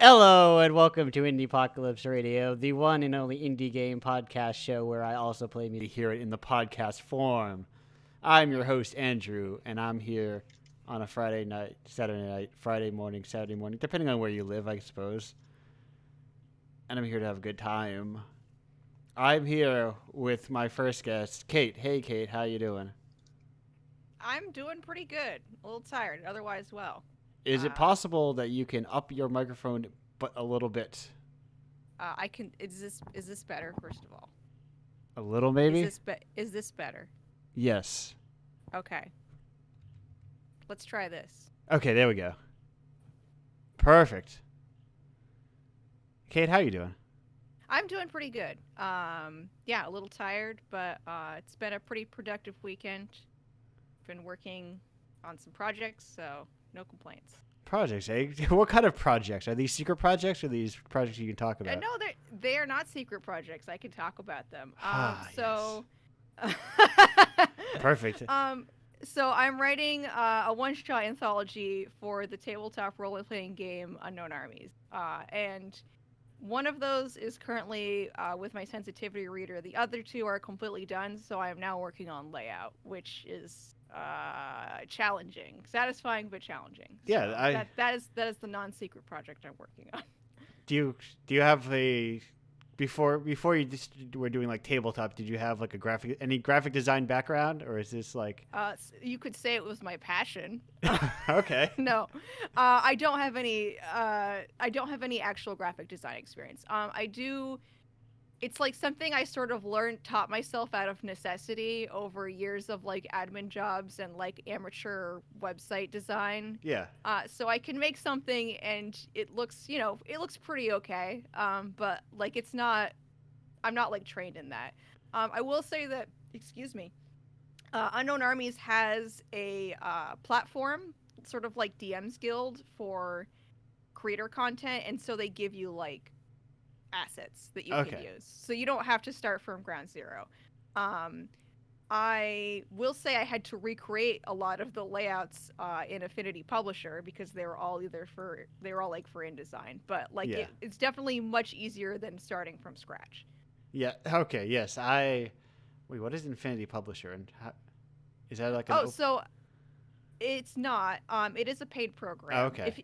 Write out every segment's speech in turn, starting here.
Hello and welcome to Indiepocalypse Radio, the one and only indie game podcast show where I also play music. You hear it in the podcast form. I'm your host, Andrew, and I'm here on a Friday night, Saturday night, Friday morning, Saturday morning, depending on where you live, I suppose. And I'm here to have a good time. I'm here with my first guest, Kate. Hey, Kate, how you doing? I'm doing pretty good. A little tired, otherwise well. Is it Uh, possible that you can up your microphone but a little bit? I can. Is this better? First of all, A little, is maybe? this is this better? Yes. Okay, let's try this. Okay, there we go. Perfect. Kate, how you doing? I'm doing pretty good. Yeah, a little tired, but it's been a pretty productive weekend. Been working on some projects, so no complaints. Projects, eh? What kind of projects? Are these secret projects or these projects you can talk about? No, they are not secret projects. I can talk about them. Ah, yes. So. Perfect. um, so I'm writing a one-shot anthology for the tabletop role-playing game Unknown Armies, and one of those is currently with my sensitivity reader. The other two are completely done, so I am now working on layout, which is challenging, satisfying but challenging. Yeah, So I that is the non-secret project I'm working on. do you have a before you just were doing like tabletop, did you have like any graphic design background, or is this like You could say it was my passion. okay. No, I don't have any. I don't have any actual graphic design experience. I do. It's like something I sort of taught myself out of necessity over years of like admin jobs and like amateur website design. Yeah. So I can make something and it looks, it looks pretty okay. But like it's not. I'm not like trained in that. I will say that. Excuse me. Unknown Armies has a platform, sort of like DM's Guild for creator content, and so they give you like assets that you can Okay. use. So you don't have to start from ground zero. Um, I will say I had to recreate a lot of the layouts in Affinity Publisher because they were all like for InDesign, but like Yeah. it's definitely much easier than starting from scratch. Yeah. Okay. Yes. I wait. What is Infinity Publisher, and is that like an Oh, so it's not. It is a paid Oh, program. okay.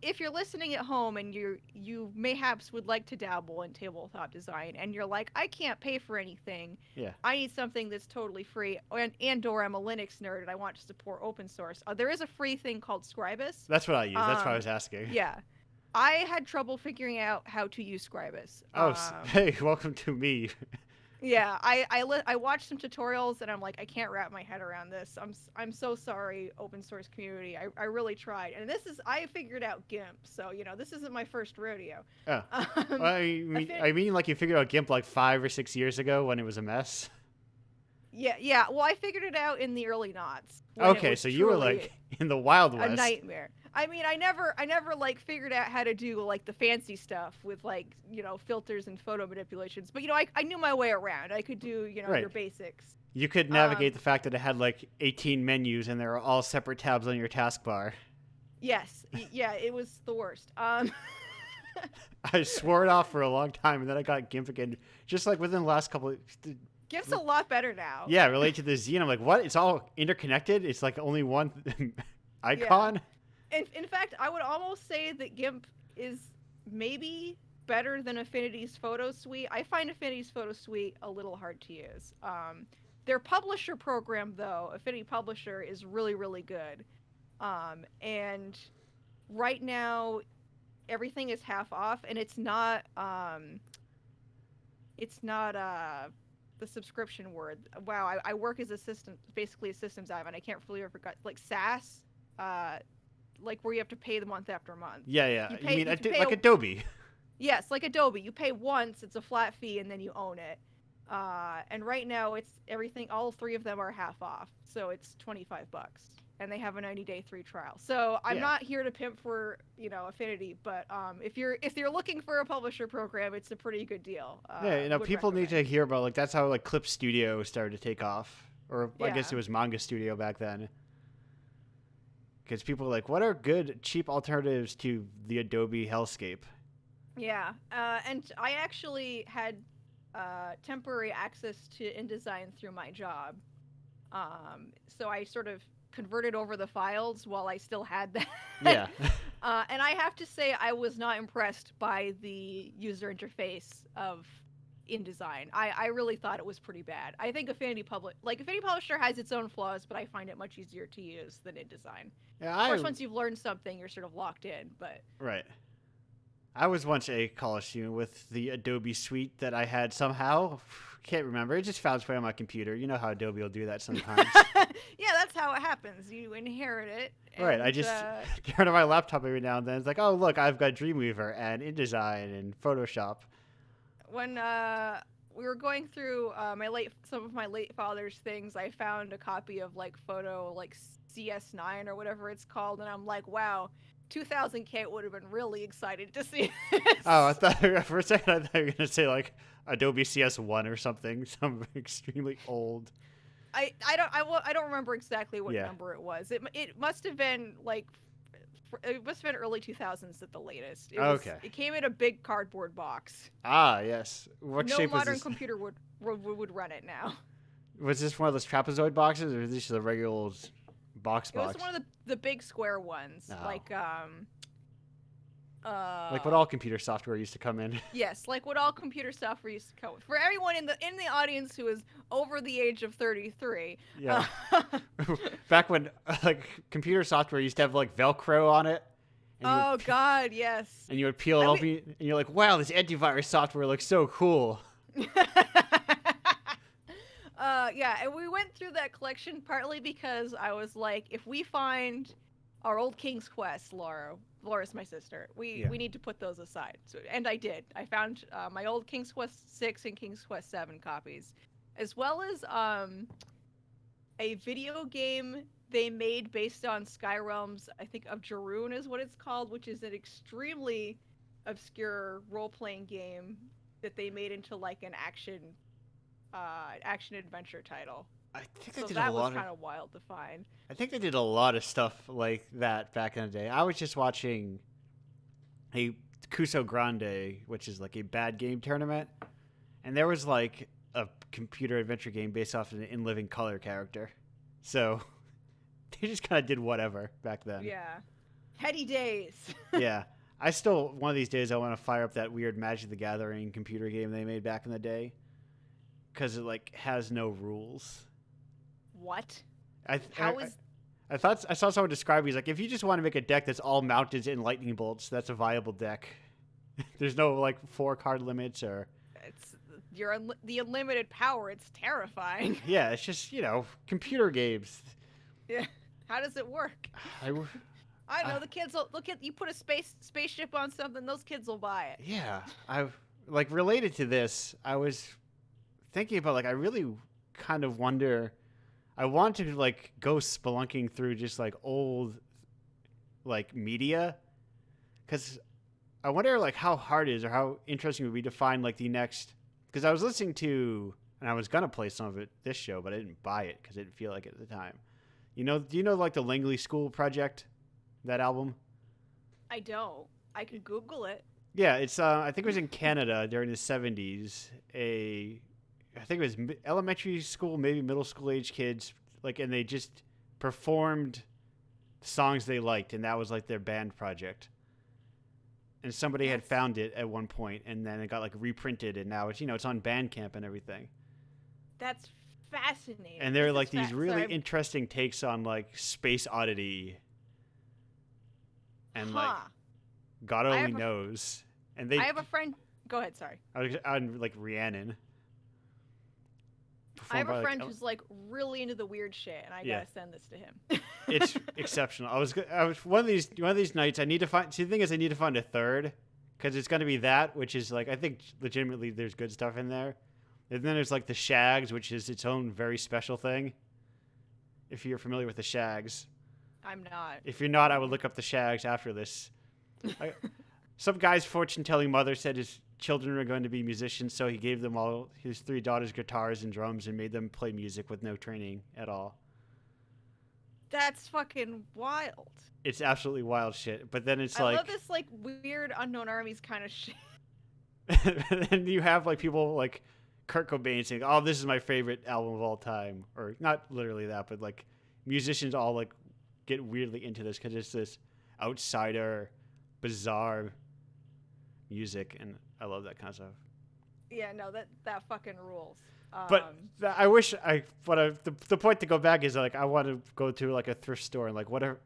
If you're listening at home and you mayhaps would like to dabble in tabletop design and you're like, I can't pay for anything. Yeah. I need something that's totally free. And or I'm a Linux nerd and I want to support open source. There is a free thing called Scribus. That's what I use. That's what I Um, was asking. yeah, I had trouble figuring out how to use Scribus. Oh, hey, welcome to me. Yeah, I watched some tutorials and I'm like, I can't wrap my head around this. I'm so sorry, open source community. I really tried, and I figured out GIMP, so this isn't my first rodeo. Oh. Um, I fin- I mean, like you figured out GIMP like 5 or 6 years ago when it was a mess. yeah. Well, I figured it out in the early knots when it Okay, was so you were truly like in the Wild a West. nightmare. I mean, I never like figured out how to do like the fancy stuff with like filters and photo manipulations, but I knew my way around. I could do Right. your basics. You could navigate Um, the fact that it had like 18 menus and they were all separate tabs on your taskbar. yes, yeah, it was the worst. I swore it off for a long time, and then I got GIMP again, just like within the last couple of. GIF's a lot better now. Yeah, relate to the Z, and I'm like, what? It's all interconnected? It's like only one Yeah. icon? In fact, I would almost say that GIMP is maybe better than Affinity's Photo Suite. I find Affinity's Photo Suite a little hard to use. Their publisher program, though, Affinity Publisher, is really, really good. And right now, everything is half off, and it's not the subscription word. Wow, I work as a system, basically a systems admin. I can't fully forget like SaaS, uh, like where you have to pay the month after month. Yeah, yeah. You You pay mean you pay like Adobe? yes, like Adobe. You pay once, it's a flat fee, and then you own it. And right now it's everything. All three of them are half off, so it's $25, and they have a 90-day free trial. So I'm Yeah. not here to pimp for Affinity, but if you're looking for a publisher program, it's a pretty good deal. Yeah, Would people need recommend. to hear about, like, that's how, like, Clip Studio started to take off. Or I guess Yeah. it was Manga Studio back then. because people are like, what are good, cheap alternatives to the Adobe hellscape? Yeah, and I actually had temporary access to InDesign through my job. So I sort of converted over the files while I still had that. Yeah. And I have to say, I was not impressed by the user interface of InDesign. I really thought it was pretty bad. I think Affinity Publisher has its own flaws, but I find it much easier to use than InDesign. Yeah, Of course, once you've learned something, you're sort of locked in. But right. I was once a college student with the Adobe suite that I had somehow. Can't remember. It just found its way on my computer. You know how Adobe will do that sometimes. yeah, that's how it happens. You inherit it. Right. I just turn on my laptop every now and then. It's like, oh, look, I've got Dreamweaver and InDesign and Photoshop. When we were going through some of my late father's things, I found a copy of Photo CS9 or whatever it's called, and I'm like, wow, 2000K would have been really excited to see this. Oh, I thought for a second I thought you were gonna say Adobe CS1 or something, some extremely old. I don't remember exactly what number it was. It must have been it must have been early 2000s at the latest. It came in a big cardboard box. Ah, yes. What shape was this? No modern computer would run it now. Was this one of those trapezoid boxes, or is this a regular old box? It was one of the big square ones, like what all computer software used to come in. Yes, like what all computer software used to come with. For everyone in the audience who is over the age of 33. Yeah. Back when computer software used to have Velcro on it. Oh God, yes. And you would peel it open, and you're like, "Wow, this antivirus software looks so cool." Yeah, and we went through that collection partly because I was like, if we find our old King's Quest, Laura's my sister, we need to put those aside. So, and I did. I found my old King's Quest 6 and King's Quest 7 copies, as well as a video game they made based on Skyrim's, I think, of Jarun is what it's called, which is an extremely obscure role-playing game that they made into an action adventure title. I think that was kind of wild to find. I think they did a lot of stuff like that back in the day. I was just watching a Cuso Grande, which is a bad game tournament, and there was a computer adventure game based off of an In Living Color character. So they just kind of did whatever back then. Yeah. Heady days. Yeah. I still, one of these days, I want to fire up that weird Magic the Gathering computer game they made back in the day. Because it, has no rules. What? I saw someone describe it. He's like, if you just want to make a deck that's all mountains and lightning bolts, that's a viable deck. There's no, 4-card limits or... the unlimited power. It's terrifying. Yeah, it's just, computer games. Yeah. How does it work? I don't know. The kids will look at you. Put a spaceship on something. Those kids will buy it. Yeah, I've related to this. I was thinking about I really kind of wonder. I want to go spelunking through just old media, because I wonder how hard it is or how interesting it would be to find the next. Because I was listening to, and I was gonna play some of it this show, but I didn't buy it because I didn't feel like it at the time. Do you know the Langley School Project, that album? I don't. I could Google it. Yeah, it's I think it was in Canada during the 70s. I think it was elementary school, maybe middle school age kids, and they just performed songs they liked, and that was their band project. And somebody had found it at one point, and then it got reprinted, and now it's it's on Bandcamp and everything. That's fascinating. And they're these really interesting takes on Space Oddity, and God only knows. And I have a friend. Go ahead. Sorry. On Rhiannon. I have a friend who's really into the weird shit, and I gotta send this to him. It's exceptional. I was one of these nights. I need to find. See, the thing is, I need to find a third, because it's gonna be that, which is I think legitimately there's good stuff in there, and then there's the Shags, which is its own very special thing. If you're familiar with the Shags, I'm not. If you're not, I would look up the Shags after this. Some guy's fortune-telling mother said his children were going to be musicians, so he gave them all his 3 daughters guitars and drums and made them play music with no training at all. That's fucking wild. It's absolutely wild shit. But then it's I like, love this like weird Unknown Armies kind of shit. and you have like people like Kurt Cobain saying, "Oh, this is my favorite album of all time," or not literally that, but like musicians all like get weirdly into this because it's this outsider, bizarre music, and I love that kind of stuff. Yeah, no, that fucking rules. But I wish the point to go back is like I want to go to like a thrift store and like whatever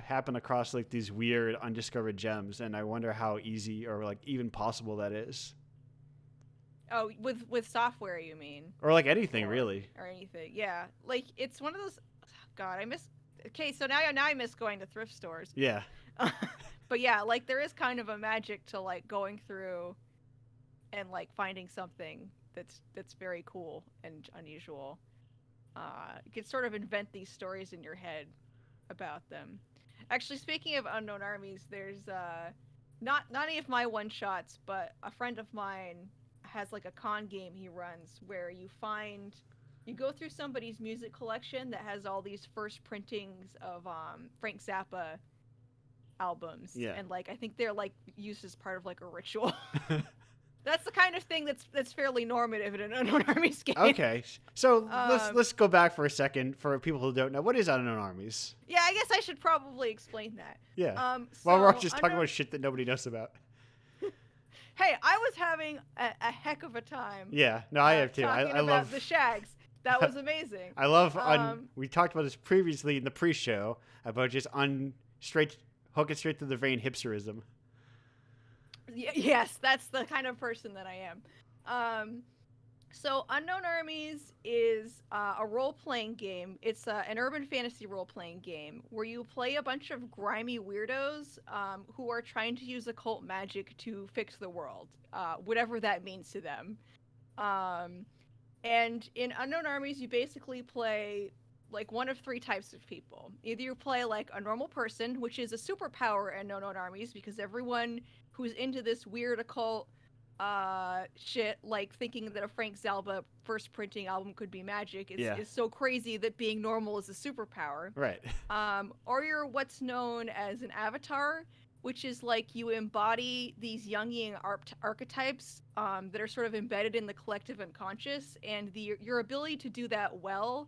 happen across like these weird undiscovered gems, and I wonder how easy or like even possible that is. Oh, with software, you mean? Or like anything really. Or anything, yeah. Like it's one of those. God, I miss. Okay, so now I miss going to thrift stores. Yeah. But yeah, like there is kind of a magic to like going through and like finding something that's very cool and unusual. You can sort of invent these stories in your head about them. Actually, speaking of Unknown Armies, there's not any of my one shots, but a friend of mine has like a con game he runs where you go through somebody's music collection that has all these first printings of Frank Zappa albums. Yeah. And like I think they're like used as part of like a ritual. That's the kind of thing that's fairly normative in an Unknown Armies game. Okay, so let's go back for a second for people who don't know. What is Unknown Armies? Yeah, I guess I should probably explain that. Yeah. Well, we're just talking about shit that nobody knows about. Hey, I was having a heck of a time. Yeah, no, I have too. Talking I about love the Shags. That was amazing. I love. We talked about this previously in the pre-show about just hooking straight to the vein hipsterism. Yes, that's the kind of person that I am. So Unknown Armies is a role-playing game. It's an urban fantasy role-playing game where you play a bunch of grimy weirdos who are trying to use occult magic to fix the world, whatever that means to them. And in Unknown Armies, you basically play like one of three types of people. Either you play like a normal person, which is a superpower in Unknown Armies because everyone who's into this weird occult shit, like thinking that a Frank Zappa first printing album could be magic is so crazy that being normal is a superpower. Right. Or you're what's known as an avatar, which is like you embody these Jungian archetypes that are sort of embedded in the collective unconscious, and your ability to do that well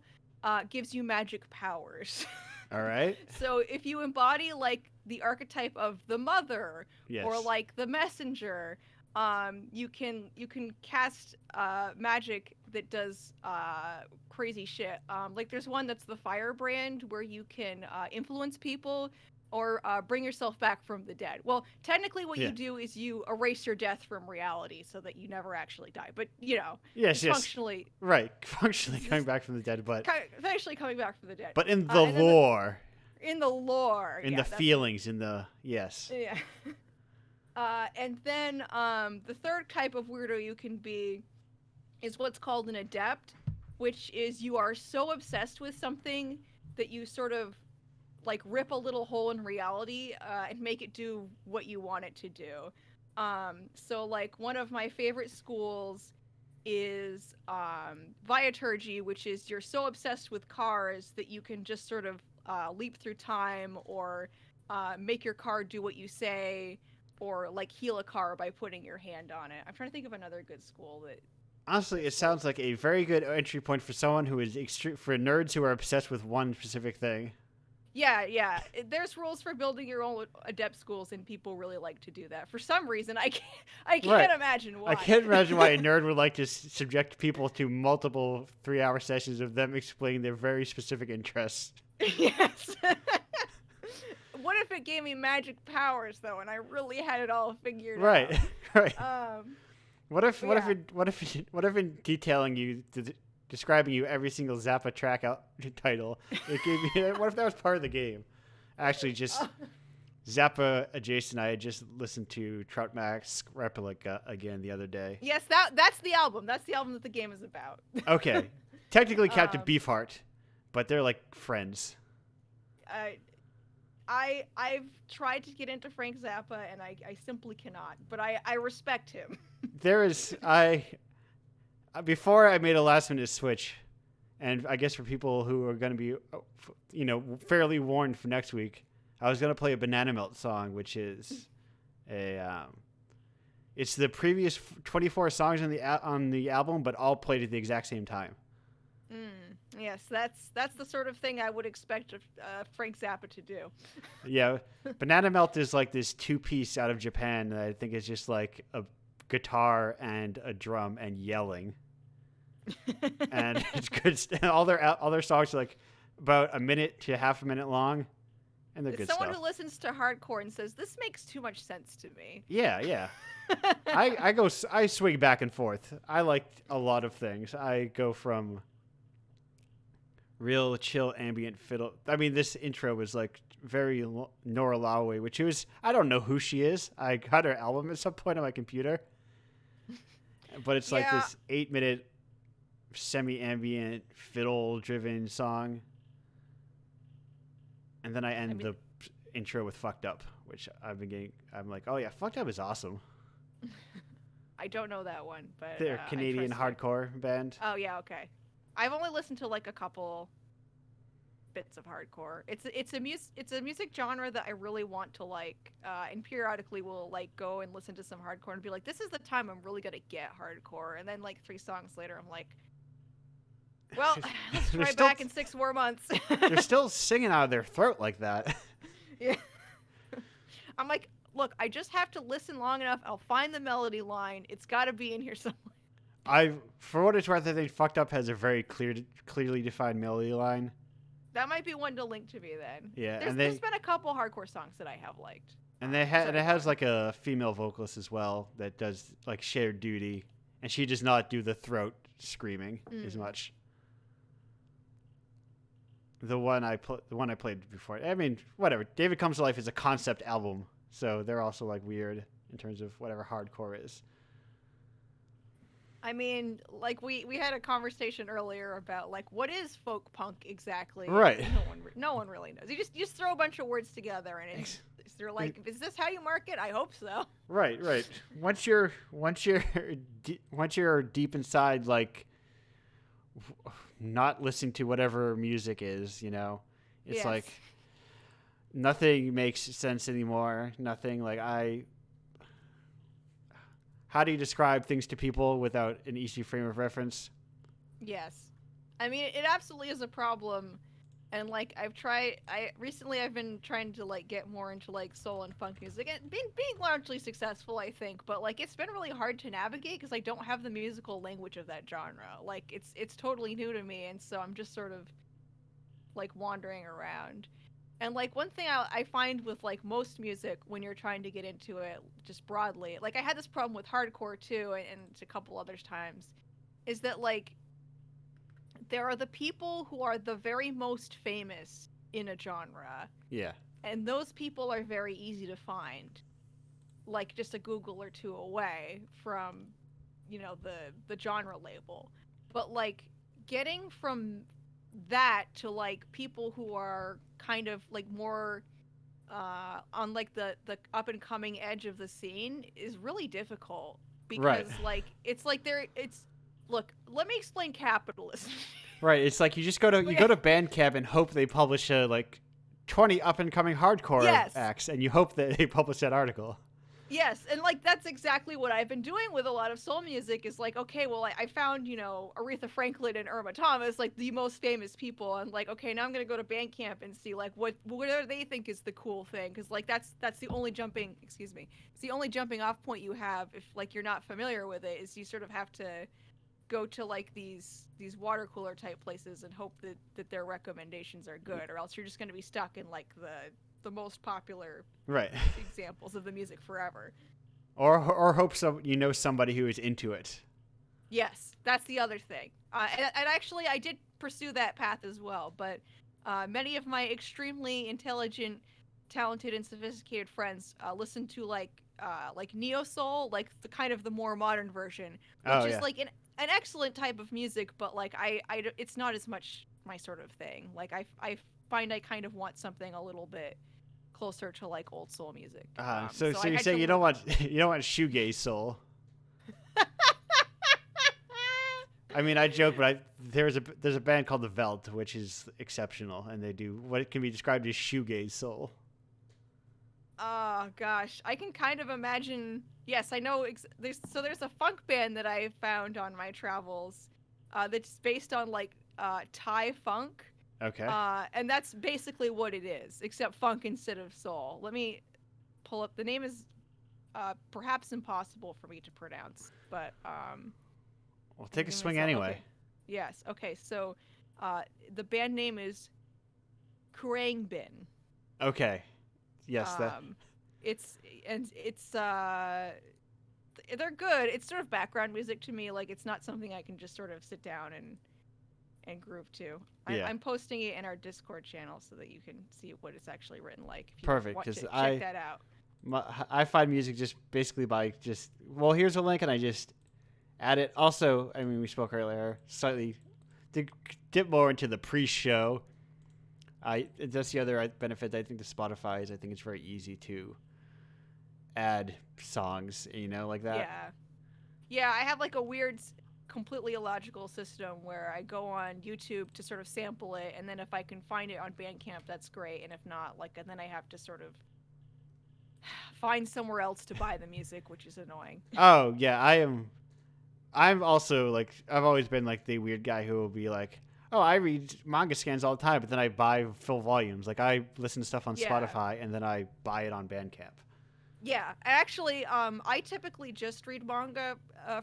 gives you magic powers. All right. So if you embody like the archetype of the mother, yes, or like the messenger, you can cast magic that does crazy shit. Like there's one that's the firebrand where you can influence people or bring yourself back from the dead. Well, technically what you do is you erase your death from reality so that you never actually die. But, you know, functionally... Right, functionally coming back from the dead, but... Eventually coming back from the dead. But in the lore... In the lore. In the feelings, in the... Yes. Yeah. And then the third type of weirdo you can be is what's called an adept, which is you are so obsessed with something that you sort of like rip a little hole in reality and make it do what you want it to do. So like one of my favorite schools is Viaturgy, which is you're so obsessed with cars that you can just sort of leap through time or make your car do what you say, or like heal a car by putting your hand on it. I'm trying to think of another good school that... Honestly, it sounds like a very good entry point for someone who is for nerds who are obsessed with one specific thing. Yeah. There's rules for building your own adept schools, and people really like to do that. For some reason, I can't imagine why. I can't imagine why a nerd would like to subject people to multiple 3-hour sessions of them explaining their very specific interests. Yes. What if it gave me magic powers though, and I really had it all figured out? Right. What if in detailing you, describing you every single Zappa track title, it gave me? What if that was part of the game? Actually, just Zappa adjacent. I had just listened to Trout Max Replica again the other day. Yes, that's the album. That's the album that the game is about. Okay, technically Captain Beefheart, but they're like friends. I've tried to get into Frank Zappa, and I simply cannot. But I respect him. Before I made a last minute switch, And I guess for people who are going to be, fairly warned for next week, I was going to play a Banana Melt song, which is it's the previous 24 songs on the album, but all played at the exact same time. Yes, that's the sort of thing I would expect Frank Zappa to do. Yeah, Banana Melt is like this 2-piece out of Japan that I think is just like a guitar and a drum and yelling. And it's good. All their songs are like about a minute to half a minute long, and they're good Someone stuff. who listens to hardcore and says this makes too much sense to me. Yeah. I swing back and forth. I like a lot of things. I go from real chill ambient fiddle. I mean, this intro was like very Nora Lawway, which was, I don't know who she is. I got her album at some point on my computer, but it's like this 8-minute semi-ambient fiddle-driven song, and then I end the intro with "Fucked Up," which I'm like, oh yeah, "Fucked Up" is awesome. I don't know that one, but they're a Canadian hardcore band. Oh yeah, okay. I've only listened to like a couple bits of hardcore. It's a music genre that I really want to like, and periodically will like go and listen to some hardcore and be like, this is the time I'm really gonna get hardcore. And then like 3 songs later, I'm like, well, let's try back in 6 more months. They're still singing out of their throat like that. Yeah. I'm like, look, I just have to listen long enough. I'll find the melody line. It's got to be in here somewhere. For what it's worth, I think "Fucked Up" has a very clearly defined melody line. That might be one to link to me then. Yeah, there's been a couple hardcore songs that I have liked. And it has like a female vocalist as well that does like shared duty, and she does not do the throat screaming as much. The one I played before. I mean, whatever. David Comes to Life is a concept album, so they're also like weird in terms of whatever hardcore is. I mean, like we had a conversation earlier about like what is folk punk exactly? Right. No one really knows. You just throw a bunch of words together and they're like, is this how you mark it? I hope so. Right. Once you're deep inside, like not listening to whatever music is, it's like nothing makes sense anymore. Nothing like How do you describe things to people without an easy frame of reference? Yes. I mean, it absolutely is a problem. And like I've been trying to like get more into like soul and funk music, and being largely successful, I think, but like it's been really hard to navigate because I don't have the musical language of that genre. Like it's totally new to me, and so I'm just sort of like wandering around. And like one thing I find with like most music when you're trying to get into it just broadly, like I had this problem with hardcore too, and a couple other times, is that like there are the people who are the very most famous in a genre. Yeah. And those people are very easy to find. Like just a Google or 2 away from, the genre label. But like getting from that to like people who are kind of like more on like the up and coming edge of the scene is really difficult because like it's like look, let me explain capitalism. Right, it's like you just go to Bandcamp and hope they publish like 20 up and coming hardcore acts, and you hope that they publish that article. Yes, and like that's exactly what I've been doing with a lot of soul music. Is like, okay, well, I found Aretha Franklin and Irma Thomas, like the most famous people, and like, okay, now I'm gonna go to Bandcamp and see like what do they think is the cool thing, because like that's the only jumping off point you have if like you're not familiar with it, is you sort of have to go to like these water cooler type places and hope that their recommendations are good, or else you're just gonna be stuck in like the most popular examples of the music forever. Or hope somebody who is into it. Yes, that's the other thing. And actually, I did pursue that path as well, but many of my extremely intelligent, talented, and sophisticated friends listen to like neo soul, like the kind of the more modern version, which is like an excellent type of music, but like I it's not as much my sort of thing. Like I find I kind of want something a little bit closer to like old soul music. So you say you don't want shoegaze soul. I mean, I joke, but there's a band called the Veld, which is exceptional, and they do what can be described as shoegaze soul. Oh gosh, I can kind of imagine. Yes, I know. There's a funk band that I found on my travels, that's based on like Thai funk, Okay. and that's basically what it is, except funk instead of soul. Let me pull up. The name is perhaps impossible for me to pronounce, but Well, take a give me swing some- anyway. Okay. Yes. Okay. So, the band name is Kurang Bin. Okay. Yes, that. It's and it's they're good. It's sort of background music to me. Like it's not something I can just sort of sit down and groove to. Yeah. I'm posting it in our Discord channel so that you can see what it's actually written like. If you Perfect, want to 'cause check that out. I find music just basically by just here's a link and I just add it. Also, I mean, we spoke earlier slightly to dip more into the pre-show. That's the other benefit I think to Spotify is I think it's very easy to add songs, like that. Yeah. Yeah, I have like a weird, completely illogical system where I go on YouTube to sort of sample it, and then if I can find it on Bandcamp, that's great, and if not, like, and then I have to sort of find somewhere else to buy the music, which is annoying. Oh yeah, I'm also like I've always been like the weird guy who will be like, oh, I read manga scans all the time, but then I buy full volumes. Like I listen to stuff on Yeah. Spotify and then I buy it on Bandcamp. Yeah, actually, I typically just read manga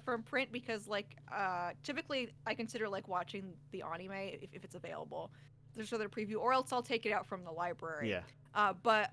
from print because, like, typically I consider like watching the anime if it's available. There's another preview, or else I'll take it out from the library. Yeah. But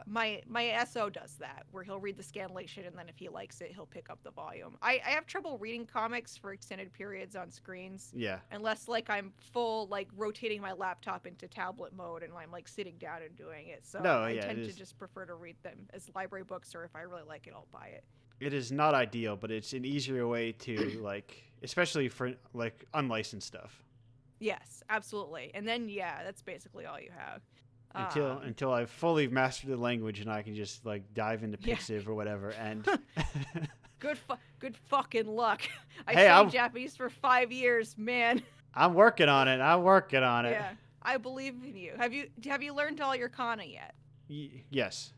my SO does that, where he'll read the scanlation, and then if he likes it, he'll pick up the volume. I have trouble reading comics for extended periods on screens. Yeah. Unless like I'm full like rotating my laptop into tablet mode and I'm like sitting down and doing it. So No, I yeah, tend it to is. just prefer to read them as library books, or if I really like it, I'll buy it. It is not ideal, but it's an easier way to like, especially for like unlicensed stuff. Yes, absolutely. And then yeah, that's basically all you have. Until I've fully mastered the language and I can just like dive into Yeah. Pixiv or whatever. And Good fucking luck. I Hey, studied Japanese for 5 years, man. I'm working on it. Yeah, I believe in you. Have you learned all your kana yet? Yes.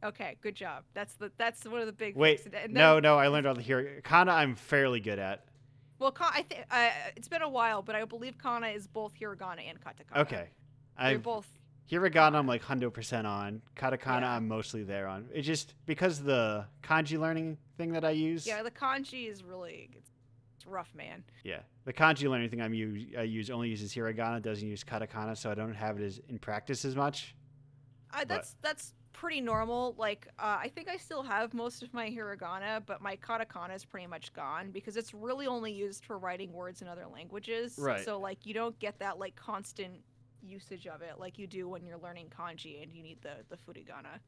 Okay, good job. That's one of the big Wait. things. And No, then, I learned all the here. Kana, I'm fairly good at. Well, I think it's been a while, but I believe kana is both hiragana and katakana. Okay. They're both. Hiragana, I'm like 100% on. Katakana, Yeah. I'm mostly there on. It's just because the kanji learning thing that I use. Yeah, the kanji is really it's rough, man. Yeah. The kanji learning thing I use only uses hiragana, doesn't use katakana, so I don't have it in practice as much. That's pretty normal. Like, I think I still have most of my hiragana, but my katakana is pretty much gone because it's really only used for writing words in other languages. Right. So like, you don't get that like constant usage of it like you do when you're learning kanji and you need the furigana.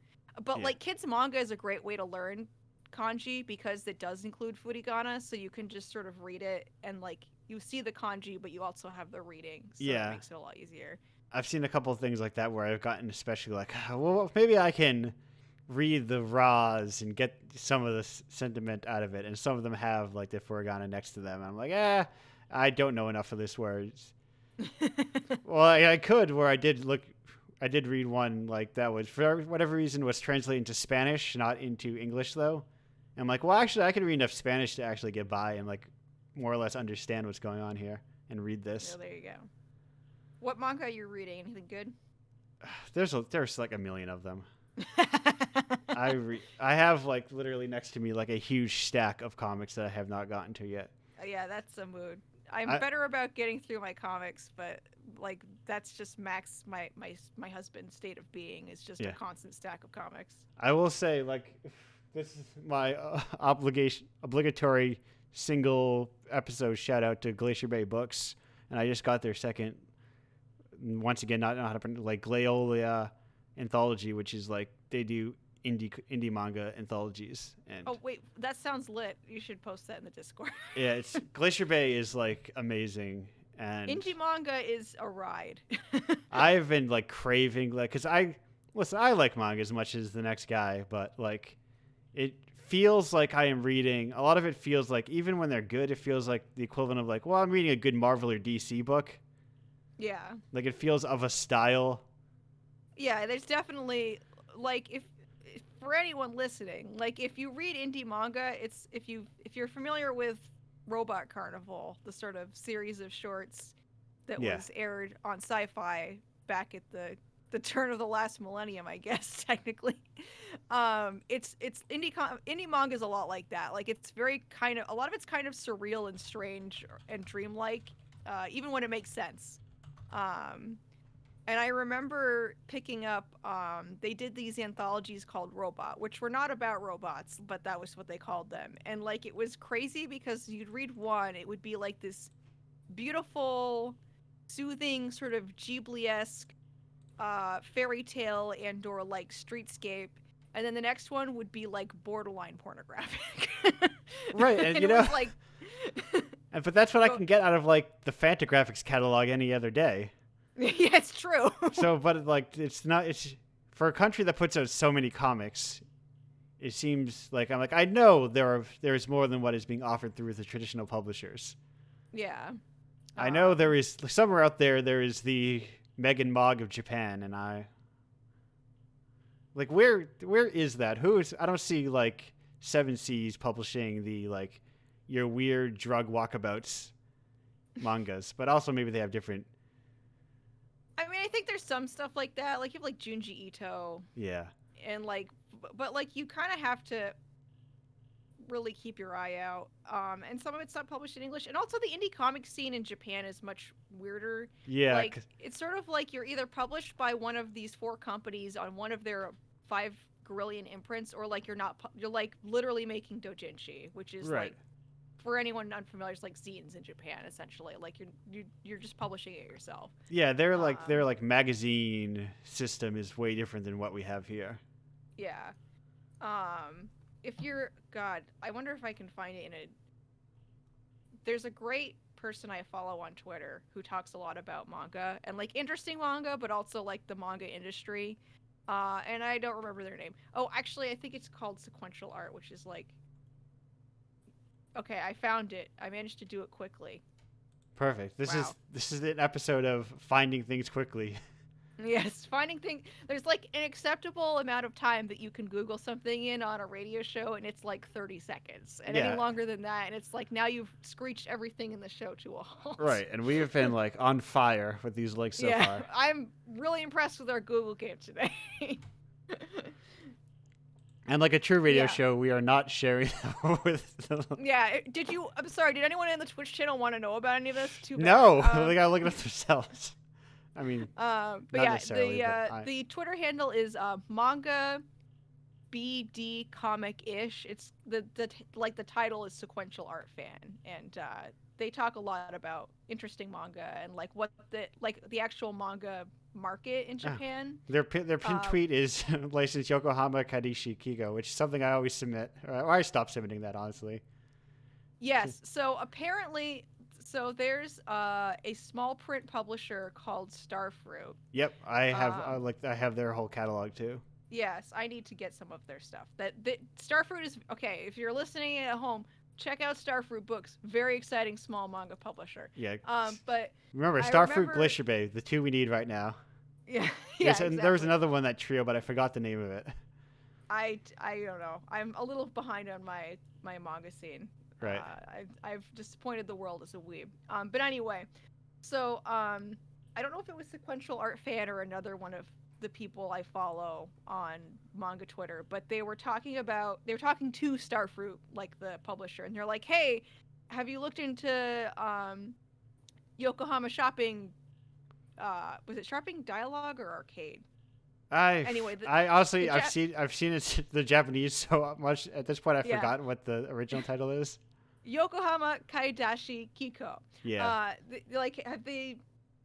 But Yeah. like, kids manga is a great way to learn kanji because it does include furigana, so you can just sort of read it and like you see the kanji, but you also have the reading. So Yeah. it makes it a lot easier. I've seen a couple of things like that where I've gotten especially like, well, maybe I can read the raws and get some of the sentiment out of it. And some of them have like the furigana next to them. I'm like, I don't know enough of this words. Well, I could where I did read one like that was for whatever reason was translated into Spanish, not into English though. And I'm like, well, actually, I can read enough Spanish to actually get by and like more or less understand what's going on here and read this. So there you go. What manga are you reading? Anything good? There's like a million of them. I have like literally next to me like a huge stack of comics that I have not gotten to yet. Yeah, that's a mood. I'm better about getting through my comics, but like that's just Max, my husband's state of being is just a constant stack of comics. I will say like this is my obligatory single episode shout out to Glacier Bay Books, and I just got their second. Once again, not how to pronounce like Glaolia anthology, which is like they do indie manga anthologies. And oh wait, that sounds lit. You should post that in the Discord. yeah, it's Glacier Bay is like amazing, and indie manga is a ride. I've been like craving like because I like manga as much as the next guy, but like it feels like I am reading. A lot of it feels like, even when they're good, it feels like the equivalent of like, well, I'm reading a good Marvel or DC book. Yeah. Like it feels of a style. Yeah, there's definitely like if for anyone listening, like if you read indie manga, it's if you're familiar with Robot Carnival, the sort of series of shorts that Yeah. was aired on Sci-Fi back at the turn of the last millennium, I guess technically. It's indie manga is a lot like that. Like it's very kind of a lot of it's kind of surreal and strange and dreamlike, even when it makes sense. Um, and I remember picking up, they did these anthologies called Robot, which were not about robots, but that was what they called them. And like it was crazy because you'd read one, it would be like this beautiful, soothing, sort of Ghibli-esque fairy tale and or like streetscape. And then the next one would be like borderline pornographic. Right, and And you it know, was like but that's what I go, can get out of like the Fantagraphics catalog any other day. yeah, it's true. So, but like, it's not. It's for a country that puts out so many comics. It seems like I'm like I know there's more than what is being offered through the traditional publishers. Yeah. I know there is somewhere out there. There is the Megan Mogg of Japan, and I like where is that? Who is? I don't see like Seven Seas publishing the like your weird drug walkabouts mangas, but also maybe they have different. I mean, I think there's some stuff like that. Like you have like Junji Ito Yeah. and like but like you kind of have to really keep your eye out. And some of it's not published in English. And also the indie comic scene in Japan is much weirder. Yeah. Like it's sort of like you're either published by one of these four companies on one of their 5 guerrillion imprints, or like you're like literally making doujinshi, which is Right. like for anyone unfamiliar, it's like zines in Japan essentially. Like you're just publishing it yourself. Yeah, their like magazine system is way different than what we have here. Yeah. If you're God, I wonder if I can find it in a. There's a great person I follow on Twitter who talks a lot about manga and like interesting manga, but also like the manga industry. And I don't remember their name. Oh, actually, I think it's called Sequential Art, which is like. Okay, I found it. I managed to do it quickly. Perfect. Wow. This is an episode of finding things quickly. Yes, finding things. There's like an acceptable amount of time that you can Google something in on a radio show, and it's like 30 seconds. And Yeah. any longer than that, and it's like now you've screeched everything in the show to a halt. Right, and we have been like on fire with these links so far. I'm really impressed with our Google game today. And like a true radio Yeah. show, we are not sharing them with. Yeah, I'm sorry, did anyone in the Twitch channel want to know about any of this? Too bad. No, they gotta look it up themselves. I mean, but not yeah, necessarily, but the Twitter handle is manga BD comic ish. It's the like the title is Sequential Art Fan, and they talk a lot about interesting manga and like what the actual manga market in Japan. their pinned tweet is licensed Yokohama Kadishi Kigo, which is something I always submit. Or I stopped submitting that, honestly. Yes, so apparently. So there's a small print publisher called Starfruit. Yep, I have I have their whole catalog too. Yes, I need to get some of their stuff. That Starfruit is okay. If you're listening at home, check out Starfruit Books. Very exciting small manga publisher. Yeah. But Remember, Starfruit, Glacier Bay, the two we need right now. Yeah. Exactly. There was another one, that trio, but I forgot the name of it. I don't know. I'm a little behind on my manga scene. Right. I've disappointed the world as a weeb. But anyway, so I don't know if it was Sequential Art Fan or another one of the people I follow on manga Twitter, but they were talking to Starfruit, like the publisher, and they're like, "Hey, have you looked into Yokohama Shopping? Was it Shopping Dialogue or Arcade?" Anyway, I honestly I've seen it the Japanese so much at this point I've forgotten what the original title is. Yokohama Kaidashi Kiko. Yeah. Like, have they,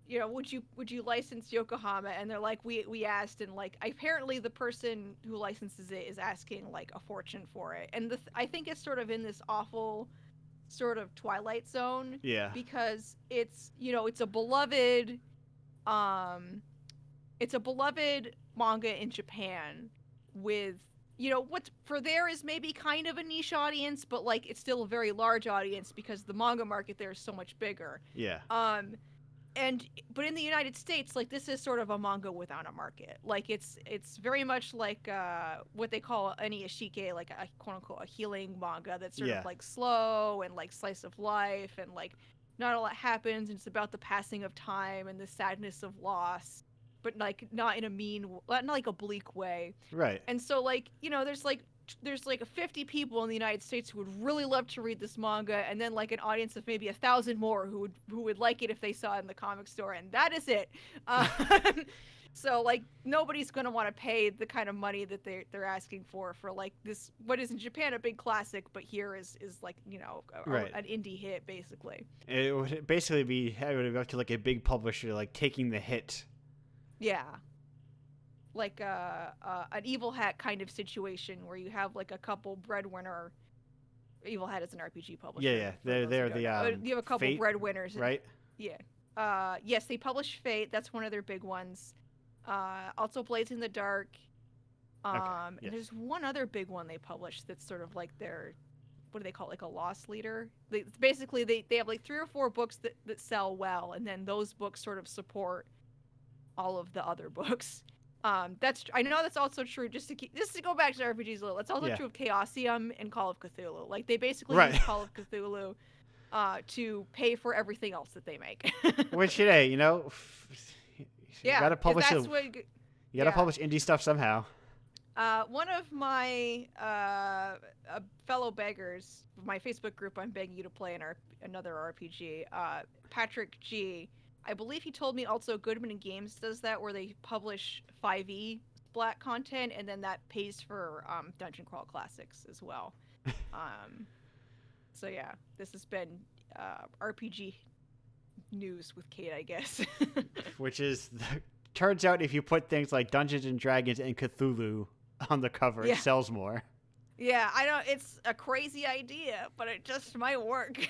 would you license Yokohama? And they're like, we asked, and like apparently the person who licenses it is asking like a fortune for it, and I think it's sort of in this awful sort of Twilight Zone. Yeah. Because it's it's a beloved manga in Japan with what for there is maybe kind of a niche audience, but like it's still a very large audience because the manga market there is so much bigger. Yeah. Um, but in the United States, like this is sort of a manga without a market. Like it's very much like what they call an iyashike, like a quote unquote a healing manga that's sort of Yeah. like slow and like slice of life and like not a lot happens and it's about the passing of time and the sadness of loss, but like not in a not like a bleak way. Right. And so like, there's like 50 people in the United States who would really love to read this manga, and then like an audience of maybe 1,000 more who would like it if they saw it in the comic store, and that is it. Um, so like nobody's gonna want to pay the kind of money that they're asking for like this what is in Japan a big classic, but here is like Right. an indie hit basically. It would basically be it would be up to like a big publisher like taking the hit. Yeah. Like an evil hat kind of situation where you have like a couple breadwinner. Evil Hat is an RPG publisher. Yeah, yeah. They're the you have a couple Fate, breadwinners, right? yeah. Yes, they publish Fate. That's one of their big ones. Also Blades in the Dark. Okay. And Yes. there's one other big one they published that's sort of like their, what do they call it? Like a loss leader. Basically they have like 3 or 4 books that sell well, and then those books sort of support all of the other books. I know that's also true. Just to go back to RPGs a little, that's also Yeah. true of Chaosium and Call of Cthulhu. Like they basically Right. use Call of Cthulhu to pay for everything else that they make. Which today, you Yeah, gotta 'cause publish that's you what. gotta Yeah. publish indie stuff somehow. One of my fellow beggars, my Facebook group, I'm begging you to play another RPG. Patrick G. I believe he told me also Goodman and Games does that, where they publish 5e Splat content, and then that pays for Dungeon Crawl Classics as well. So yeah, this has been RPG news with Kate, I guess. Which is turns out if you put things like Dungeons and Dragons and Cthulhu on the cover, Yeah. it sells more. Yeah, I know it's a crazy idea, but it just might work.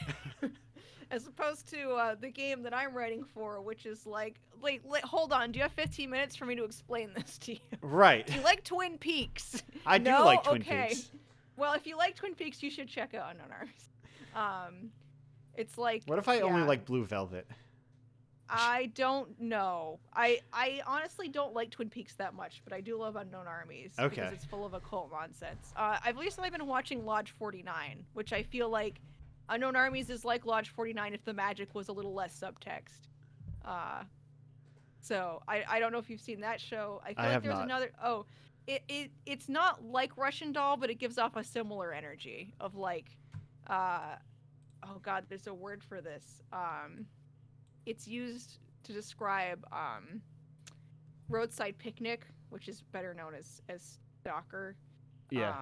As opposed to the game that I'm writing for, which is like, wait, hold on, do you have 15 minutes for me to explain this to you? Right. Do you like Twin Peaks? I do No? like Twin Okay. Peaks. Well, if you like Twin Peaks, you should check out Unknown Arms. It's like, What if I only yeah, like Blue Velvet? I don't know. I honestly don't like Twin Peaks that much, but I do love Unknown Armies Okay. because it's full of occult nonsense. I've recently been watching Lodge 49, which I feel like Unknown Armies is like Lodge 49 if the magic was a little less subtext. So I don't know if you've seen that show. I feel I like have there's not. another. Oh, it's not like Russian Doll, but it gives off a similar energy of like, oh god, there's a word for this. It's used to describe Roadside Picnic, which is better known as Stalker. Yeah.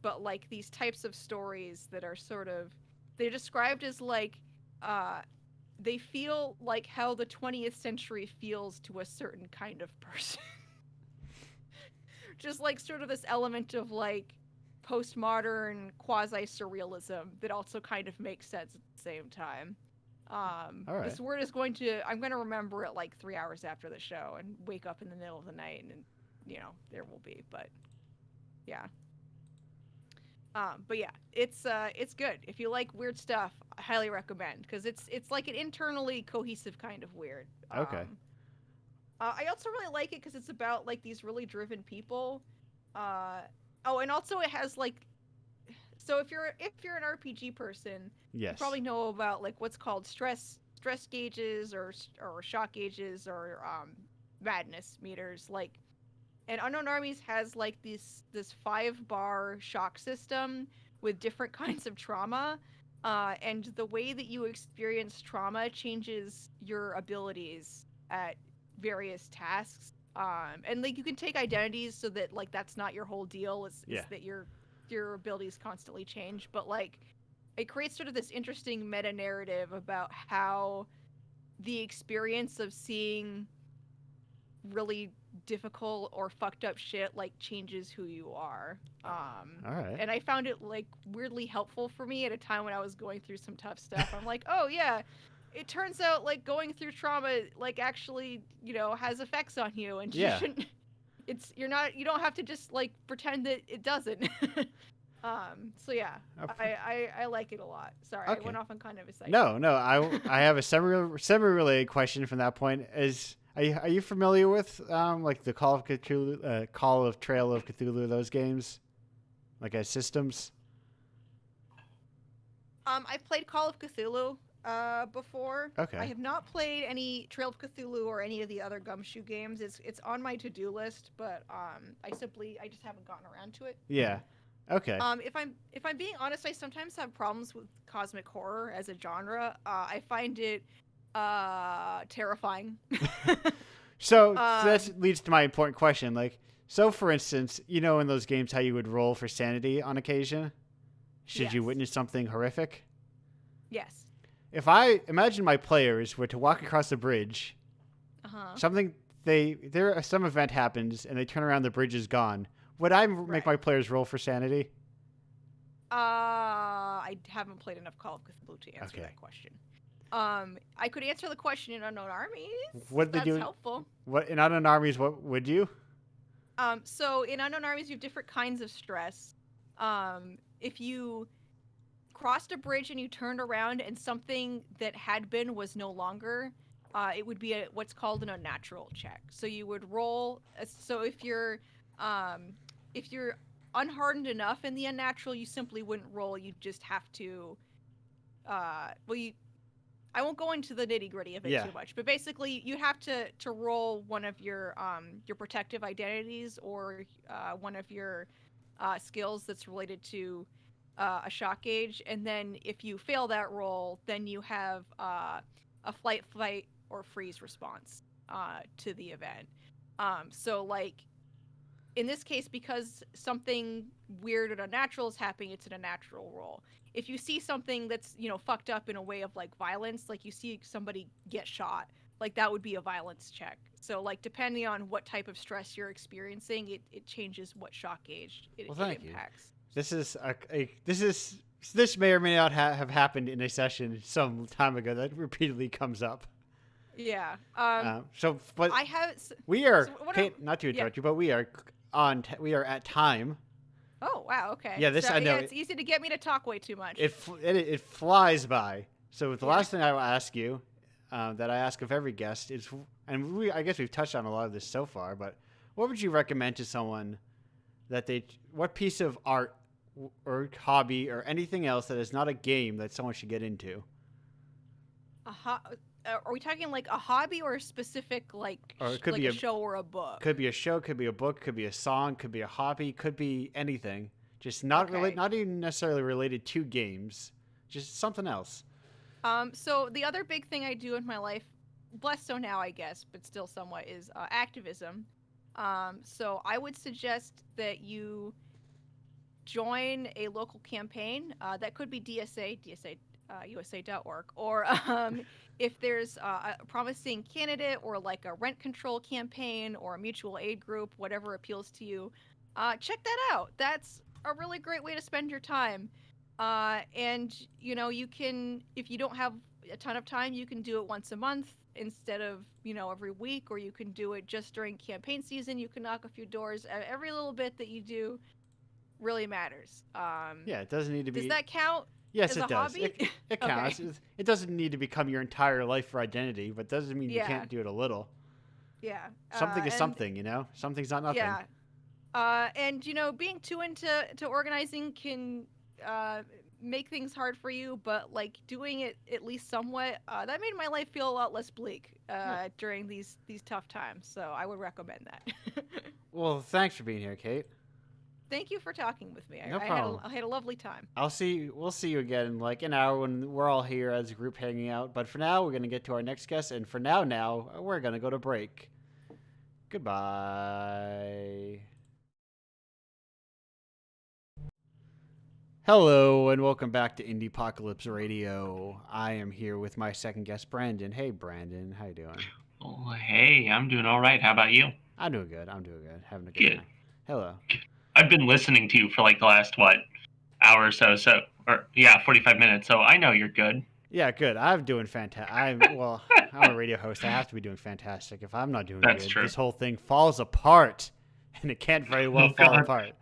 But like these types of stories that are sort of, they're described as like they feel like how the 20th century feels to a certain kind of person. Just like sort of this element of like postmodern quasi-surrealism that also kind of makes sense at the same time. All right. This word is I'm going to remember it like 3 hours after the show and wake up in the middle of the night and there will be, but yeah. But yeah, it's good. If you like weird stuff, I highly recommend, because it's like an internally cohesive kind of weird. Okay. I also really like it because it's about like these really driven people. Oh, and also it has like, so if you're an RPG person, Yes. you probably know about like what's called stress gauges or shock gauges or madness meters, like. And Unknown Armies has like this 5-bar shock system with different kinds of trauma, and the way that you experience trauma changes your abilities at various tasks. And like you can take identities so that like that's not your whole deal. It's that your abilities constantly change, but like it creates sort of this interesting meta narrative about how the experience of seeing really difficult or fucked up shit like changes who you are. All right. And I found it like weirdly helpful for me at a time when I was going through some tough stuff. I'm like, oh yeah, it turns out like going through trauma like actually has effects on you, and you you don't have to just like pretend that it doesn't. So yeah, I like it a lot. Sorry, I Okay. went off on kind of a side. No, I have a semi-related question from that point. Are you familiar with like the Call of Cthulhu, Call of Trail of Cthulhu, those games, like as systems? I've played Call of Cthulhu before. I Okay. have not played any Trail of Cthulhu or any of the other Gumshoe games. It's on my to-do list, but I just haven't gotten around to it. Yeah. Okay. If I'm being honest, I sometimes have problems with cosmic horror as a genre. I find it terrifying. So um, that leads to my important question. Like, so for instance, in those games how you would roll for sanity on occasion, should yes, you witness something horrific? yes, If I imagine my players were to walk across a bridge, uh-huh, something some event happens and they turn around, the bridge is gone. Would I make right. my players roll for sanity? I haven't played enough Call of Cthulhu to answer Okay. that question. I could answer the question in Unknown Armies. What did they That's do? helpful. What in Unknown Armies? What would you? So in Unknown Armies, you have different kinds of stress. If you crossed a bridge and you turned around and something that had been was no longer, it would be what's called an unnatural check. So you would roll. So if you're unhardened enough in the unnatural, you simply wouldn't roll. You just have to. Well, I won't go into the nitty gritty of it Yeah. too much, but basically you have to roll one of your protective identities or one of your skills that's related to a shock gauge, and then if you fail that roll, then you have a flight, or freeze response to the event. So like in this case, because something weird and unnatural is happening, it's an unnatural roll. If you see something that's fucked up in a way of like violence, like you see somebody get shot, like that would be a violence check. So like depending on what type of stress you're experiencing, it changes what shock gauge it Thank you. impacts. This may or may not have happened in a session some time ago that repeatedly comes up. Yeah. But I have. we are So Kate, not to interrupt you, but we are we are at time. Oh wow. Okay. Yeah, I know. Yeah, it's easy to get me to talk way too much. It flies by. So the Yeah. last thing I will ask you, that I ask of every guest is, and I guess we've touched on a lot of this so far, but what would you recommend to someone what piece of art or hobby or anything else that is not a game that someone should get into? Are we talking like a hobby or a specific like Or it could like be a show or a book? Could be a show, could be a book, could be a song, could be a hobby, could be anything. Just not Okay. not even necessarily related to games. Just something else. So the other big thing I do in my life, less so now I guess, but still somewhat, is activism. So I would suggest that you join a local campaign. That could be DSA, USA.org, or if there's a promising candidate or like a rent control campaign or a mutual aid group, whatever appeals to you, check that out. That's a really great way to spend your time. And you can, if you don't have a ton of time, you can do it once a month instead of every week, or you can do it just during campaign season. You can knock a few doors. Every little bit that you do really matters. Yeah, it doesn't need to be. Does that count? Yes, As it a does. hobby? It counts. Okay. It doesn't need to become your entire life or identity, but doesn't mean you Yeah. can't do it a little. Yeah. Something is And something, Something's not nothing. yeah. And being too into organizing can make things hard for you, but like doing it at least somewhat, that made my life feel a lot less bleak during these tough times. So I would recommend that. Well, thanks for being here, Kate. Thank you for talking with me. No problem. I had a lovely time. We'll see you again in like an hour when we're all here as a group hanging out. But for now, we're going to get to our next guest. And for now, we're going to go to break. Goodbye. Hello, and welcome back to Indiepocalypse Radio. I am here with my second guest, Brandon. Hey, Brandon. How you doing? Oh, hey, I'm doing all right. How about you? I'm doing good. Having a good time. Hello. I've been listening to you for like the last, hour or so. 45 minutes. So I know you're good. Yeah, good. I'm doing fantastic. I'm a radio host. I have to be doing fantastic. If I'm not doing That's good, true. this whole thing falls apart. and it can't very well Oh, fall God.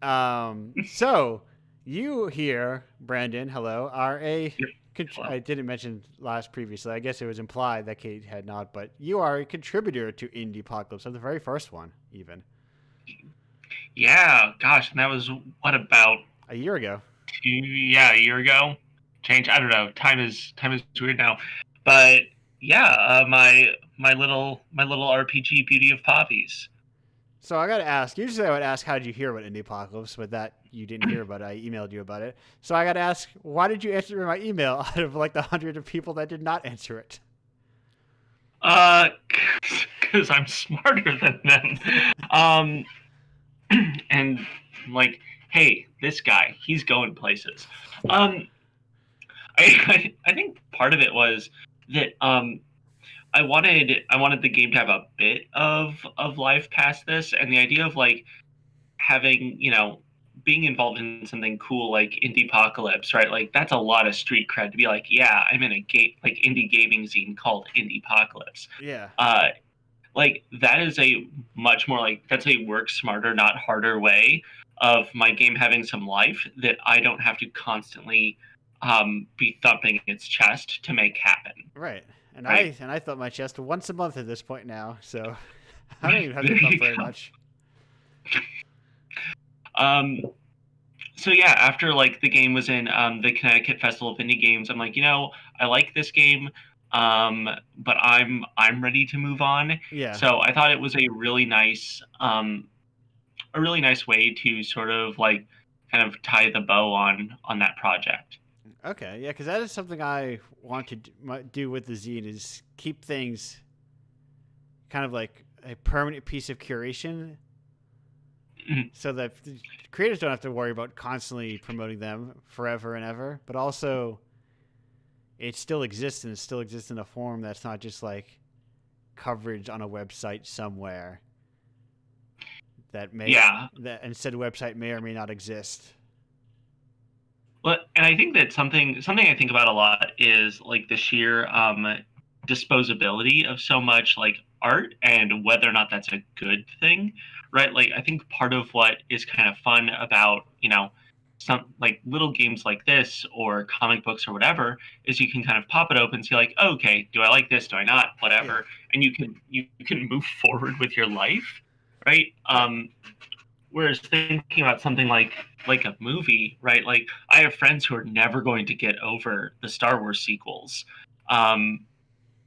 apart. So you here, Brandon, hello, are a. Yep. I didn't mention previously. I guess it was implied that Kate had not, but you are a contributor to Indiepocalypse, of the very first one, even Yeah, gosh, and that was what, about a year ago. a year ago. Change. I don't know. Time is weird now, but yeah, my little RPG, Beauty of Poppies. So I got to ask. Usually I would ask, how did you hear about Indiepocalypse? But that you didn't hear about it. I emailed you about it. So I got to ask, why did you answer my email out of like the 100 of people that did not answer it? Uh, because I'm smarter than them. Um, and like, hey, this guy, he's going places. Um, I think part of it was that I wanted the game to have a bit of life past this, and the idea of like having, being involved in something cool like Indiepocalypse, right? Like that's a lot of street cred to be like, yeah, I'm in a game like indie gaming scene called Indiepocalypse. Yeah. Uh, like that is a much more like that's a work smarter, not harder way of my game having some life that I don't have to constantly be thumping its chest to make happen. Right. And Right. I thought my chest once a month at this point now, so I don't even have There to thump you very go. much. Um, so yeah, after like the game was in the Connecticut Festival of Indie Games, I'm like, I like this game, but I'm ready to move on. Yeah. So I thought it was a really nice way to sort of like kind of tie the bow on that project. Okay. Yeah, because that is something I want to do with the zine, is keep things kind of like a permanent piece of curation, Mhm. so that creators don't have to worry about constantly promoting them forever and ever, but also it still exists, and it still exists in a form that's not just like coverage on a website somewhere Yeah. that and said website may or may not exist. Well, and I think that something I think about a lot is like the sheer disposability of so much like art and whether or not that's a good thing, right? Like I think part of what is kind of fun about some like little games like this or comic books or whatever is you can kind of pop it open and see like, oh, okay, do I like this? Do I not? Yeah. Whatever, and you can move forward with your life, right? Right. Whereas thinking about something like a movie, right? Like I have friends who are never going to get over the Star Wars sequels, um,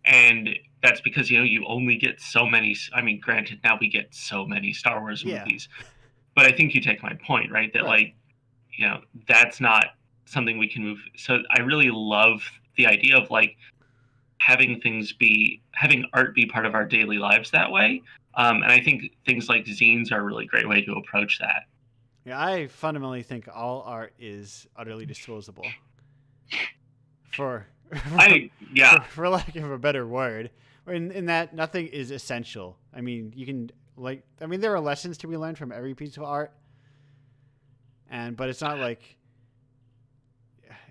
and that's because you only get so many. I mean, granted, now we get so many Star Wars Yeah. movies, but I think you take my point, right? That Right. like that's not something we can move. So I really love the idea of like having art be part of our daily lives that way. And I think things like zines are a really great way to approach that. Yeah, I fundamentally think all art is utterly disposable. For Yeah, for lack of a better word, in that nothing is essential. I mean, you can there are lessons to be learned from every piece of art, but it's not like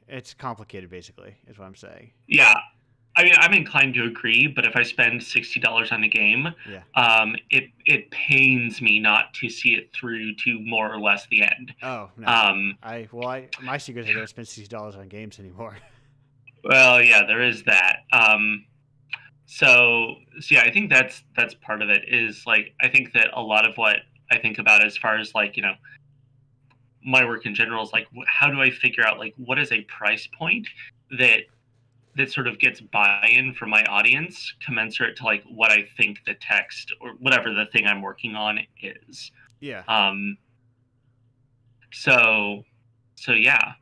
it's complicated. Basically, is what I'm saying. yeah. I mean, I'm inclined to agree, but if I spend $60 on a game, Yeah. it pains me not to see it through to more or less the end. Oh no. Um, My secret is I don't spend $60 on games anymore. well, yeah, there is that. So yeah, I think that's part of it. Is like I think that a lot of what I think about as far as like my work in general is like how do I figure out like what is a price point that sort of gets buy-in from my audience commensurate to like what I think the text or whatever the thing I'm working on is. Yeah. Um, so yeah,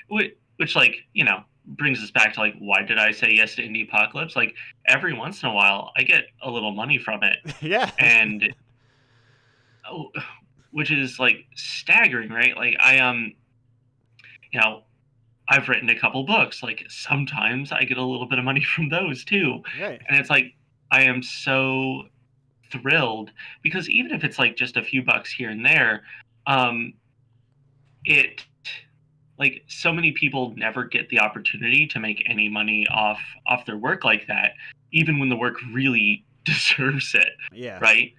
which like brings us back to like why did I say yes to Indiepocalypse? Like every once in a while I get a little money from it, Yeah. and oh, which is like staggering, right? Like you know I've written a couple books. Like sometimes I get a little bit of money from those too. Right. And it's like I am so thrilled because even if it's like just a few bucks here and there, um, it like so many people never get the opportunity to make any money off their work like that, even when the work really deserves it, Yeah. right?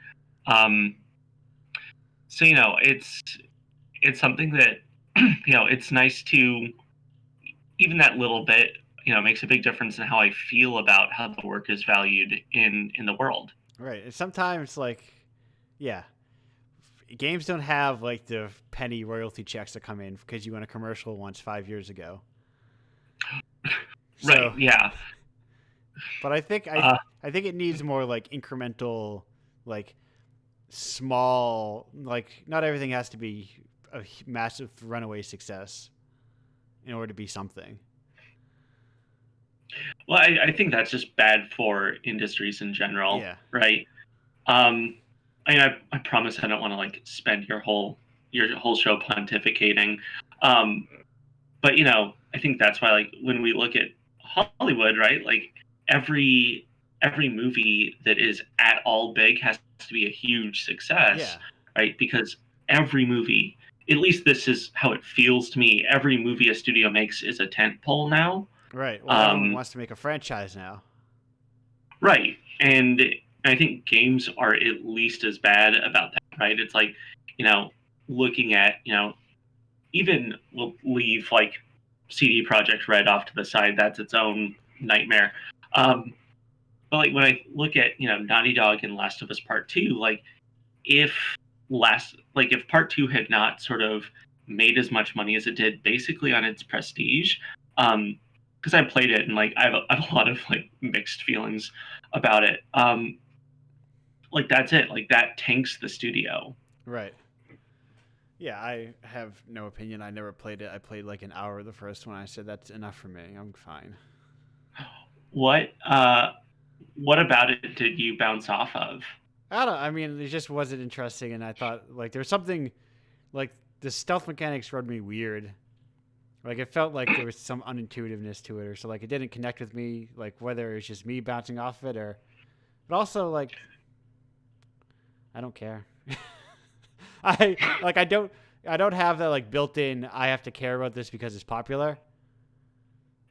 So it's something that it's nice to, even that little bit makes a big difference in how I feel about how the work is valued in the world. Right. And sometimes, like, yeah, games don't have like the penny royalty checks that come in because you went a commercial once 5 years ago. Right. Yeah. But I think I think it needs more like incremental, like small, like not everything has to be a massive runaway success in order to be something. Well, I think that's just bad for industries in general, Yeah. right? I mean, I promise I don't want to like spend your whole show pontificating, um, but I think that's why, like, when we look at Hollywood, right, like every every movie that is at all big has to be a huge success, Yeah. right? Because every movie, at least this is how it feels to me, every movie a studio makes is a tent pole now. Right. Well, everyone Um, wants to make a franchise now. right. And I think games are at least as bad about that, right? It's like, looking at, even we'll leave like CD Project Red off to the side. That's its own nightmare. Um, but like when I look at Naughty Dog and Last of Us Part Two, like if if Part Two had not sort of made as much money as it did, basically on its prestige, because I played it and like I have a lot of like mixed feelings about it. Like that's it. Like that tanks the studio. Right. Yeah, I have no opinion. I never played it. I played like an hour of the first one. I said that's enough for me. I'm fine. What uh, what about it did you bounce off of? I don't. I mean, it just wasn't interesting, and I thought like there was something like the stealth mechanics rode me weird. Like it felt like there was some unintuitiveness to it, or so like it didn't connect with me. Like whether it's just me bouncing off it, or but also like I don't care. I don't have that like built in. I have to care about this because it's popular.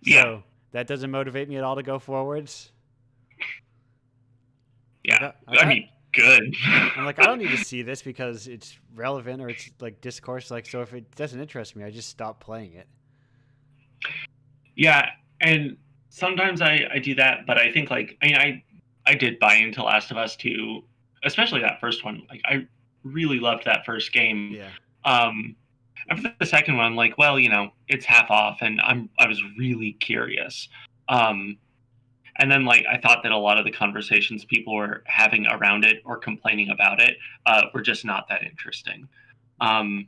Yeah, So that doesn't motivate me at all to go forwards. yeah. Like, I mean, good. I'm like, I don't need to see this because it's relevant or it's like discourse. Like, so if it doesn't interest me, I just stop playing it. Yeah, and sometimes I do that, but I think like I did buy into Last of Us 2, especially that first one. Like I really loved that first game. Yeah. Um, after the second one, like, well, it's half off, and I was really curious. Um, and then like I thought that a lot of the conversations people were having around it or complaining about it were just not that interesting. Um,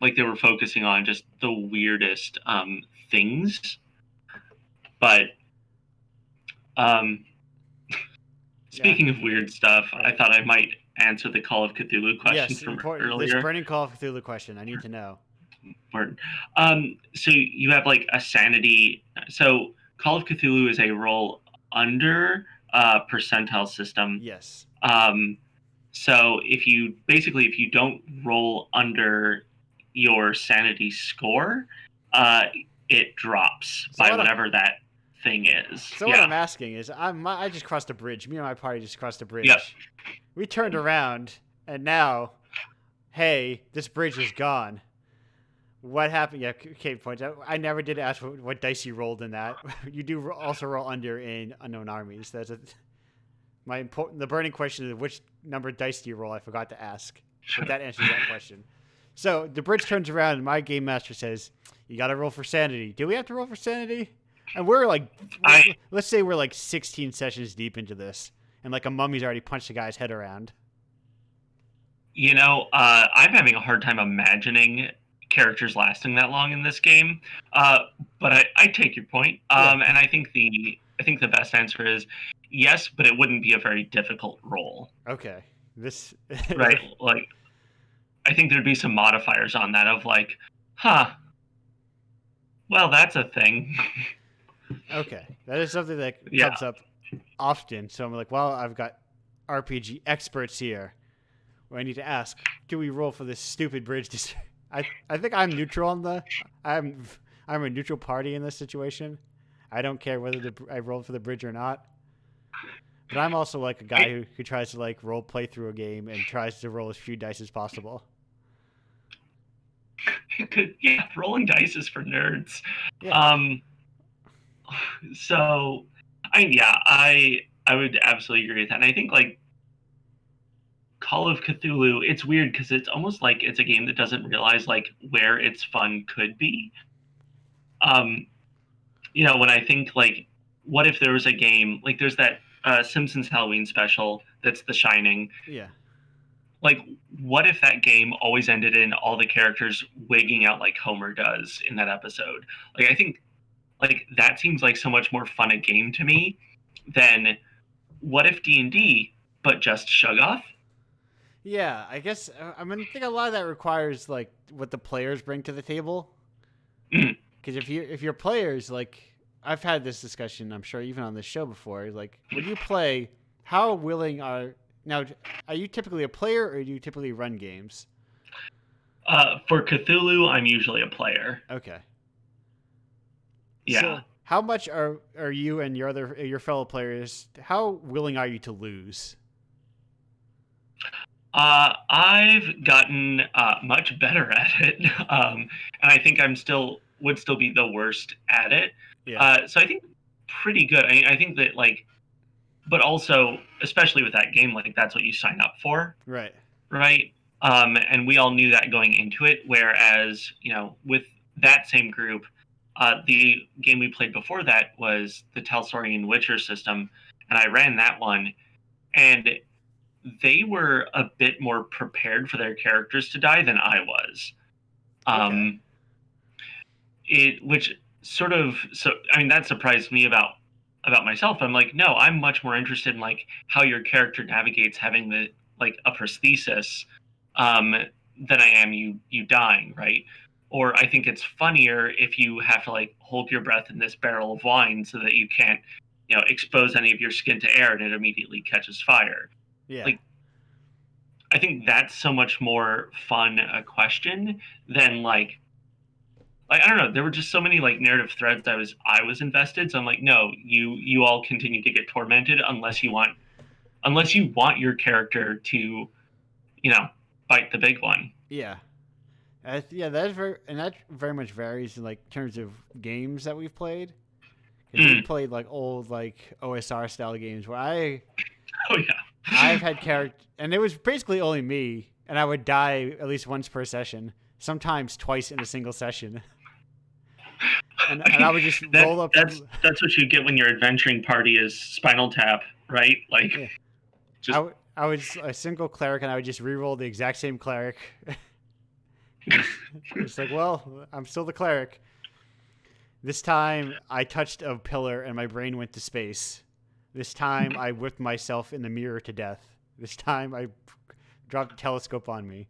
like they were focusing on just the weirdest things, but um, Yeah. speaking of weird stuff, I Right. thought I might answer the Call of Cthulhu question Yes. from Important. This earlier. burning call of Cthulhu question. I need to know. Important. So you have like a sanity. So Call of Cthulhu is a roll under percentile system. Yes. Um, so if you don't roll under your sanity score, uh, it drops So by what? whatever that thing is. So what Yeah. I'm asking is, I just crossed a bridge. Me and my party just crossed a Yep. bridge. We turned around, and now, hey, this bridge is gone. What happened? Yeah, Kate points out. I never did ask what dice you rolled in that. You do also roll under in Unknown Armies. That's the burning question is which number of dice do you roll? I forgot to ask, but that answers that question. So the bridge turns around, and my game master says, "You got to roll for sanity." Do we have to roll for sanity? And we're like, let's say we're like 16 sessions deep into this, and like a mummy's already punched the guy's head around. I'm having a hard time imagining characters lasting that long in this game. But I take your point, Yeah. and I think the best answer is yes, but it wouldn't be a very difficult role, Okay. This. right? Like I think there'd be some modifiers on that of like, huh, well, that's a thing. Okay, that is something that Yeah, comes up often. So I'm like, well, I've got RPG experts here. Where I need to ask, do we roll for this stupid bridge? I think I'm neutral on the. I'm I'm a neutral party in this situation. I don't care whether I rolled for the bridge or not. But I'm also like a guy who tries to like role play through a game and tries to roll as few dice as possible. Yeah, rolling dice is for nerds. Yeah. So, I would absolutely agree with that. And I think like Call of Cthulhu, it's weird because it's almost like it's a game that doesn't realize like where its fun could be. Um, when I think like, what if there was a game like there's that Simpsons Halloween special that's The Shining. Yeah. Like, what if that game always ended in all the characters wigging out like Homer does in that episode? Like, I think like that seems like so much more fun a game to me than what if D&D but just Shuggoth? Yeah, I guess I think a lot of that requires like what the players bring to the table. Mm. Because if your players like, I've had this discussion, I'm sure even on this show before. Like when you play, how willing are you typically a player or do you typically run games? For Cthulhu, I'm usually a player. Okay. Yeah. So how much are you and your fellow players? How willing are you to lose? I've gotten much better at it, and I think would still be the worst at it. Yeah. So I think pretty good. I think that like, but also especially with that game, like that's what you sign up for, Right. right? And we all knew that going into it. Whereas with that same group, the game we played before that was the Telsorian Witcher system, and I ran that one, and they were a bit more prepared for their characters to die than I was. Okay. Which sort of, so I mean that surprised me about myself. I'm like, no, I'm much more interested in like how your character navigates having the like a prosthesis than I am you dying, right? Or I think it's funnier if you have to like hold your breath in this barrel of wine so that you can't expose any of your skin to air and it immediately catches fire. Yeah. Like I think that's so much more fun a question than like I don't know. There were just so many like narrative threads I was invested. So I'm like, no, you all continue to get tormented unless you want your character to, fight the big one. Yeah. That very much varies in like terms of games that we've played. Because we've played like old like OSR style games where Oh yeah. I've had character, and it was basically only me, and I would die at least once per session, sometimes twice in a single session. And I would just roll up. That's what you get when your adventuring party is Spinal Tap, right? Like, Yeah. just I was a single cleric, and I would just re-roll the exact same cleric. It's like, well, I'm still the cleric. This time, I touched a pillar, and my brain went to space. This time, I whipped myself in the mirror to death. This time, I dropped a telescope on me.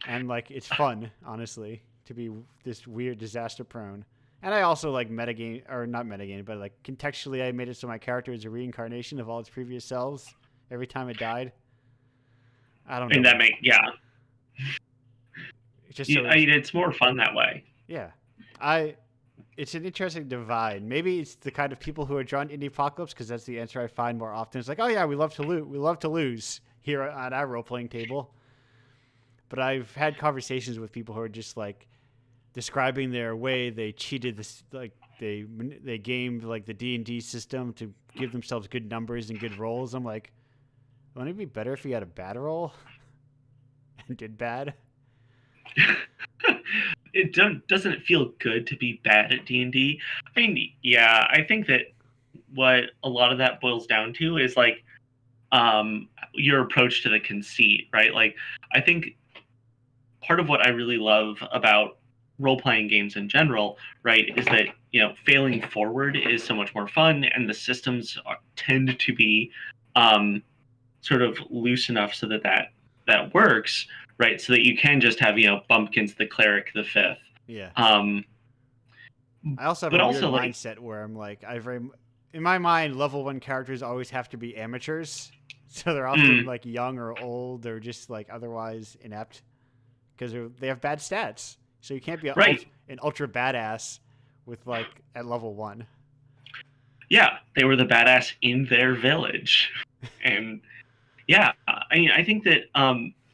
And, like, it's fun, honestly, to be this weird disaster prone. And I also, like, metagame, or not metagame, but, like, contextually, I made it so my character is a reincarnation of all its previous selves every time it died. I don't know. And yeah. It's just it's more fun that way. Yeah. It's an interesting divide. Maybe it's the kind of people who are drawn to Indiepocalypse because that's the answer I find more often. It's like, oh yeah, we love to lose here on our role playing table. But I've had conversations with people who are just like describing their way they cheated this, like they gamed like the D&D system to give themselves good numbers and good rolls. I'm like, wouldn't it be better if you had a bad roll and did bad? It doesn't it feel good to be bad at D&D? I mean, yeah, I think that what a lot of that boils down to is like your approach to the conceit, right? Like I think part of what I really love about role-playing games in general, right, is that failing forward is so much more fun, and the systems tend to be sort of loose enough so that works, right? So that you can just have Bumpkins the cleric the fifth. Yeah. I also have a weird mindset where I'm like, in my mind, level 1 characters always have to be amateurs, so they're often like young or old or just like otherwise inept because they have bad stats. So you can't be an ultra badass with like at level 1. yeah, they were the badass in their village. And yeah, I mean, I think that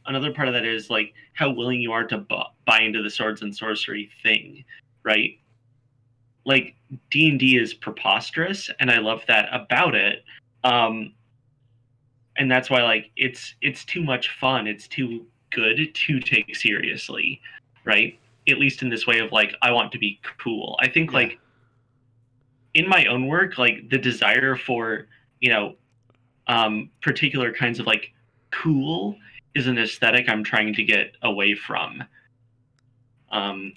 another part of that is like how willing you are to buy into the swords and sorcery thing, right? Like D&D is preposterous, and I love that about it. Um, and that's why like it's too much fun. It's too good to take seriously, right? At least in this way of like I want to be cool. I think Yeah. like in my own work, like the desire for you know particular kinds of like cool is an aesthetic I'm trying to get away from. Um,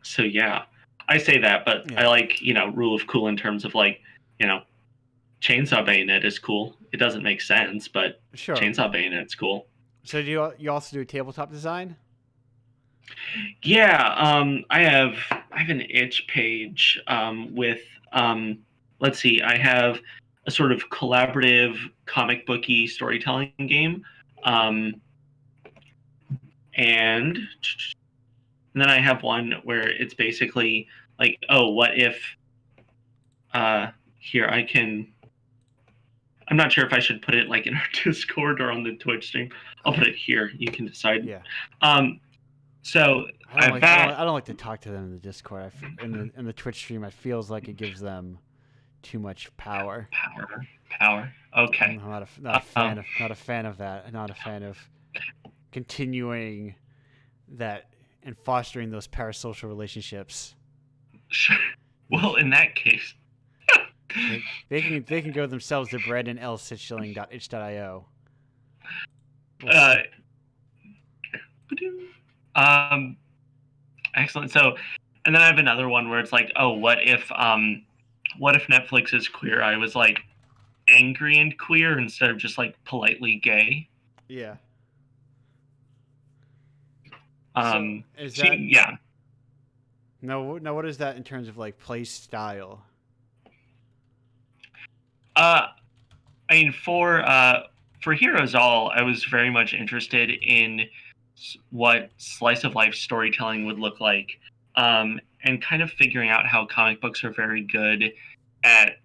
so yeah, I say that, but Yeah. I like rule of cool in terms of like you know chainsaw bayonet is cool. It doesn't make sense, but Sure. chainsaw bayonet's cool. So you also do tabletop design? Yeah, I have an itch page with let's see, I have a sort of collaborative comic booky storytelling game, um, and then I have one where it's basically like, oh, what if here I can. I'm not sure if I should put it like in our Discord or on the Twitch stream. I'll put it here. You can decide. Yeah. So I don't have that. I don't like to talk to them in the Discord. In the Twitch stream, it feels like it gives them too much power. Power. Okay. I'm not a fan of that. I'm not a fan of continuing that and fostering those parasocial relationships. Sure. Well, in that case, they can go themselves to brandonlsitchling.itch.io. Excellent. So, and then I have another one where it's like, oh, what if Netflix is queer? I was like angry and queer instead of just like politely gay. Yeah. So is that yeah. No, what is that in terms of like play style? I mean, for Heroes All, I was very much interested in what slice of life storytelling would look like, and kind of figuring out how comic books are very good at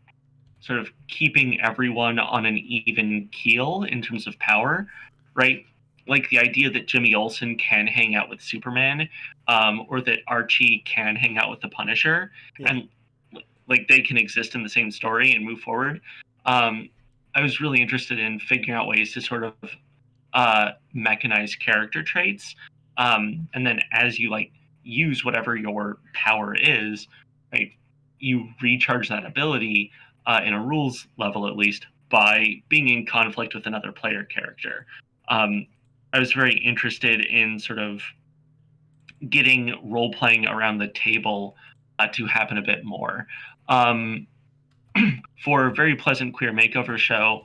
sort of keeping everyone on an even keel in terms of power, right? Like the idea that Jimmy Olsen can hang out with Superman, or that Archie can hang out with the Punisher, and like they can exist in the same story and move forward. I was really interested in figuring out ways to sort of mechanize character traits, and then as you like use whatever your power is, like you recharge that ability in a rules level at least by being in conflict with another player character. I was very interested in sort of getting role playing around the table to happen a bit more. For a very pleasant queer makeover show,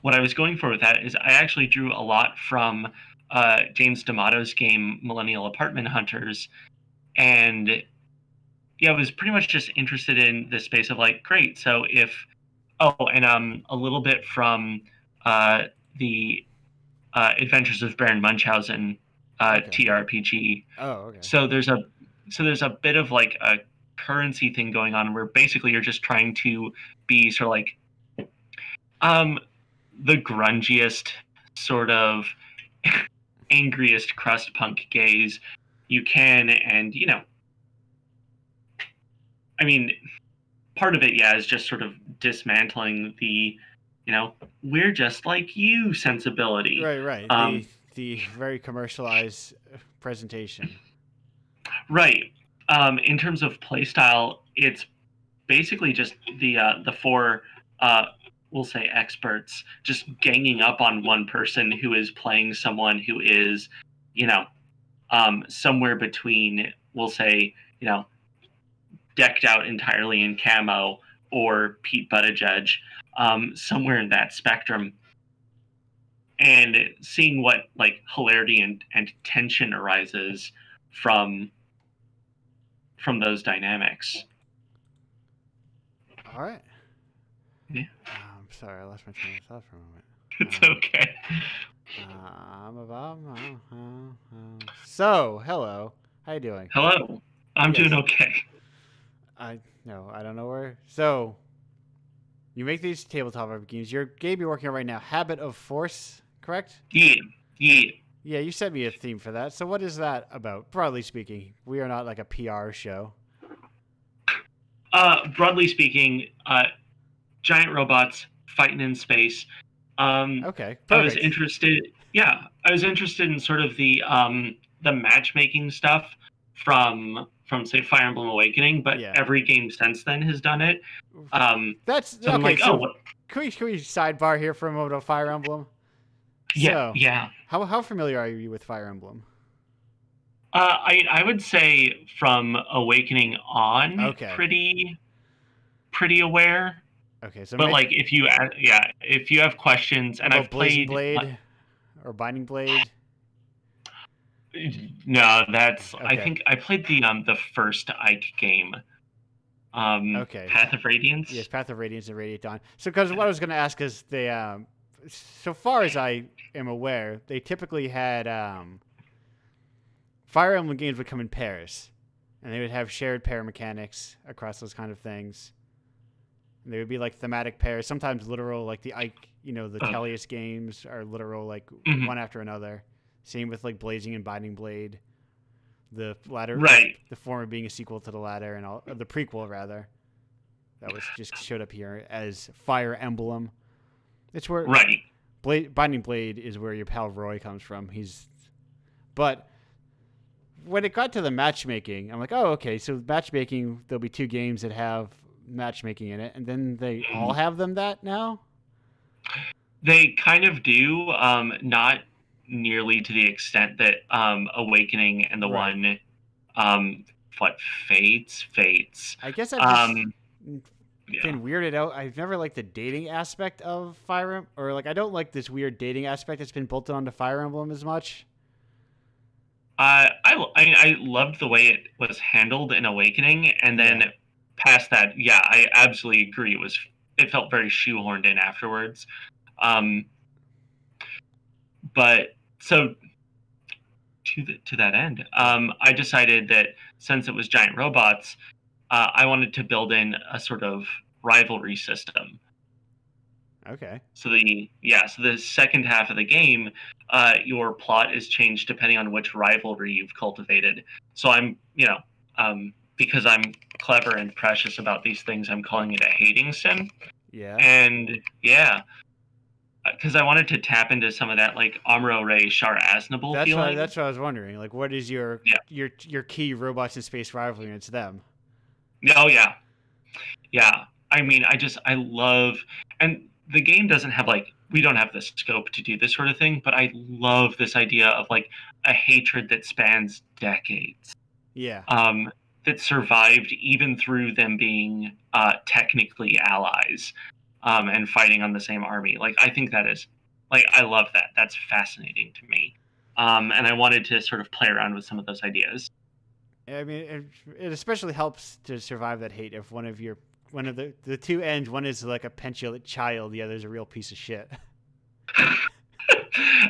what I was going for with that is I actually drew a lot from James D'Amato's game Millennial Apartment Hunters, and yeah, I was pretty much just interested in the space of like, great. So if and a little bit from the Adventures of Baron Munchausen TRPG. Oh, okay. So there's a bit of like a currency thing going on where basically you're just trying to be sort of like the grungiest sort of angriest crust punk gays you can, and I mean part of it is just sort of dismantling the we're just like you sensibility. Right. The very commercialized presentation. Right. In terms of playstyle, it's basically just the four we'll say experts just ganging up on one person who is playing someone who is somewhere between, we'll say, decked out entirely in camo or Pete Buttigieg, somewhere in that spectrum, and seeing what like hilarity and tension arises from those dynamics. All right. Yeah. I'm sorry, I lost my train of thought for a moment. It's okay. So, hello. How you doing? Hello. I'm doing okay. I don't know where. So you make these tabletop RPG games. Your game you're working on right now, Habit of Force, correct? Yeah, yeah. Yeah, you sent me a theme for that. So what is that about? Broadly speaking, we are not like a PR show. Broadly speaking, giant robots fighting in space. Okay, I was perfect. interested. Yeah, I was interested in sort of the matchmaking stuff from say Fire Emblem Awakening, but Yeah. every game since then has done it. That's So I'm okay. like, oh, So what? can we sidebar here for a moment on Fire Emblem? Yeah, So yeah. how familiar are you with Fire Emblem? I would say from Awakening on, Okay. pretty aware. Okay. So But like, if you have questions, what and about I've Blazing played. Blade or Binding Blade? No, that's. I Okay. think I played the first Ike game, Okay. Path of Yes, Radiance. Path of Radiance and Radiant Dawn. So, because what I was going to ask is they, so far as I am aware, they typically had Fire Emblem games would come in pairs, and they would have shared pair mechanics across those kind of things. And they would be like thematic pairs, sometimes literal, like the Ike, the Oh. Tellius games are literal, like Mhm. one after another. Same with like Blazing and Binding Blade. The latter, Right. the former being a sequel to the latter, and all the prequel rather. That was just showed up here as Fire Emblem. It's where Right. Binding Blade is where your pal Roy comes from. But when it got to the matchmaking, I'm like, oh, okay. So matchmaking, there'll be two games that have matchmaking in it, and then they all have them that now. They kind of do, not nearly to the extent that Awakening and the Right. one, what Fates. I guess I've just Yeah. been weirded out. I've never liked the dating aspect of Fire Emblem, or like I don't like this weird dating aspect that's been bolted onto Fire Emblem as much. I loved the way it was handled in Awakening, and then Yeah. past that, yeah, I absolutely agree. It felt very shoehorned in afterwards. Um, but so to that end, I decided that since it was giant robots, I wanted to build in a sort of rivalry system. Okay. So the second half of the game, your plot is changed depending on which rivalry you've cultivated. So because I'm clever and precious about these things, I'm calling it a hating sim. Yeah. And yeah, because I wanted to tap into some of that like Amuro Ray Shar Aznable feeling. That's what I was wondering. Like, what is your key robots in space rivalry? And it's them. Oh yeah. I mean, I love, and the game doesn't have like we don't have the scope to do this sort of thing, but I love this idea of like a hatred that spans decades. Yeah. That survived even through them being technically allies, and fighting on the same army. Like I think that is, like I love that. That's fascinating to me. And I wanted to sort of play around with some of those ideas. I mean, it especially helps to survive that hate if one of the two ends, one is like a petulant child, the other is a real piece of shit.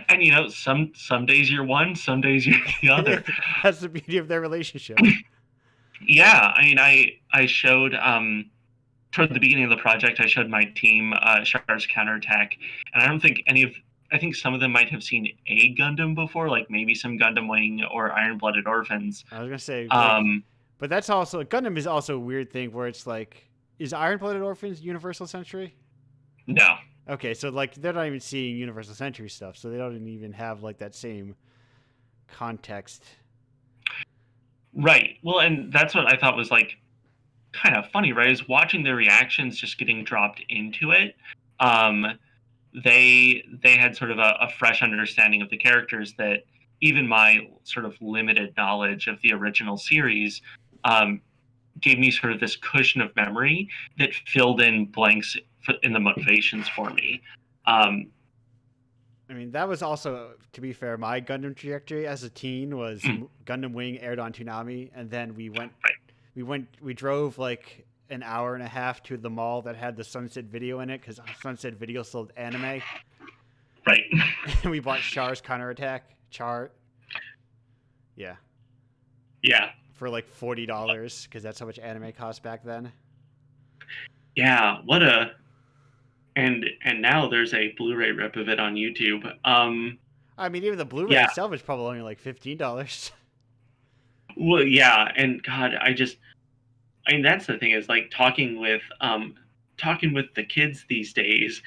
And some days you're one, some days you're the other. That's the beauty of their relationship. Yeah, I mean, I showed toward the beginning of the project, I showed my team Shar's counterattack, and I think some of them might have seen a Gundam before, like maybe some Gundam Wing or Iron Blooded Orphans. I was gonna say, like, but that's also Gundam is also a weird thing where it's like, is Iron Blooded Orphans Universal Century? No. Okay, so like they're not even seeing Universal Century stuff, so they don't even have like that same context. Right. Well, and that's what I thought was like kind of funny, right? Is watching their reactions just getting dropped into it. They had sort of a fresh understanding of the characters that even my sort of limited knowledge of the original series gave me sort of this cushion of memory that filled in blanks in the motivations for me. I mean, that was also, to be fair, my Gundam trajectory as a teen was Gundam Wing aired on Toonami, and then we drove like an hour and a half to the mall that had the Sunset Video in it because Sunset Video sold anime. Right. And we bought Char's counterattack. Char. Yeah. Yeah. for like $40 because that's how much anime cost back then. Yeah, what a and now there's a Blu-ray rip of it on YouTube. I mean, even the Blu-ray Yeah. itself is probably only like $15. Well, yeah, and God, I mean that's the thing is like talking with the kids these days,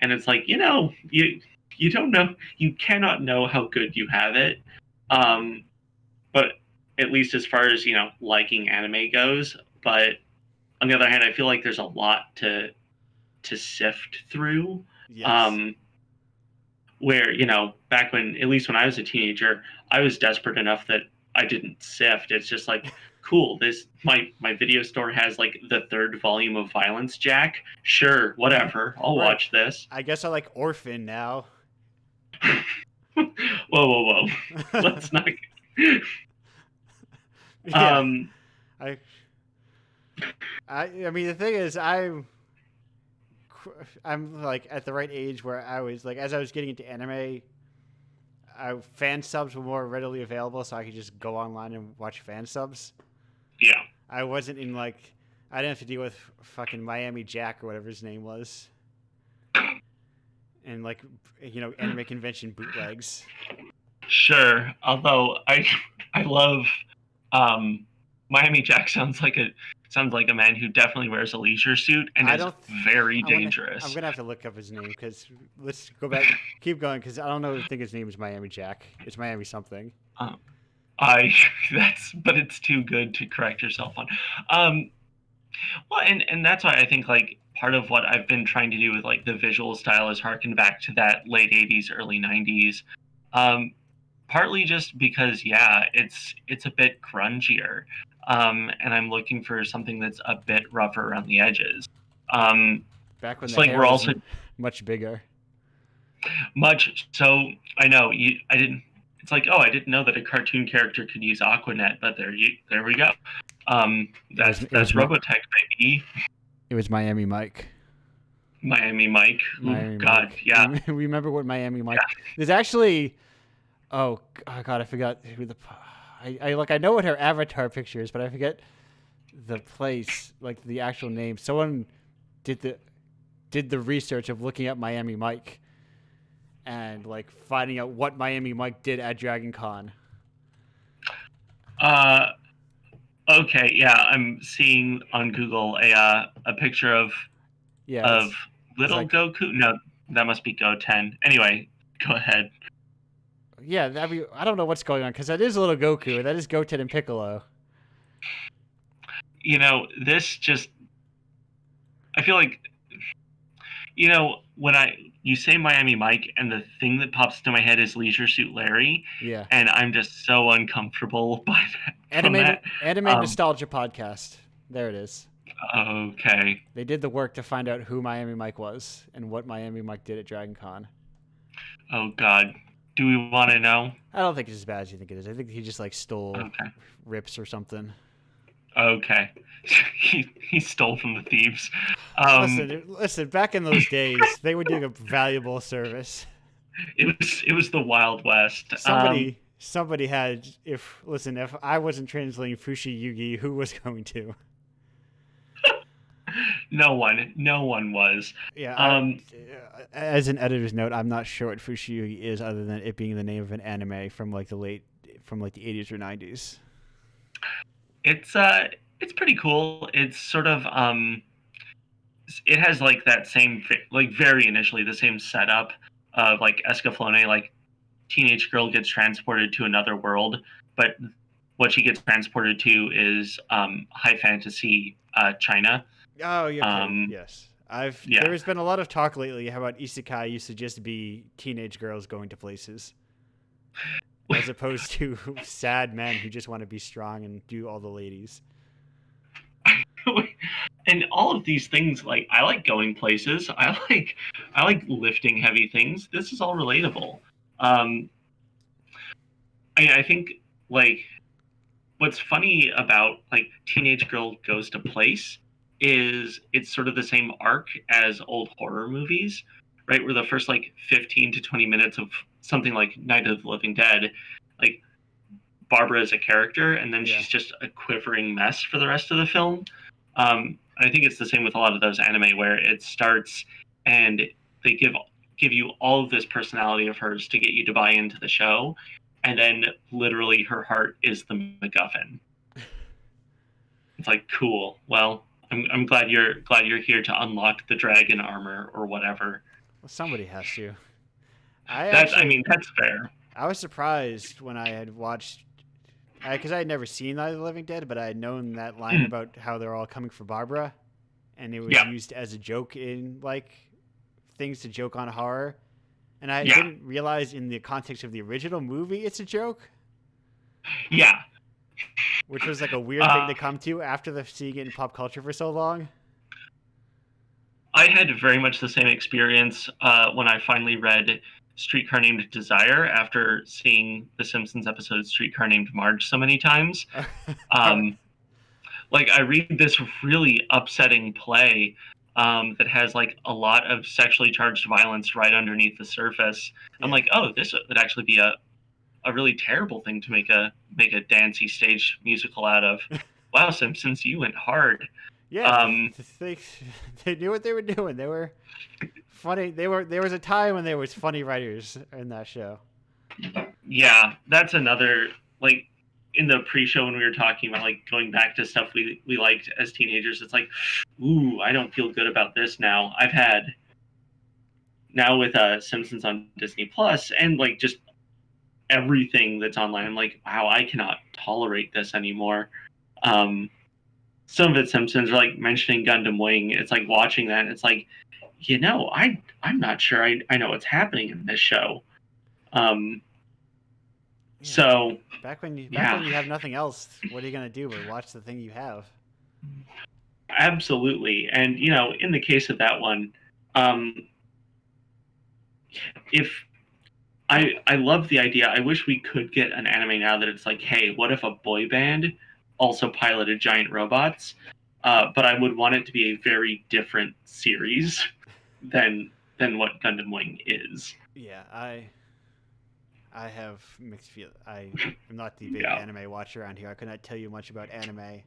and it's like, you don't know, you cannot know how good you have it. But at least as far as, liking anime goes, but on the other hand, I feel like there's a lot to sift through. Yes. Where, back when, at least when I was a teenager, I was desperate enough that I didn't sift. It's just like, cool, my video store has like the third volume of Violence Jack. Sure, whatever. I'll Right. watch this. I guess I like Orphan now. Whoa. Let's not. Yeah. Um, I mean, the thing is, I'm like at the right age where I was like, as I was getting into anime, fan subs were more readily available, so I could just go online and watch fan subs. Yeah. I wasn't in like, I didn't have to deal with fucking Miami Jack or whatever his name was, and like, anime convention bootlegs. Sure. Although I love Miami Jack sounds like a man who definitely wears a leisure suit and is very dangerous. I'm gonna have to look up his name because let's go back, keep going because I don't know. I think his name is Miami Jack. It's Miami something. But it's too good to correct yourself on. Well, and that's why I think like part of what I've been trying to do with like the visual style is harken back to that late '80s, early '90s. Partly just because, yeah, it's a bit grungier, and I'm looking for something that's a bit rougher around the edges. Back when it's the like hair we're was also much bigger. much so. I know I didn't. It's like, oh, I didn't know that a cartoon character could use Aquanet, but there we go. That's Robotech, baby. It was Miami Mike. Miami Mike. Miami God, Mike. yeah. Remember what Miami Mike? Yeah. There's actually. Oh God, I forgot who the. I know what her avatar picture is, but I forget the place, like the actual name. Someone did the research of looking up Miami Mike and like finding out what Miami Mike did at Dragon Con. Okay, yeah, I'm seeing on Google a picture of little like, Goku. No, that must be Goten. Anyway, go ahead. Yeah, I don't know what's going on because that is a little Goku. That is Goten and Piccolo. This just. I feel like, when you say Miami Mike and the thing that pops into my head is Leisure Suit Larry. Yeah. And I'm just so uncomfortable by that. Anime Nostalgia Podcast. There it is. Okay. They did the work to find out who Miami Mike was and what Miami Mike did at Dragon Con. Oh, God. Do we want to know? I don't think it's as bad as you think it is. I think he just like stole rips or something. Okay. he stole from the thieves. Listen. Back in those days, they were doing a valuable service. It was the Wild West. Somebody had. If I wasn't translating Fushi Yugi, who was going to? No one was. Yeah. As an editor's note, I'm not sure what Fushi Yugi is, other than it being the name of an anime from the 80s or 90s. It's pretty cool. It's sort of it has like that same, like very initially the same setup of like Escaflowne, like teenage girl gets transported to another world, but what she gets transported to is high fantasy China. Oh, yeah. Yes. There's been a lot of talk lately how about isekai used to just be teenage girls going to places, as opposed to sad men who just want to be strong and do all the ladies. And all of these things, like I like going places. I like lifting heavy things. This is all relatable. I think like what's funny about like Teenage Girl Goes to Place is it's sort of the same arc as old horror movies, right? Where the first like 15 to 20 minutes of something like Night of the Living Dead, like Barbara as a character, and then Yeah. she's just a quivering mess for the rest of the film. I think it's the same with a lot of those anime where it starts and they give you all of this personality of hers to get you to buy into the show, and then literally her heart is the MacGuffin. It's like, cool. Well, I'm glad you're here to unlock the dragon armor or whatever. Well, somebody has to. That's fair. I was surprised when I had watched, because I had never seen Night of the Living Dead, but I had known that line about how they're all coming for Barbara, and it was used as a joke in like things to joke on horror, and I didn't realize in the context of the original movie it's a joke. Yeah. Which was like a weird thing to come to after seeing it in pop culture for so long. I had very much the same experience when I finally read Streetcar Named Desire after seeing the Simpsons episode Streetcar Named Marge so many times. Like, I read this really upsetting play that has like a lot of sexually charged violence right underneath the surface. Yeah. I'm like, oh, this would actually be a really terrible thing to make a dancey stage musical out of. Wow, Simpsons, you went hard. Yeah, they knew what they were doing. They were funny. There was a time when there was funny writers in that show. Yeah, that's another, like, in the pre-show when we were talking about like going back to stuff we liked as teenagers. It's like, ooh, I don't feel good about this now. I've had now with Simpsons on Disney Plus and like just everything that's online. I'm like, wow, I cannot tolerate this anymore. Some of it Simpsons are like mentioning Gundam Wing. It's like watching that and it's like, I'm not sure I know what's happening in this show. So back when you have nothing else, what are you gonna do but watch the thing you have? Absolutely. And in the case of that one, if I love the idea. I wish we could get an anime now that it's like, hey, what if a boy band also piloted giant robots? But I would want it to be a very different series than what Gundam Wing is. Yeah, I have mixed feelings. I am not the big anime watcher around here. I could not tell you much about anime.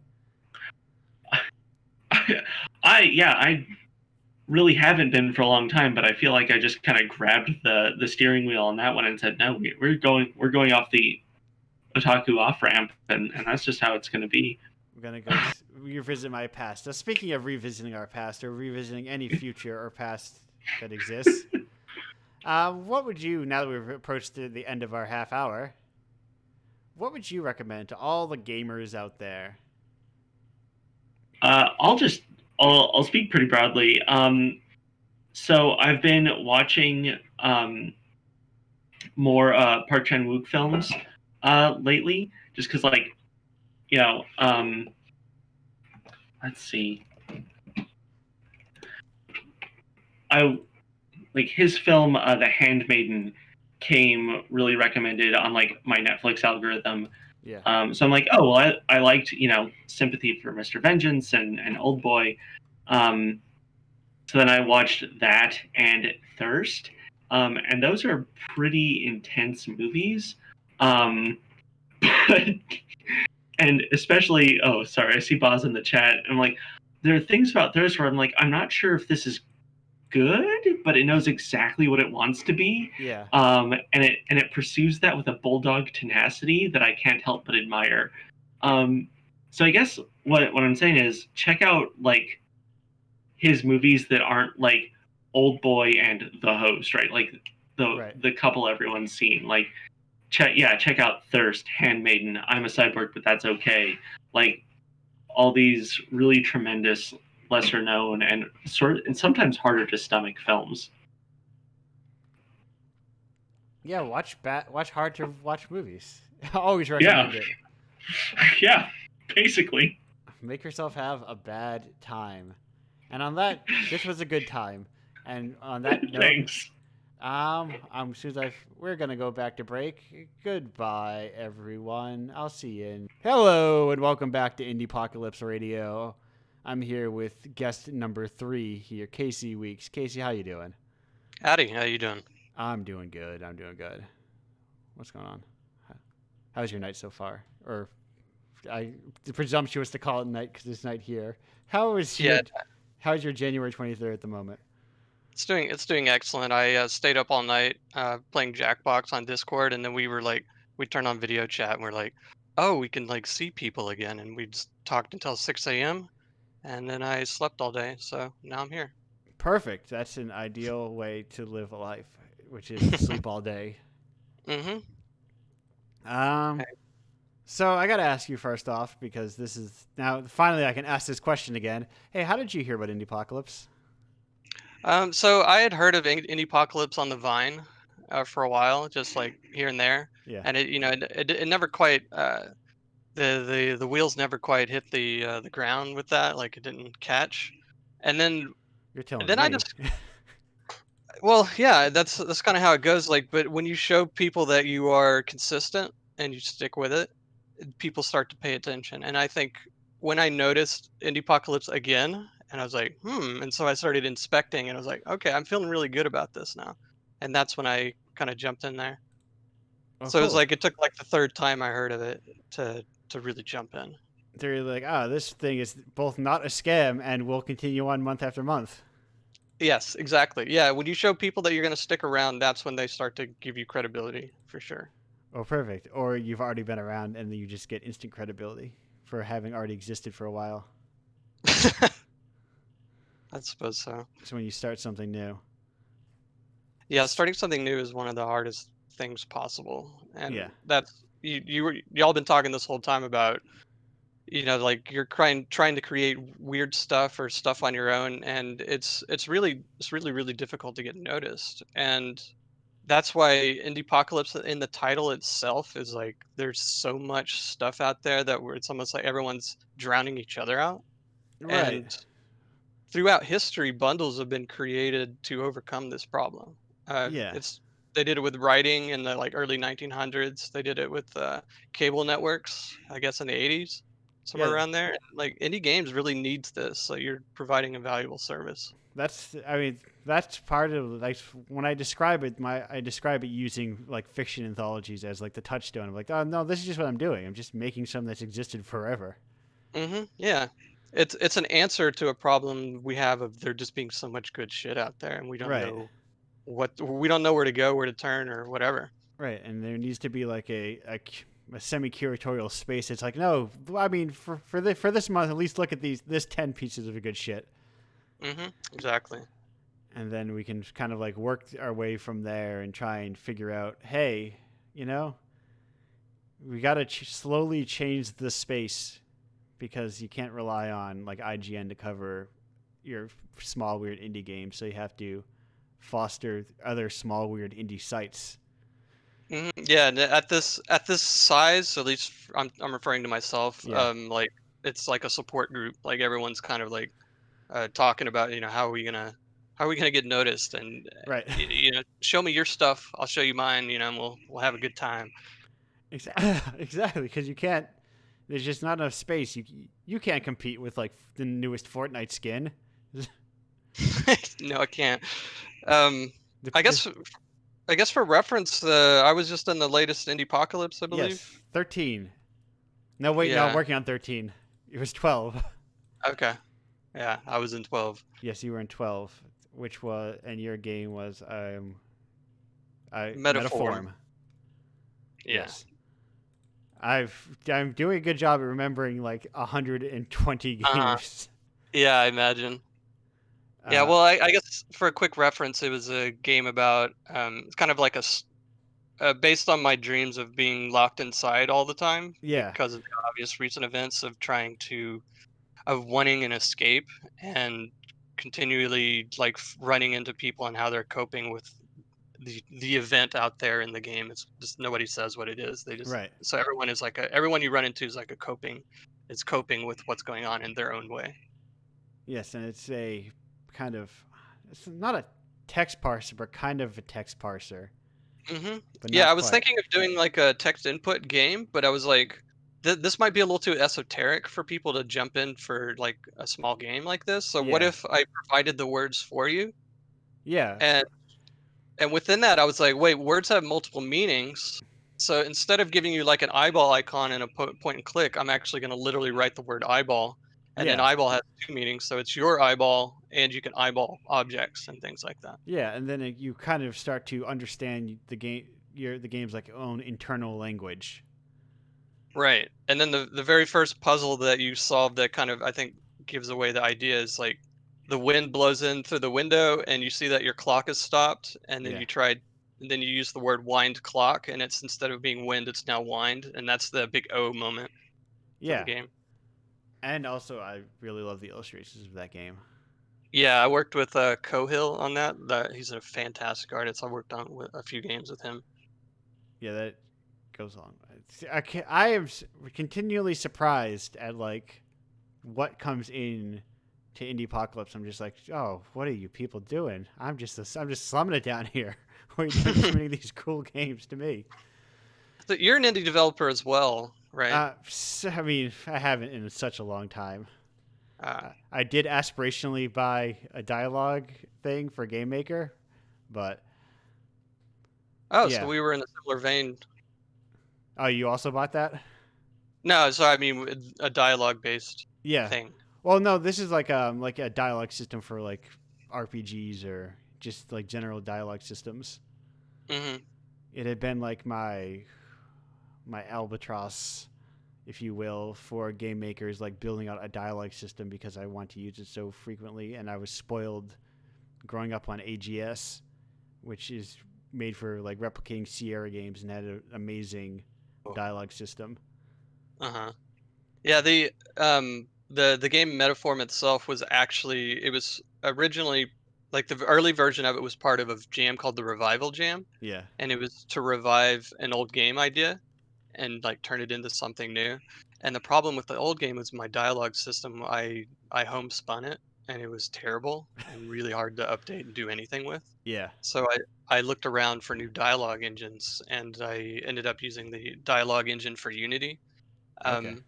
I really haven't been for a long time, but I feel like I just kind of grabbed the steering wheel on that one and said, no, we're going off the otaku off ramp, and that's just how it's going to be. We're going to go revisit my past. Now, speaking of revisiting our past or revisiting any future or past that exists, what would you, now that we've approached the end of our half hour, what would you recommend to all the gamers out there? I'll speak pretty broadly. So I've been watching more Park Chan-wook films lately, just because, like, let's see. I like his film, The Handmaiden, came really recommended on like my Netflix algorithm. Yeah. So I'm like, oh well, I liked Sympathy for Mr. Vengeance and Old Boy. So then I watched that and Thirst, and those are pretty intense movies. And especially, oh sorry, I see Boz in the chat. I'm like, there are things about Thirst where I'm like, I'm not sure if this is good, but it knows exactly what it wants to be. Yeah. And it pursues that with a bulldog tenacity that I can't help but admire. So I guess what I'm saying is check out like his movies that aren't like Old Boy and The Host, right? Like the couple everyone's seen. Like check out Thirst, Handmaiden, I'm a Cyborg, but That's Okay. Like all these really tremendous, lesser known and sometimes harder to stomach films. Yeah, watch hard to watch movies. I always recommend it. Yeah, basically. Make yourself have a bad time. And on that, this was a good time. And on that note, thanks. We're gonna go back to break. Goodbye, everyone. I'll see you in. Hello, and welcome back to Indiepocalypse Radio. I'm here with guest number 3 here, Casey Weeks. Casey, how you doing? Howdy, how you doing? I'm doing good. What's going on? How's your night so far? Or I presumptuous to call it night because it's night here. How is your Yeah, how's your January 23rd at the moment? it's doing excellent. I stayed up all night playing Jackbox on Discord, and then we turned on video chat, and we're like, oh, we can like see people again, and we just talked until 6 a.m. and then I slept all day, so now I'm here. Perfect. That's an ideal way to live a life, which is sleep all day. Mm-hmm. Um, so I got to ask you first off because this is now finally I can ask this question again. Hey, how did you hear about Indiepocalypse? So I had heard of Indiepocalypse on the Vine for a while, just like here and there, Yeah, and it never quite the wheels never quite hit the ground with that, like it didn't catch, and then you're telling then I me. just well yeah that's kind of how it goes, like, but when you show people that you are consistent and you stick with it, people start to pay attention. And I think when I noticed Indiepocalypse again, and I was like, and so I started inspecting, and I was like, okay, I'm feeling really good about this now, and that's when I kind of jumped in there. Oh, So it was cool. like it took like the third time I heard of it to really jump in. They're like, this thing is both not a scam and will continue on month after month. Yes, exactly. Yeah, when you show people that you're going to stick around, that's when they start to give you credibility for sure. Oh, perfect. Or you've already been around and then you just get instant credibility for having already existed for a while. I suppose so. So when you start something new. Yeah, starting something new is one of the hardest things possible, Yeah. and that's y'all been talking this whole time about, like you're trying to create weird stuff or stuff on your own, and it's really difficult to get noticed. And that's why Indiepocalypse in the title itself is like there's so much stuff out there that where it's almost like everyone's drowning each other out. Right. And throughout history, bundles have been created to overcome this problem. Yeah. It's They did it with writing in the like early 1900s. They did it with cable networks, I guess in the 80s, somewhere Yeah. around there. Like indie games really needs this, so you're providing a valuable service. That's part of like when I describe it, I describe it using like fiction anthologies as like the touchstone of like, oh no, this is just what I'm doing. I'm just making something that's existed forever. Yeah, it's an answer to a problem we have of there just being so much good shit out there, and Right. we don't know where to go, where to turn, or whatever. Right. And there needs to be like a semi-curatorial space. It's like, no, I mean, for this month, at least look at this 10 pieces of good shit. Exactly. And then we can kind of like work our way from there and try and figure out, hey, you know, we got to slowly change the space because you can't rely on like IGN to cover your small weird indie games. So you have to foster other small weird indie sites. Yeah, and at this size, at least I'm referring to myself. Yeah. Like it's like a support group. Like everyone's kind of like talking about, how are we gonna get noticed, and Right. show me your stuff, I'll show you mine, and we'll have a good time. Exactly, because you can't. There's just not enough space. You can't compete with like the newest Fortnite skin. No, I can't. Um, The, I the, guess I guess for reference, I was just in the latest Indiepocalypse, I believe. yes, 13. No, wait, no, I'm Yeah. working on 13. It was 12. Okay. Yeah, I was in 12. Yes, you were in 12, which was, and your game was Metaform. Metaform. Yeah. Yes. I'm doing a good job at remembering like 120 Uh-huh. games. Yeah, I imagine. Yeah, well, I guess for a quick reference, it was a game about it's kind of like based on my dreams of being locked inside all the time Yeah. because of the obvious recent events of wanting an escape, and continually like running into people and how they're coping with the event out there in the game. It's just nobody says what it is. They just Right. So everyone you run into is like coping with what's going on in their own way. Yes, and it's a kind of, it's not a text parser, but kind of a text parser, but Yeah, not I was quite. thinking of doing like a text input game, but I was like, this might be a little too esoteric for people to jump in for like a small game like this. So what Yeah. if I provided the words for you? Yeah. And within that, I was like, wait, words have multiple meanings. So instead of giving you like an eyeball icon and a point and click, I'm actually going to literally write the word eyeball. And then Yeah. eyeball has two meanings, so it's your eyeball, and you can eyeball objects and things like that. Yeah, and then you kind of start to understand the game's like own internal language. Right. And then the very first puzzle that you solve that kind of, I think, gives away the idea is like the wind blows in through the window and you see that your clock is stopped, and then Yeah. and then you use the word wind clock, and it's, instead of being wind, it's now wind, and that's the big O moment for the Yeah. game. And also, I really love the illustrations of that game. Yeah, I worked with Cohill on that. He's a fantastic artist. I worked on a few games with him. Yeah, that goes along. I am continually surprised at like what comes in to Indiepocalypse. I'm just like, oh, what are you people doing? I'm just slumming it down here. Why are you doing so many of these cool games to me? So you're an indie developer as well, right? I mean, I haven't in such a long time. Uh, I did aspirationally buy a dialogue thing for Game Maker, but oh, yeah. so we were in a similar vein. Oh, you also bought that? No, so I mean a dialogue-based Yeah. thing. Well, no, this is like a dialogue system for like RPGs or just like general dialogue systems. Hmm. It had been like my albatross, if you will, for game makers, like building out a dialogue system because I want to use it so frequently, and I was spoiled growing up on AGS, which is made for like replicating Sierra games and had an amazing dialogue system. Uh-huh. Yeah, the game Metaform itself was actually, it was originally, like, the early version of it was part of a jam called the Revival Jam, Yeah. and it was to revive an old game idea and like turn it into something new. And the problem with the old game was my dialogue system. I homespun it, and it was terrible and really hard to update and do anything with. Yeah. So I looked around for new dialogue engines, and I ended up using the dialogue engine for Unity. Okay. Um,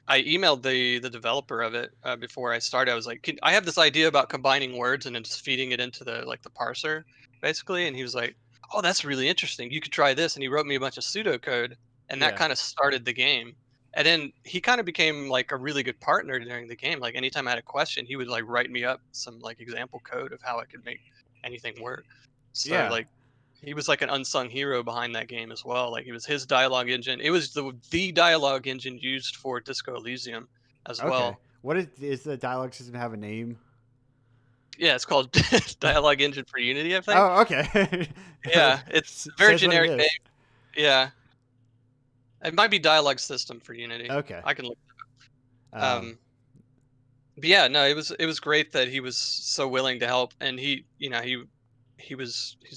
I emailed the developer of it before I started. I was like, I have this idea about combining words and then just feeding it into the parser, basically. And he was like, "Oh, that's really interesting. You could try this." And he wrote me a bunch of pseudocode, and that Yeah. kind of started the game. And then he kind of became like a really good partner during the game. Like anytime I had a question, he would like write me up some like example code of how I could make anything work. So Yeah. like he was like an unsung hero behind that game as well. Like it was his dialogue engine. It was the dialogue engine used for Disco Elysium as Okay. well. What is the dialogue system have a name? Yeah, it's called Dialogue Engine for Unity, I think. Oh, okay. Yeah, it's a very Says what it generic name. is. Yeah, it might be Dialogue System for Unity. Okay. I can look. Um, But yeah, no, it was great that he was so willing to help, and he's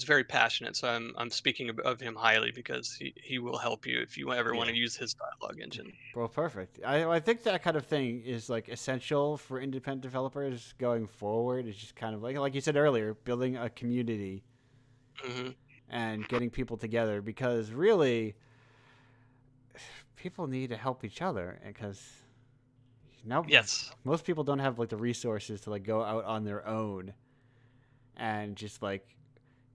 very passionate. So I'm speaking of him highly because he will help you if you ever want yeah. to use his dialogue engine. Well, perfect. I think that kind of thing is like essential for independent developers going forward. It's just kind of like you said earlier, building a community Hmm. and getting people together because really people need to help each other because Yes. most people don't have like the resources to like go out on their own and just like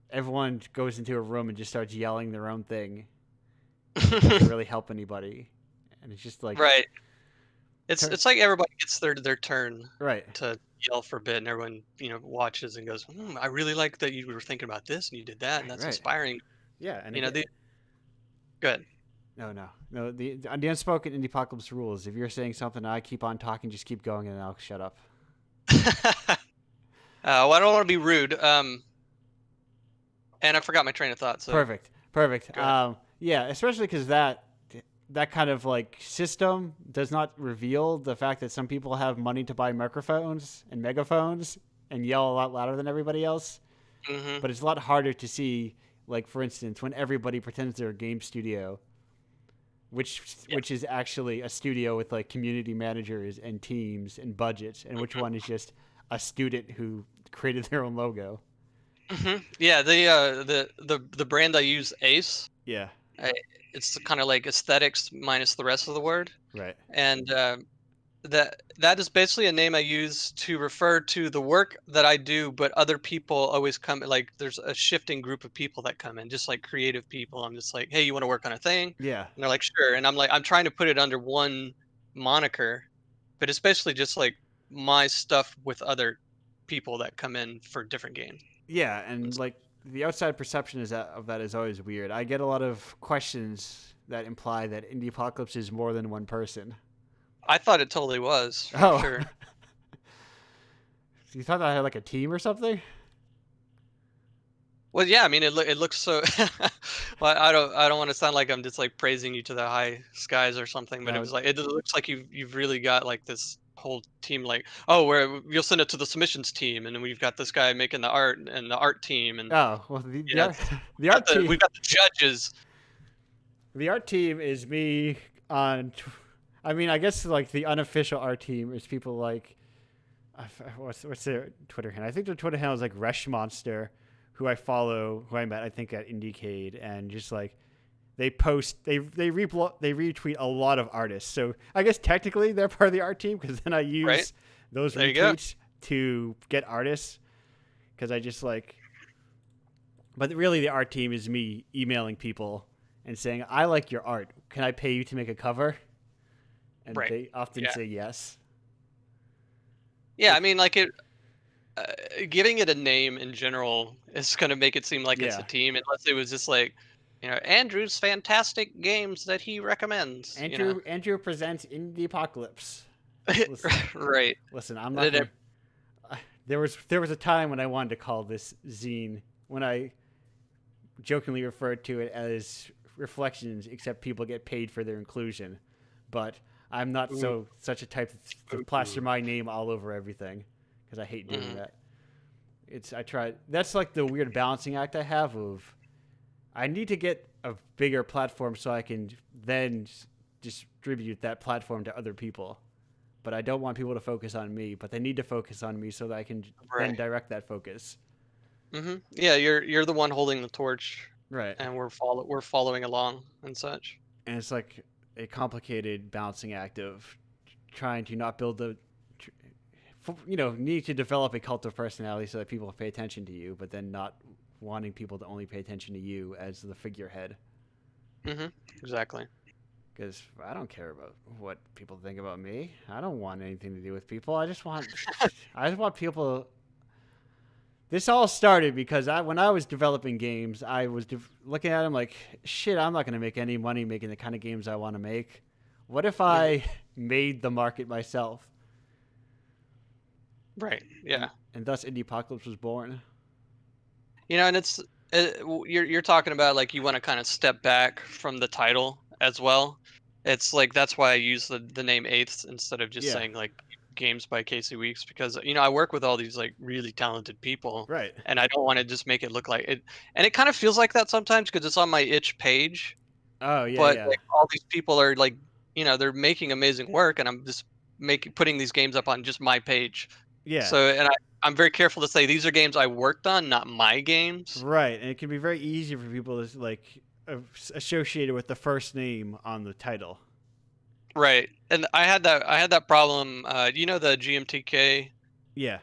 everyone goes into a room and just starts yelling their own thing and it doesn't really help anybody, and it's just like Right. It's like everybody gets their turn right. to yell for a bit, and everyone watches and goes, I really like that you were thinking about this and you did that, and that's Right. inspiring. Yeah, and You know, again, good. no. The unspoken Indiepocalypse rules. If you're saying something, I keep on talking. Just keep going, and I'll shut up. Well, I don't want to be rude. And I forgot my train of thought. So Perfect. go ahead. Yeah, especially because that kind of like system does not reveal the fact that some people have money to buy microphones and megaphones and yell a lot louder than everybody else. Hmm. But it's a lot harder to see, like for instance, when everybody pretends they're a game studio, which is actually a studio with like community managers and teams and budgets, and which one is just a student who created their own logo. Hmm. Yeah, the brand I use, Ace. Yeah. I, it's kind of like aesthetics minus the rest of the word, Right. and that is basically a name I use to refer to the work that I do, but other people always come. Like there's a shifting group of people that come in, just like creative people. I'm just like, hey, you want to work on a thing? Yeah. And they're like, sure. And I'm like, I'm trying to put it under one moniker, but it's basically just like my stuff with other people that come in for different games. Yeah, and like the outside perception of that is always weird. I get a lot of questions that imply that Indiepocalypse is more than one person. I thought it totally was for Oh, sure. you thought that I had like a team or something? Well, yeah, I mean, it looks so. Well, I don't want to sound like I'm just like praising you to the high skies or something, but it No. was like it looks like you've really got like this whole team. Like, oh, where you'll send it to the submissions team, and then we've got this guy making the art and the art team, and Oh, well, you know, the art team. we've got the judges. The art team is me on. I mean, I guess like the unofficial art team is people like what's their Twitter handle? I think their Twitter handle is like Resh Monster, who I follow, who I met I think at Indiecade, and just like they post they retweet a lot of artists. So I guess technically they're part of the art team because then I use Right. those There you go. retweets to get artists because I just like. But really, the art team is me emailing people and saying, "I like your art. Can I pay you to make a cover?" And Right. they often Yeah. say yes. Yeah, I mean, like it. Giving it a name in general is going to make it seem like it's a Yeah. team, unless it was just like, Andrew's fantastic games that he recommends. Andrew presents Indiepocalypse. Listen, Right. listen. I'm not Then gonna. There was a time when I wanted to call this zine when I jokingly referred to it as reflections, except people get paid for their inclusion. But I'm not such a type to plaster my name all over everything because I hate doing that. I try. That's like the weird balancing act I have of I need to get a bigger platform so I can then distribute that platform to other people. But I don't want people to focus on me, but they need to focus on me so that I can then Right. direct that focus. Yeah, you're the one holding the torch, Right. and we're following along and such. And it's like a complicated balancing act of trying to not build need to develop a cult of personality so that people pay attention to you, but then not wanting people to only pay attention to you as the figurehead. Exactly. Because I don't care about what people think about me. I don't want anything to do with people. I just want people. This all started because when I was developing games, I was looking at them like, shit, I'm not going to make any money making the kind of games I want to make. What if I made the market myself? Right. Yeah. And thus Indiepocalypse was born. And you're talking about like you want to kind of step back from the title as well. It's like that's why I use the name Eighths instead of just saying like games by Casey Weeks, because I work with all these like really talented people, Right. and I don't want to just make it look like it. And it kind of feels like that sometimes because it's on my itch page. Oh yeah, But yeah. like all these people are like, they're making amazing work, and I'm just putting these games up on just my page. Yeah. So, and I'm very careful to say these are games I worked on, not my games. Right, and it can be very easy for people to like associate it with the first name on the title. Right, and I had that problem. Do you know the GMTK? Yeah.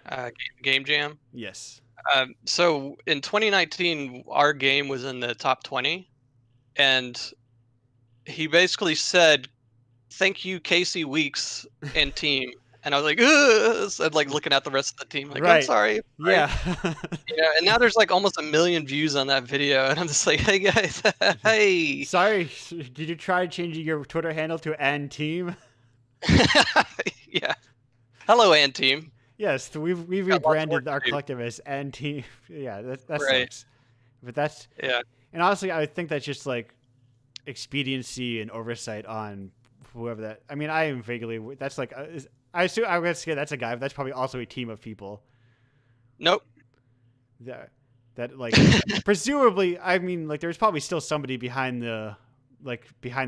Game Jam. Yes. So in 2019, our game was in the top 20, and he basically said, "Thank you, Casey Weeks and team." And I was like, ugh, and like looking at the rest of the team, like, I'm Right. sorry. Yeah. And now there's like almost 1 million views on that video, and I'm just like, hey guys, hey. Sorry, did you try changing your Twitter handle to An Team? Yeah. Hello, An Team. Yes, we've rebranded our collective as An Team. Yeah, that Right. sucks. But that's Yeah. And honestly, I think that's just like expediency and oversight on whoever that. I mean, I am vaguely. That's like I assume I would say that's a guy, but that's probably also a team of people. Nope. That like presumably, I mean, like there's probably still somebody behind the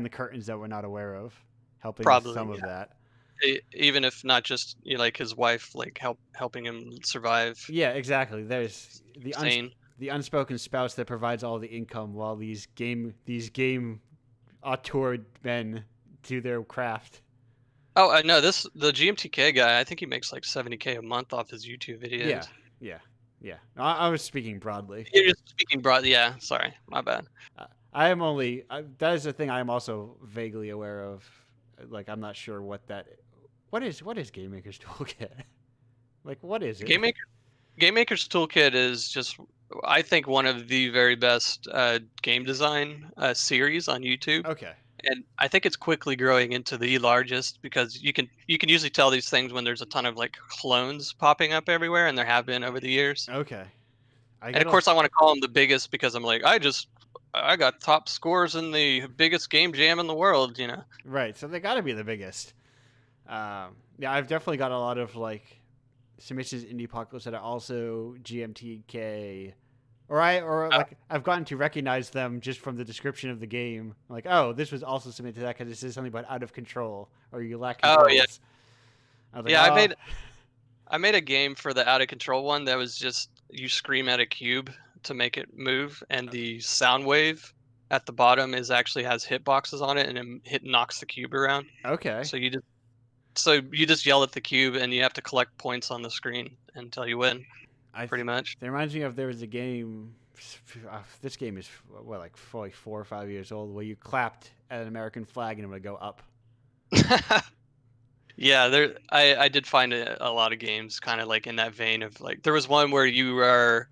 curtains that we're not aware of, helping Probably, some of that. Even if not just like his wife, like helping him survive. Yeah, exactly. There's the unspoken spouse that provides all the income while these game auteured men do their craft. Oh, no, the GMTK guy, I think he makes like 70K a month off his YouTube Yeah, videos. yeah. I was speaking broadly. You're just speaking broad. Yeah, sorry, my bad. I am only that is the thing I am also vaguely aware of. Like I'm not sure what is Game Maker's Toolkit. Like what is it? Game Maker's Toolkit is just, I think, one of the very best game design series on YouTube. Okay. And I think it's quickly growing into the largest because you can usually tell these things when there's a ton of like clones popping up everywhere, and there have been over the years. Okay. I And get of course, I want to call them the biggest because I'm like, I got top scores in the biggest game jam in the world, you know. right. So they got to be the biggest. Yeah, I've definitely got a lot of like submissions Indiepocalypse that are also GMTK, or like I've gotten to recognize them just from the description of the game. Like, oh, this was also submitted to that because it says something about out of control or you lack Oh controls. yeah, I was like, yeah. I oh, made I made a game for the out of control one that was just you scream at a cube to make it move, and the sound wave at the bottom is actually has hitboxes on it, and it knocks the cube around. okay. So you just yell at the cube, and you have to collect points on the screen until you win. Pretty much. It reminds me of there was a game. This game is like 4 or 5 years old, where you clapped at an American flag and it would go up. Yeah, I did find a lot of games kind of like in that vein of like there was one where you're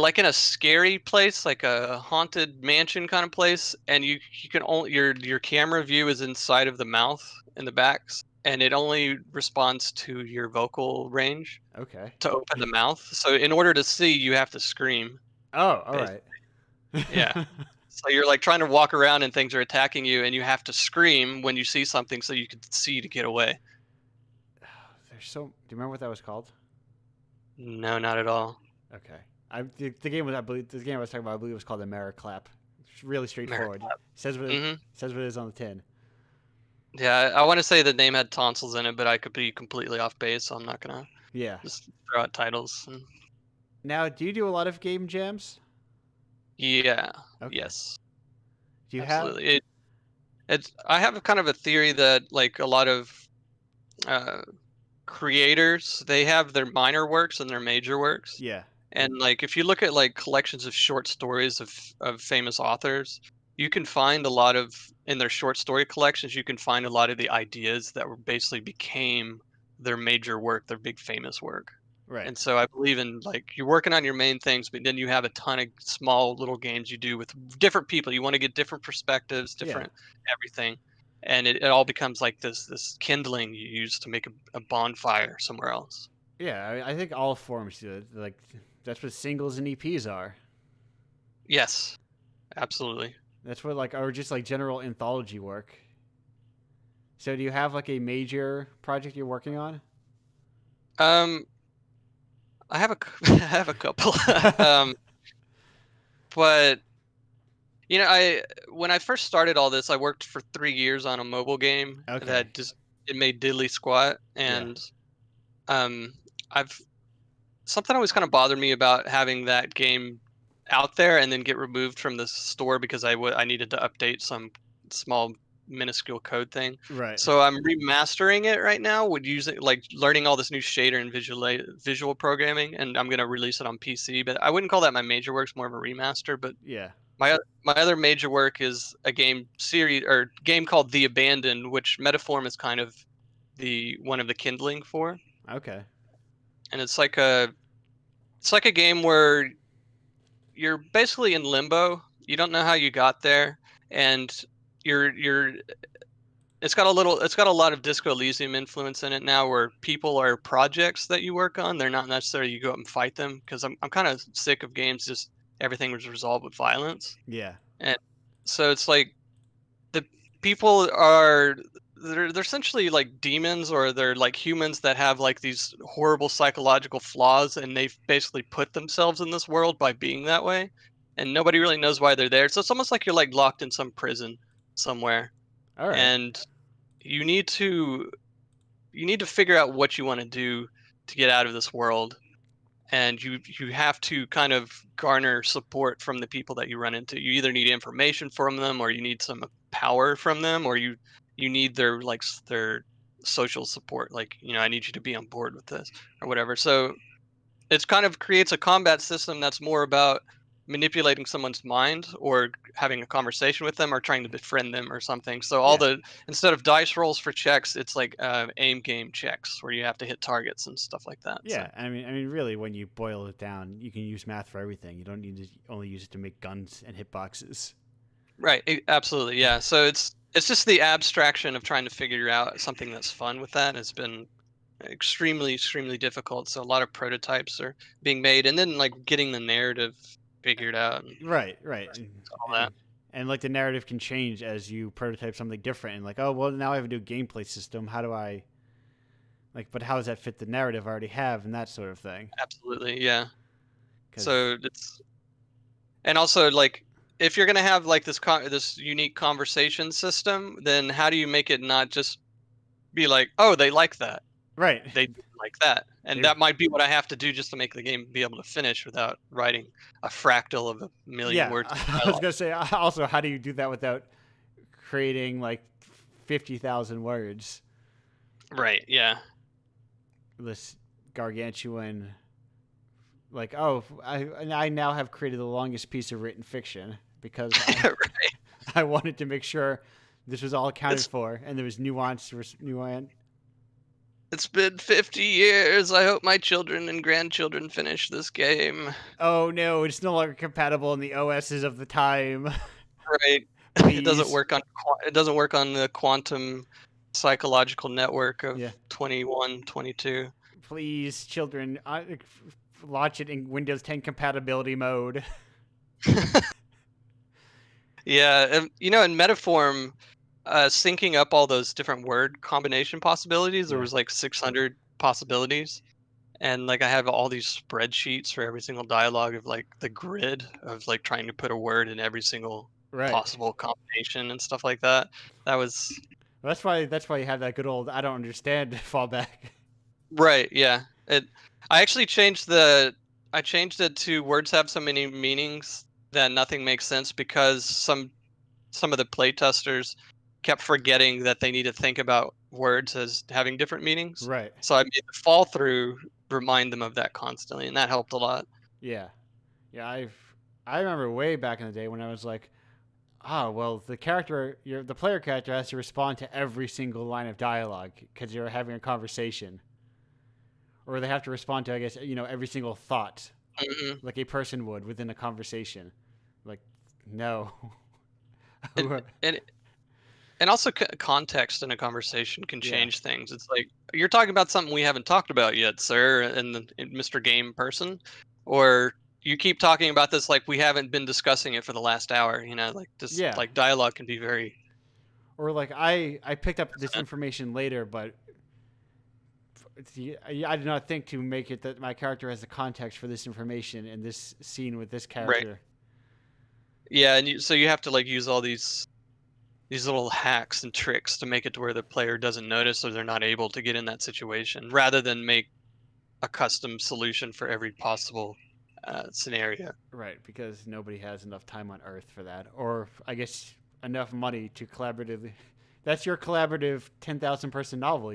like in a scary place, like a haunted mansion kind of place, and you can only your camera view is inside of the mouth in the backs, and it only responds to your vocal range Okay. to open the mouth. So in order to see, you have to scream. Oh, all Basically. right. Yeah. So you're like trying to walk around and things are attacking you, and you have to scream when you see something so you can see to get away. Do you remember what that was called? No, not at all. Okay. The game was the game I was talking about. I believe it was called Americlap. It's really straightforward. Says what says what it is on the tin. Yeah, I want to say the name had tonsils in it, but I could be completely off base, so I'm not gonna just throw out titles. Now, do you do a lot of game jams? Yeah. Okay. Yes. Do you Absolutely. I have kind of a theory that like a lot of creators, they have their minor works and their major works. Yeah. And like if you look at like collections of short stories of famous authors, you can find a lot of in their short story collections, you can find a lot of the ideas that were basically became their major work, their big famous work. Right. And so I believe in like you're working on your main things, but then you have a ton of small little games you do with different people. You want to get different perspectives, different everything. And it all becomes like this kindling you use to make a bonfire somewhere else. Yeah, I think all forms do it. Like that's what singles and EPs are. Yes, absolutely. That's what or just like general anthology work. So do you have like a major project you're working on? I have I have a couple. But when I first started all this, I worked for 3 years on a mobile game that just it made diddly squat, and I've something always kind of bothered me about having that game out there and then get removed from the store because I needed to update some small minuscule code thing. Right. So I'm remastering it right now with using like learning all this new shader and visual programming, and I'm gonna release it on PC. But I wouldn't call that my major work; it's more of a remaster. But Yeah. my other major work is a game called The Abandoned, which Metaform is kind of the one of the kindling for. Okay. And it's like a game where you're basically in limbo. You don't know how you got there, and you're it's got a lot of Disco Elysium influence in it now, where people are projects that you work on. They're not necessarily you go up and fight them, because I'm kind of sick of games just everything was resolved with violence. Yeah. And so it's like the people are they're essentially like demons, or they're like humans that have like these horrible psychological flaws, and they've basically put themselves in this world by being that way, and nobody really knows why they're there. So it's almost like you're like locked in some prison somewhere, All right. and you need to figure out what you want to do to get out of this world, and you have to kind of garner support from the people that you run into. You either need information from them, or you need some power from them, or you need their their social support. Like, I need you to be on board with this or whatever. So it's kind of creates a combat system that's more about manipulating someone's mind or having a conversation with them or trying to befriend them or something. So Yeah. instead of dice rolls for checks, it's like aim game checks where you have to hit targets and stuff like that. So. Yeah, I mean, really, when you boil it down, you can use math for everything. You don't need to only use it to make guns and hitboxes. Right, absolutely, yeah. So it's just the abstraction of trying to figure out something that's fun with that has been extremely difficult. So a lot of prototypes are being made, and then like getting the narrative figured out and Right, all that. and like the narrative can change as you prototype something different. And like, oh well, now I have a new gameplay system. How do I but how does that fit the narrative I already have and that sort of thing? Absolutely, yeah. 'Cause- So and also like if you're gonna have like this unique conversation system, then how do you make it not just be like, oh, they like that. right. They didn't like that. And They- that might be what I have to do just to make the game be able to finish without writing a fractal of a million Yeah, words. Of I was dialogue. gonna say also, how do you do that without creating like 50,000 words? Right, yeah. This gargantuan, like, oh, I now have created the longest piece of written fiction because Right. I wanted to make sure this was all accounted It's- for and there was nuance. It's been 50 years. I hope my children and grandchildren finish this game. Oh no, it's no longer compatible in the OSs of the time. Right. Please. It doesn't work on the quantum psychological network of Yeah. 21, 22. Please, children, launch it in Windows 10 compatibility mode. Yeah, and in Metaform, syncing up all those different word combination possibilities, there Yeah. was like 600 possibilities. And like I have all these spreadsheets for every single dialogue of like the grid of like trying to put a word in every single Right. possible combination and stuff like that. That was That's why you have that good old I don't understand fallback. right, yeah. I actually changed it to words have so many meanings that nothing makes sense because some of the playtesters kept forgetting that they need to think about words as having different meanings. Right. So I made the fall through remind them of that constantly, and that helped a lot. Yeah. Yeah, I remember way back in the day when I was like, oh, well, the player character has to respond to every single line of dialogue because you're having a conversation. Or they have to respond to, I guess, every single thought Mhm. like a person would within a conversation. Like, no. And and also context in a conversation can Yeah. change things. It's like you're talking about something we haven't talked about yet, sir, in Mr. Game person, or you keep talking about this like we haven't been discussing it for the last hour. Like this, Yeah. like dialogue can be very. Or like I picked up this information later, but I did not think to make it that my character has the context for this information in this scene with this character. Yeah, and so you have to like use all these little hacks and tricks to make it to where the player doesn't notice or they're not able to get in that situation, rather than make a custom solution for every possible scenario. Right, because nobody has enough time on Earth for that, or I guess enough money to collaboratively. That's your collaborative 10,000 person novel,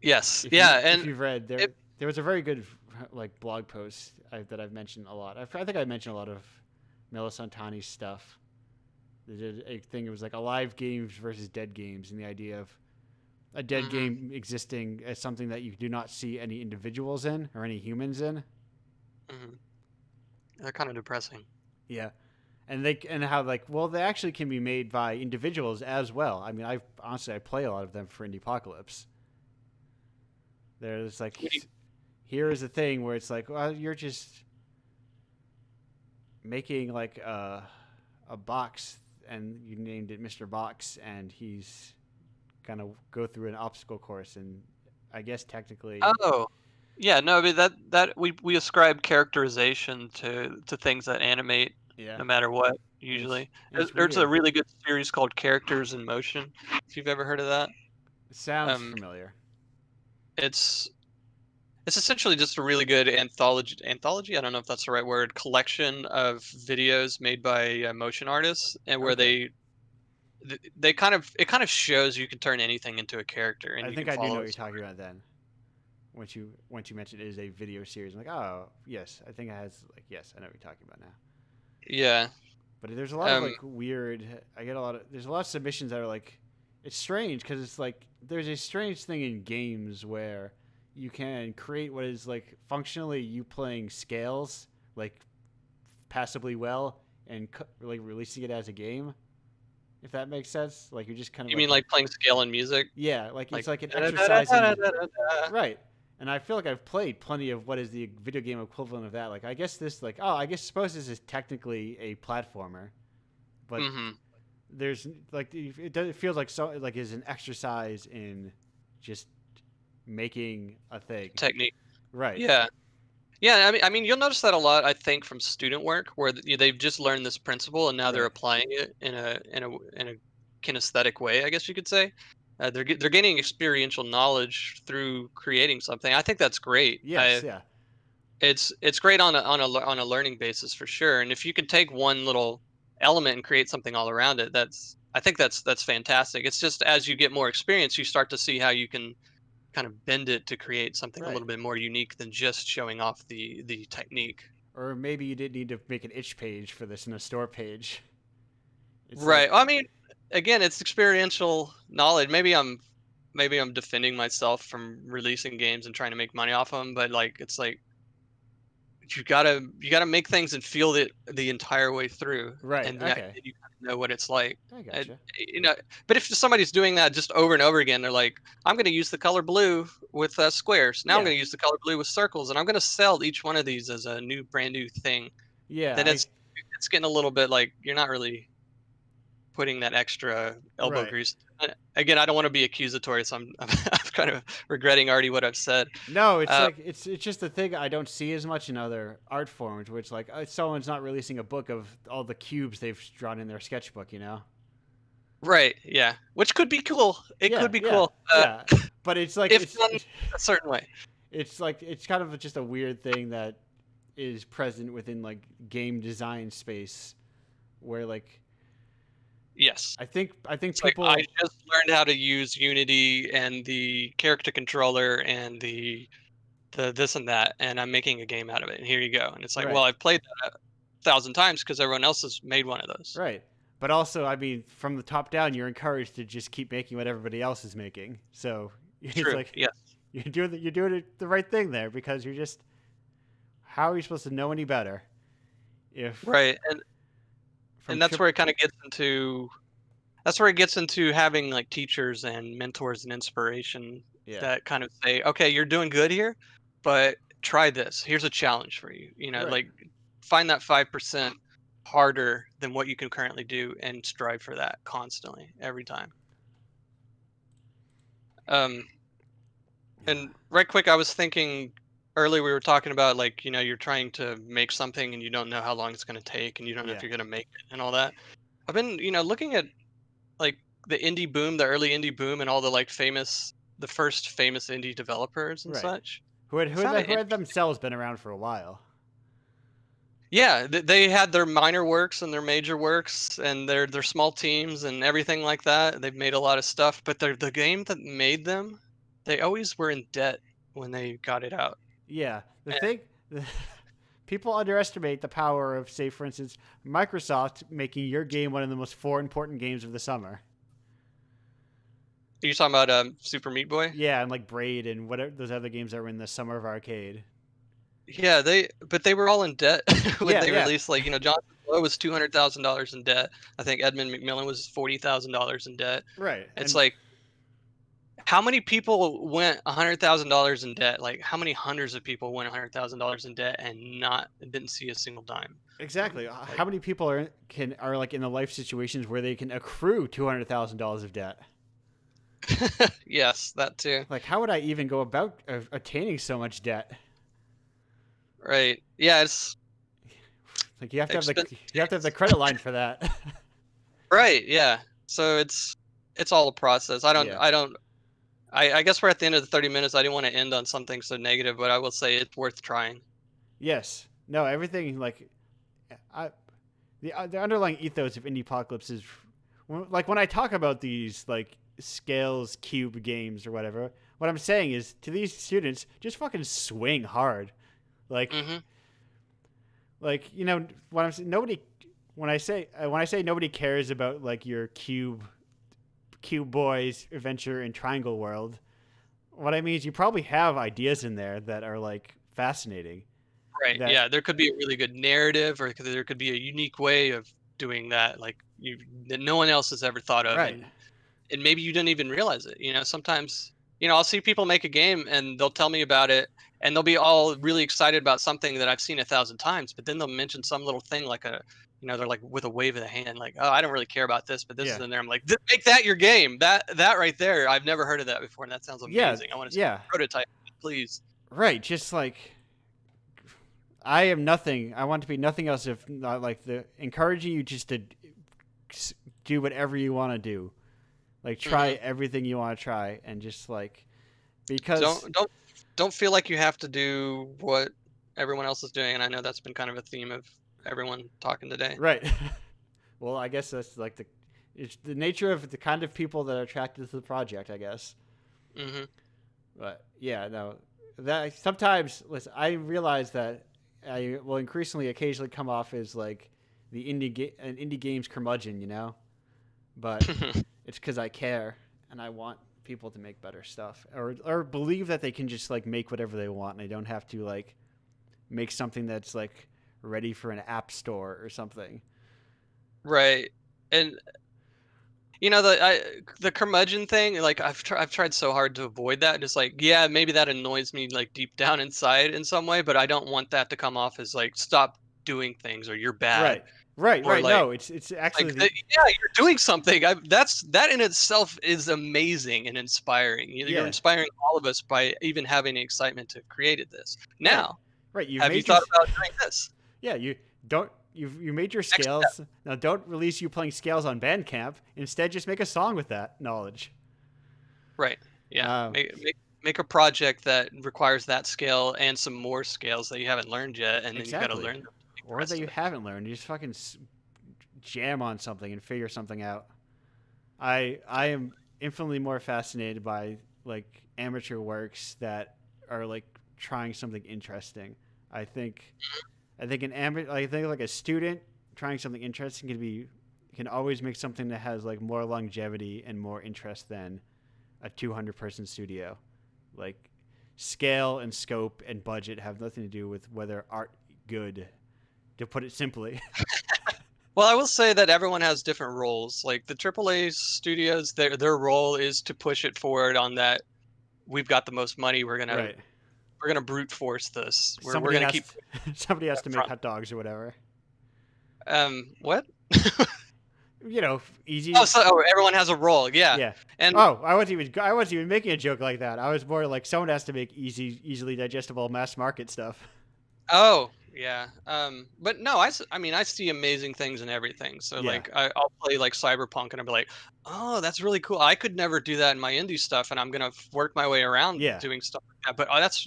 Yes, If yeah, if and you've read there was a very good like blog post that I've mentioned a lot. I think I mentioned a lot of Melisantani's stuff. They did a thing. It was like alive games versus dead games, and the idea of a dead game existing as something that you do not see any individuals in or any humans in. They're kind of depressing. Yeah, and how they actually can be made by individuals as well. I mean, I play a lot of them for Indiepocalypse. There's like, here is a thing where it's like, well, you're just making like a box, and you named it Mr. Box, and he's gonna go through an obstacle course, and I guess technically. Oh, yeah, no, I mean that we ascribe characterization to things that animate, Yeah. no matter what. And Usually, it's there's a weird. really good series called Characters in Motion. If you've ever heard of that, It sounds familiar. it's essentially just a really good anthology. I don't know if that's the right word. Collection of videos made by motion artists, and where Okay. they kind of it kind of shows you can turn anything into a character, and I you think can I do know follow what a you're story. talking about then. Once you mentioned it is a video series, I'm like, oh yes, I think it has like yes, I know what you're talking about now. Yeah. But there's a lot of like weird. There's a lot of submissions that are like, it's strange because it's like there's a strange thing in games where you can create what is like functionally you playing scales like passably well and like releasing it as a game. If that makes sense, like you're just kind of You like mean like playing scale in music? yeah, like Like it's like an exercise in da-da-da-da-da-da-da. right. And I feel like I've played plenty of what is the video game equivalent of that. Like I guess this like oh I guess suppose this is technically a platformer, but Mhm. there's like it feels like so like is an exercise in just making a thing Technique. right. Yeah. Yeah, I mean, you'll notice that a lot, I think, from student work, where they've just learned this principle and now they're Right. applying it in a kinesthetic way, I guess you could say. They're gaining experiential knowledge through creating something. I think that's great. Yes. Yeah. It's great on a learning basis for sure. And if you can take one little element and create something all around it, I think that's fantastic. It's just as you get more experience, you start to see how you can kind of bend it to create something a Right. little bit more unique than just showing off the technique. Or maybe you didn't need to make an itch page for this in a store page. It's like Right. I mean, again, it's experiential knowledge. Maybe I'm defending myself from releasing games and trying to make money off them, but like it's like you gotta make things and feel it the entire way through, right. and Okay. you kind of know what it's like. I And, gotcha. you know, but if somebody's doing that just over and over again, they're like, I'm going to use the color blue with squares. Now I'm Yeah. going to use the color blue with circles, and I'm going to sell each one of these as a brand new thing. Yeah. Then it's getting a little bit like you're not really putting that extra elbow Right. grease. Again, I don't want to be accusatory, so I'm I'm kind of regretting already what I've said. No, it's Uh, like it's just a thing I don't see as much in other art forms, which like someone's not releasing a book of all the cubes they've drawn in their sketchbook, you know? right, yeah, which could be cool. It Yeah, could be yeah, cool yeah. But it's like if done a certain way. it's like it's kind of just a weird thing that is present within like game design space, where like Yes. I think It's like I people just learned how to use Unity and the character controller and the this and that, and I'm making a game out of it. And here you go. And it's like, well, right, I've played that 1,000 times because everyone else has made one of those. right. But also, I mean, from the top down, you're encouraged to just keep making what everybody else is making. So it's True. like Yes. you're doing the right thing there because you're just how are you supposed to know any better if Right. from And that's trip where it kind of gets into that's where it gets into having like teachers and mentors and inspiration yeah that kind of say, okay, you're doing good here, but try this. Here's a challenge for you. right Like find that 5% harder than what you can currently do and strive for that constantly every time. Um, and right quick, I was thinking earlier we were talking about like, you're trying to make something and you don't know how long it's going to take and you don't know if yeah you're going to make it and all that. I've been, looking at like the indie boom, the early indie boom, and all the first famous indie developers and right such. who had It's kind of themselves been around for a while. yeah. They had their minor works and their major works and their small teams and everything like that. They've made a lot of stuff, but the game that made them, they always were in debt when they got it out. Yeah, the And thing people underestimate the power of, say, for instance, Microsoft making your game one of the most four important games of the summer. are you talking about Super Meat Boy? Yeah, and like Braid and whatever those other games that were in the summer of arcade. Yeah, they were all in debt when Yeah, they yeah, released. Like, Jonathan Blow was $200,000 in debt. I think Edmund McMillan was $40,000 in debt. right. It's And like, how many people went $100,000 in debt? Like, how many hundreds of people went $100,000 in debt and didn't see a single dime? exactly, Like, how many people are like in the life situations where they can accrue $200,000 of debt? yes, that too. Like, how would I even go about attaining so much debt? Right. Yeah, it's Like, you have to have expensive. the credit line for that. Right. Yeah. So it's all a process. Yeah. I guess we're at the end of the 30 minutes. I didn't want to end on something so negative, but I will say it's worth trying. Yes. No. Everything like, I the underlying ethos of Indiepocalypse is like when I talk about these like scales cube games or whatever, what I'm saying is to these students, just fucking swing hard. Like Mm-hmm. like you know what I'm saying. Nobody when I say nobody cares about like your cube boys adventure in Triangle World. What I mean is you probably have ideas in there that are like fascinating. Right. That Yeah. There could be a really good narrative, or there could be a unique way of doing that, like that no one else has ever thought of, right. and maybe you didn't even realize it. Sometimes I'll see people make a game and they'll tell me about it, and they'll be all really excited about something that I've seen 1,000 times, but then they'll mention some little thing like they're like with a wave of the hand, like, oh, I don't really care about this, but this is Yeah. in there. I'm like, make that your game. That right there, I've never heard of that before, and that sounds Yeah. amazing. I want to see Yeah. a prototype, please. Right. Just like I am nothing. I want to be nothing else if not like the encouraging you just to do whatever you want to do. Like try everything you want to try and just like because Don't feel like you have to do what everyone else is doing, and I know that's been kind of a theme of everyone talking today. right. Well, I guess that's like it's the nature of the kind of people that are attracted to the project, I guess. Mm-hmm. But yeah, no, that sometimes listen, I realize that I will increasingly occasionally come off as like the an indie games curmudgeon, you know, but it's because I care and I want people to make better stuff or believe that they can just like make whatever they want and they don't have to like make something that's like ready for an app store or something. Right. And the curmudgeon thing, like I've tried so hard to avoid that. Just like, yeah, maybe that annoys me like deep down inside in some way, but I don't want that to come off as like stop doing things or you're bad, Right. Right. or Right. like No, it's actually yeah, you're doing something. That in itself is amazing and inspiring. You're yeah. inspiring all of us by even having the excitement to have created this. Right. Now, Right. You've have you made your thought about doing this? yeah. You made your Next step. scales. Now don't release you playing scales on Bandcamp. Instead, just make a song with that knowledge. Right. Yeah. Um, Make a project that requires that scale and some more scales that you haven't learned yet, and then you've got to exactly. learn them to make the Or rest that of you it. haven't learned. You just fucking jam on something and figure something out. I am infinitely more fascinated by like amateur works that are like trying something interesting. I think I think like a student trying something interesting can always make something that has like more longevity and more interest than a 200-person studio. Like scale and scope and budget have nothing to do with whether art good, to put it simply. Well, I will say that everyone has different roles. Like the AAA studios, their role is to push it forward on that. We've got the most money. Right. We're gonna brute force this. We're Somebody gonna has keep somebody has up to make front. hot dogs or whatever. What? You know, easy. Everyone has a role. Yeah. Yeah. And Oh, I wasn't even making a joke like that. I was more like someone has to make easily digestible mass market stuff. oh, yeah. But no, I mean, I see amazing things in everything. So Yeah. like, I'll play like Cyberpunk, and I'll be like, oh, that's really cool. I could never do that in my indie stuff, and I'm gonna work my way around Yeah. doing stuff like that. But that's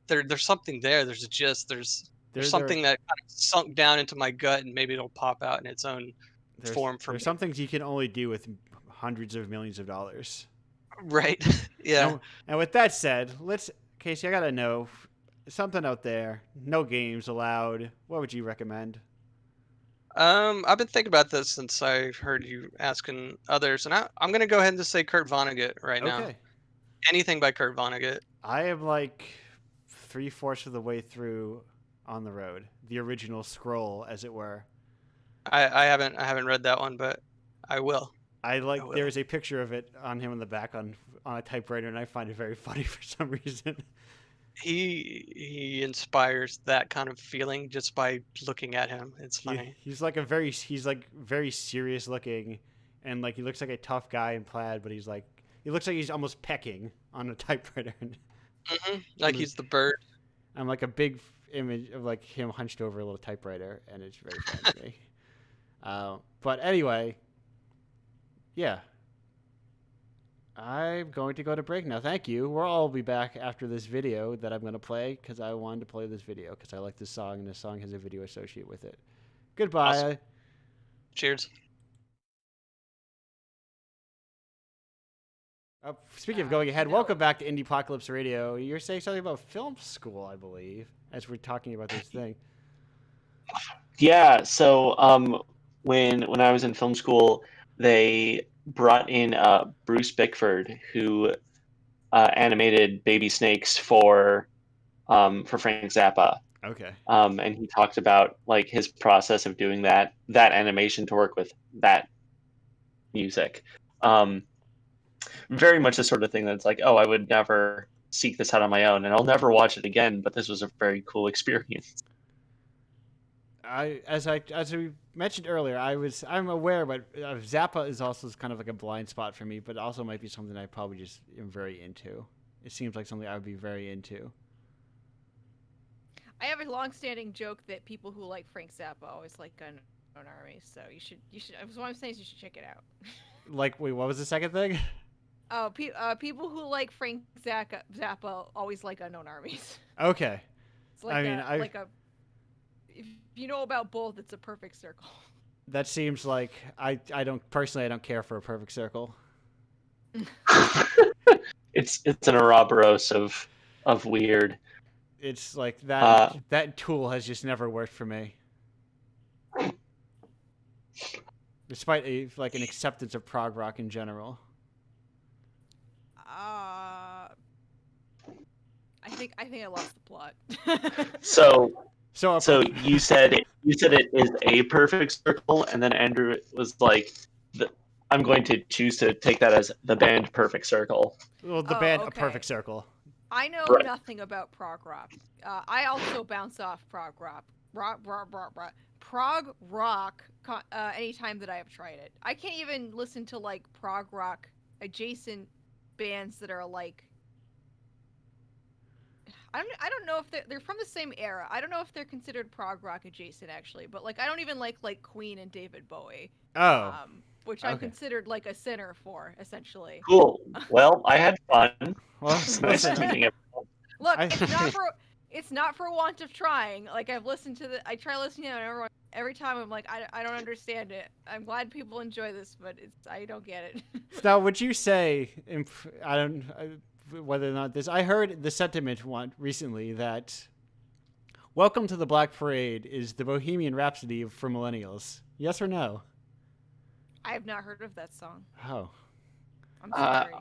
there's something there. There's There something that kind of sunk down into my gut, and maybe it'll pop out in its own form for there's me. some things you can only do with hundreds of millions of dollars. Right. Yeah. And with that said, Casey, I gotta know something out there. No games allowed. What would you recommend? I've been thinking about this since I heard you asking others, and I'm gonna go ahead and just say Kurt Vonnegut right now. Okay. Anything by Kurt Vonnegut. I am like 3/4 of the way through On the Road, the original scroll, as it were. I haven't read that one, but I will. There is a picture of it on him in the back on a typewriter, and I find it very funny for some reason. He inspires that kind of feeling just by looking at him. It's funny. He's like very serious looking, and like he looks like a tough guy in plaid, but he looks like he's almost pecking on a typewriter. Like he's the bird. I'm like a big image of like him hunched over a little typewriter, and it's very funny to me. But anyway, yeah. I'm going to go to break now. Thank you. We'll all be back after this video that I'm going to play because I wanted to play this video because I like this song and this song has a video associated with it. Goodbye. Awesome. Cheers. Speaking of going ahead, welcome back to Indiepocalypse Radio. You're saying something about film school, I believe, as we're talking about this thing. Yeah, so when I was in film school, they brought in Bruce Bickford, who animated Baby Snakes for Frank Zappa. Okay. And he talked about like his process of doing that animation to work with that music. Very much the sort of thing that's like, oh, I would never seek this out on my own, and I'll never watch it again. But this was a very cool experience. As we mentioned earlier, I'm aware, but Zappa is also kind of like a blind spot for me, but also might be something I probably just am very into. It seems like something I would be very into. I have a long-standing joke that people who like Frank Zappa always like Gun Army, so you should. What I'm saying is you should check it out. Like, wait, what was the second thing? Oh, people who like Frank Zappa always like Unknown Armies. Okay. It's like if you know about both, it's a perfect circle. That seems like I don't care for a perfect circle. It's an Ouroboros of weird. It's like that tool has just never worked for me. Despite an acceptance of prog rock in general. I think I lost the plot. So you said it is a perfect circle, and then Andrew was like, "I'm going to choose to take that as the band Perfect Circle." Well, the band A Perfect Circle. I know nothing about prog rock. I also bounce off prog rock. Prog rock. Anytime that I have tried it, I can't even listen to like prog rock adjacent bands that are like. I don't know if they're from the same era. I don't know if they're considered prog rock adjacent actually, but like I don't even like Queen and David Bowie. Oh. Which I'm considered like a sinner for, essentially. Cool. Well, I had fun. Well, listen. Look, it's not for want of trying. Like I try listening to it, and every time I'm like, I don't understand it. I'm glad people enjoy this, but I don't get it. Now, would you say, whether or not I heard the sentiment recently that Welcome to the Black Parade is the Bohemian Rhapsody for millennials. Yes or no? I have not heard of that song. Oh. I'm sorry.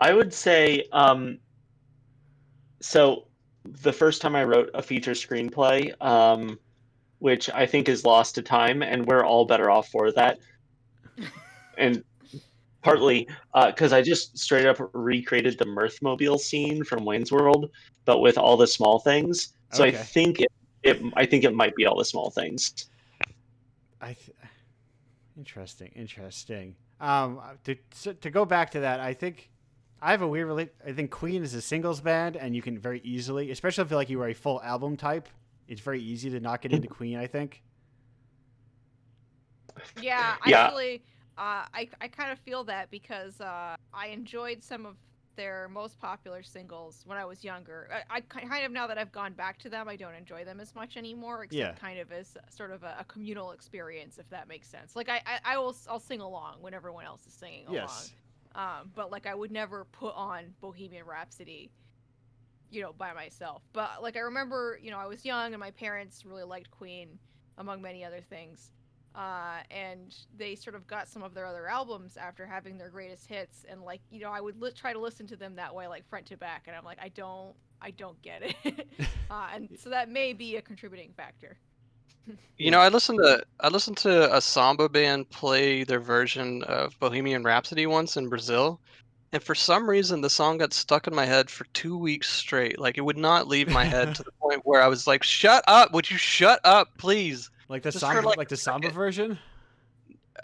I would say, so the first time I wrote a feature screenplay, which I think is lost to time, and we're all better off for that. And partly because I just straight up recreated the Mirthmobile scene from Wayne's World, but with all the small things. So okay. I think it might be all the small things. Interesting. To go back to that, I think I have a weird I think Queen is a singles band, and you can very easily, especially if you are a full album type, it's very easy to knock it into Queen, I think. Yeah, actually, I kind of feel that because I enjoyed some of their most popular singles when I was younger. I kind of, now that I've gone back to them, I don't enjoy them as much anymore, except kind of as sort of a communal experience, if that makes sense. Like I'll sing along when everyone else is singing along. But like I would never put on Bohemian Rhapsody, by myself. But like I remember, I was young and my parents really liked Queen, among many other things. And they sort of got some of their other albums after having their greatest hits, and like I would try to listen to them that way, like front to back, and I'm like I don't get it. And so that may be a contributing factor. I listened to a samba band play their version of Bohemian Rhapsody once in Brazil, and for some reason the song got stuck in my head for 2 weeks straight. Like it would not leave my head to the point where I was like, "Shut up! Would you shut up, please?" Like the samba version?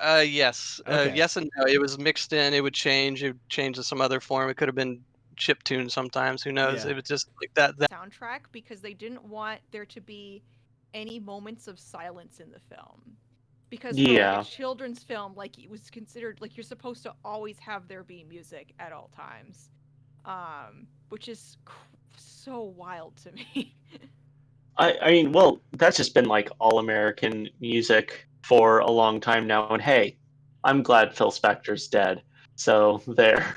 Yes. Okay. Yes and no. It was mixed in. It would change. It would change to some other form. It could have been chiptune sometimes. Who knows? Yeah. It was just like that soundtrack, because they didn't want there to be any moments of silence in the film. Because for like a children's film, like it was considered like you're supposed to always have there be music at all times, which is so wild to me. I mean, well, that's just been like all American music for a long time now. And hey, I'm glad Phil Spector's dead. So there.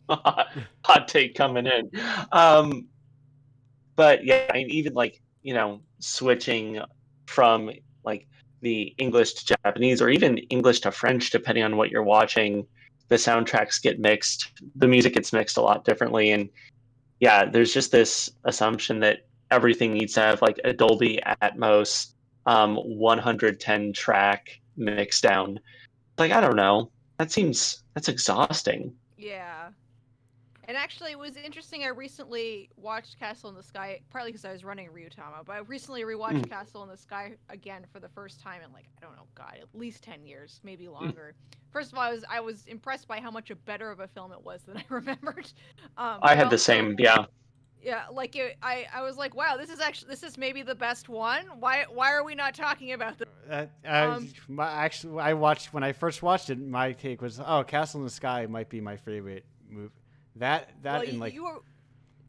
Hot take coming in. But yeah, I mean, even like, switching from like the English to Japanese or even English to French, depending on what you're watching, the soundtracks get mixed, the music gets mixed a lot differently. And yeah, there's just this assumption that everything needs to have like a Dolby Atmos 110 track mix down. Like, I don't know. That's exhausting. Yeah. And actually, it was interesting. I recently watched Castle in the Sky, partly because I was running Ryutama, but I recently rewatched Castle in the Sky again for the first time in, like, I don't know, God, at least 10 years, maybe longer. First of all, I was impressed by how much better of a film it was than I remembered. I had the same, yeah. Yeah, like I was like, wow, this is maybe the best one. Why are we not talking about this? I watched when I first watched it. My take was, "Oh, Castle in the Sky might be my favorite movie." That Well, and like you were,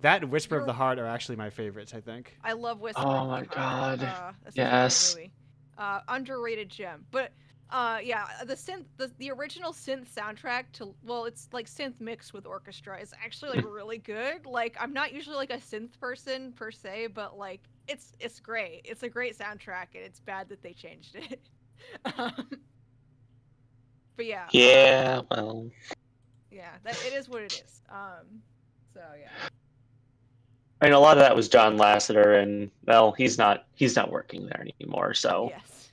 that and Whisper of the Heart are actually my favorites. I think. I love Whisper Oh of my the Heart. God. That's Yes. such a great movie. Underrated gem. But yeah, the original synth soundtrack to, well, it's like synth mixed with orchestra is actually like really good. Like, I'm not usually like a synth person per se, but like it's great. It's a great soundtrack, and it's bad that they changed it. But yeah. Yeah, well. Yeah, it is what it is. So yeah. I mean, a lot of that was John Lasseter, and well, he's not working there anymore. So, Yes.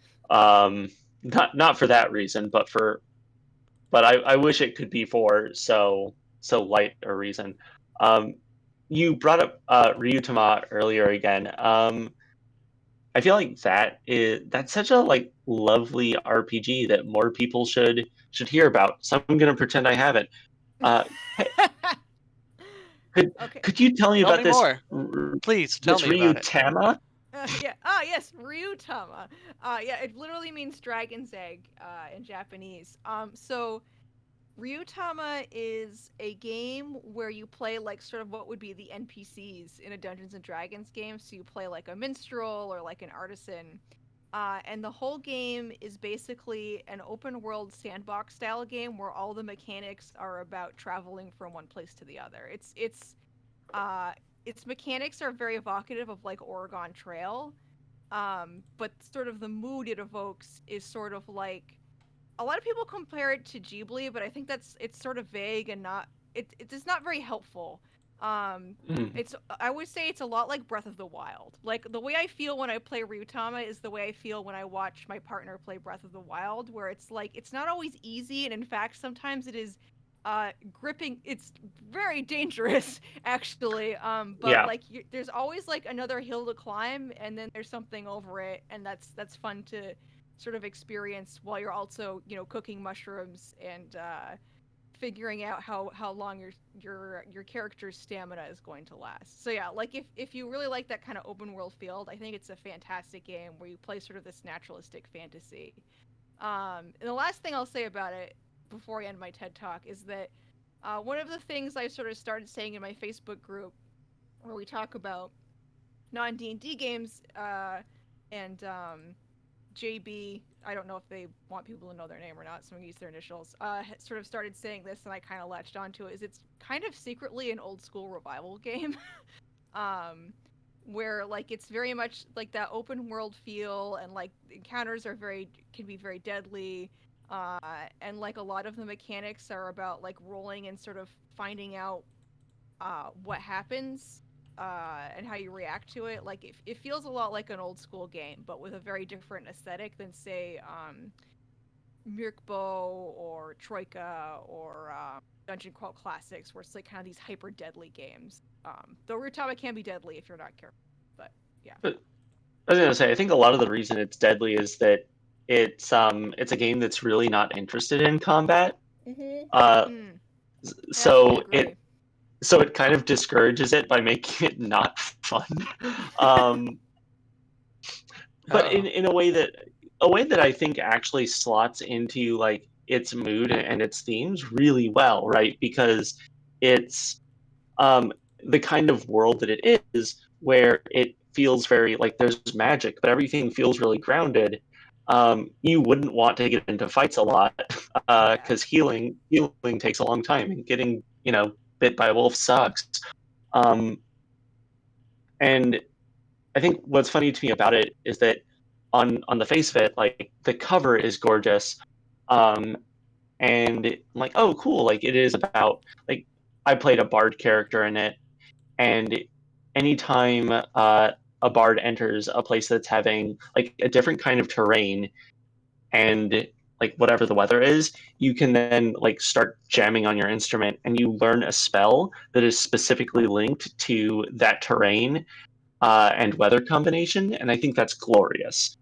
not for that reason, but I wish it could be for so light a reason. You brought up Ryutama earlier again. I feel like that's such a like lovely RPG that more people should hear about. So I'm gonna pretend I haven't. Could you tell me Tell about me this? more. Please tell me about it. Ryutama? Yeah. Yes, Ryutama. Yeah, it literally means dragon's egg in Japanese. So Ryutama is a game where you play like sort of what would be the NPCs in a Dungeons and Dragons game. So you play like a minstrel or like an artisan. And the whole game is basically an open world sandbox style game where all the mechanics are about traveling from one place to the other. Its mechanics are very evocative of like Oregon Trail. But sort of the mood it evokes is sort of like, a lot of people compare it to Ghibli, but I think it's sort of vague and not it is not very helpful. I would say it's a lot like Breath of the Wild. Like, the way I feel when I play Ryutama is the way I feel when I watch my partner play Breath of the Wild, where it's like it's not always easy, and in fact sometimes it is gripping. It's very dangerous actually. But Yeah. like there's always like another hill to climb, and then there's something over it, and that's fun to sort of experience while you're also, cooking mushrooms and figuring out how long your character's stamina is going to last. So yeah, like if you really like that kind of open world field, I think it's a fantastic game where you play sort of this naturalistic fantasy. And the last thing I'll say about it before I end my TED talk is that one of the things I sort of started saying in my Facebook group, where we talk about non D&D games, and JB, I don't know if they want people to know their name or not, so I'm gonna use their initials, sort of started saying this, and I kind of latched onto it, is it's kind of secretly an old school revival game. Where like it's very much like that open world feel, and like encounters can be very deadly, and like a lot of the mechanics are about like rolling and sort of finding out what happens, and how you react to it. Like it feels a lot like an old school game, but with a very different aesthetic than say Mirkbo or Troika or Dungeon Crawl Classics, where it's like kind of these hyper deadly games. Though Ryutama can be deadly if you're not careful, but yeah. But I was gonna say, I think a lot of the reason it's deadly is that it's a game that's really not interested in combat. So it kind of discourages it by making it not fun. But in a way that I think actually slots into like its mood and its themes really well, right? Because it's the kind of world that it is, where it feels very like there's magic, but everything feels really grounded. you wouldn't want to get into fights a lot because healing takes a long time, and getting bit by a wolf sucks. And I think what's funny to me about it is that on the face of it, like the cover is gorgeous, and I'm like, oh, cool! Like it is about like I played a bard character in it, and anytime a bard enters a place that's having like a different kind of terrain and like whatever the weather is, you can then like start jamming on your instrument and you learn a spell that is specifically linked to that terrain and weather combination, and I think that's glorious,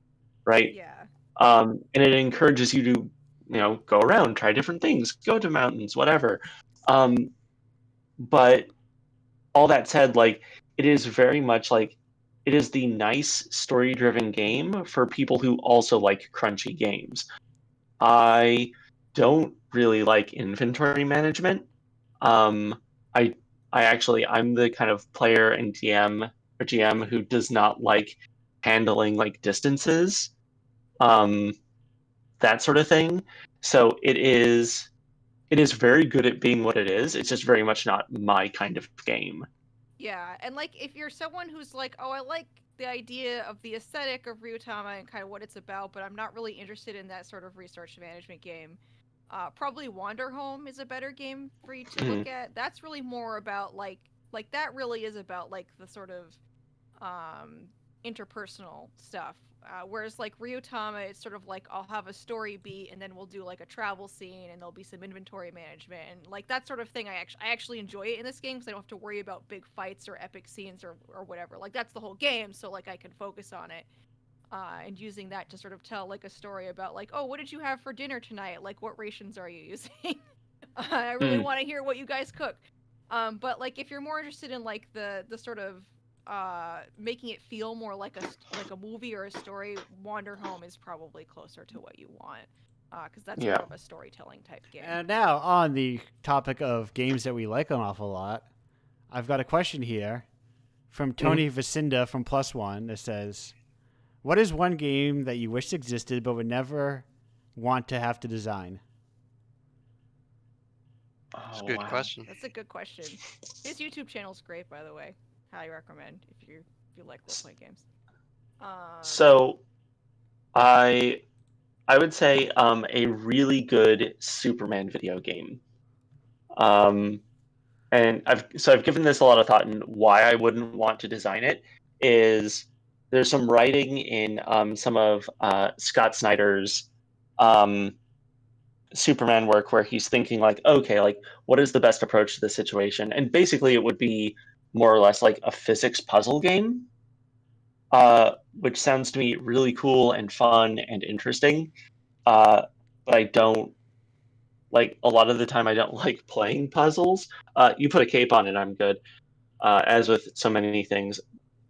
right? Yeah. And it encourages you to go around, try different things, go to mountains, whatever. But all that said, like it is very much like it is the nice story driven game for people who also like crunchy games. I don't really like inventory management. um i I'm the kind of player and GM who does not like handling like distances, um that sort of thing. So it is very good at being what it is. It's just very much not my kind of game. Yeah, and like if you're someone who's like, oh, I like the idea of the aesthetic of Ryutama and kind of what it's about, but I'm not really interested in that sort of research management game. Probably Wander Home is a better game for you to look at. That's really more about like that really is about like the sort of um, interpersonal stuff. Whereas like Ryutama, it's sort of like I'll have a story beat and then we'll do like a travel scene and there'll be some inventory management and like that sort of thing. I actually enjoy it in this game because I don't have to worry about big fights or epic scenes or whatever. Like that's the whole game, so like I can focus on it. And using that to sort of tell like a story about like, oh, what did you have for dinner tonight? Like, what rations are you using? I really want to hear what you guys cook. But like, if you're more interested in like the sort of making it feel more like a movie or a story, Wander Home is probably closer to what you want. Because that's Yeah. more of a storytelling type game. And now, on the topic of games that we like an awful lot, I've got a question here from Tony Vicinda from Plus One that says, what is one game that you wish existed but would never want to have to design? It's a Oh, good wow. question. That's a good question. His YouTube channel's great, by the way. Highly recommend if you like role playing games. So I would say a really good Superman video game. And I've given this a lot of thought, and why I wouldn't want to design it is there's some writing in some of Scott Snyder's um, Superman work where he's thinking like, okay, like what is the best approach to the situation? And basically, it would be more or less like a physics puzzle game, which sounds to me really cool and fun and interesting. But I don't like a lot of the time. I don't like playing puzzles. You put a cape on it, I'm good. As with so many things.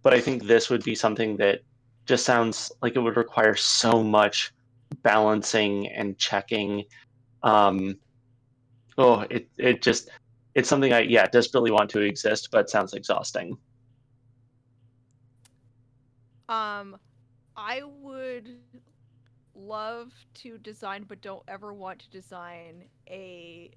But I think this would be something that just sounds like it would require so much balancing and checking. It's something I desperately want to exist, but sounds exhausting. I would love to design, but don't ever want to design a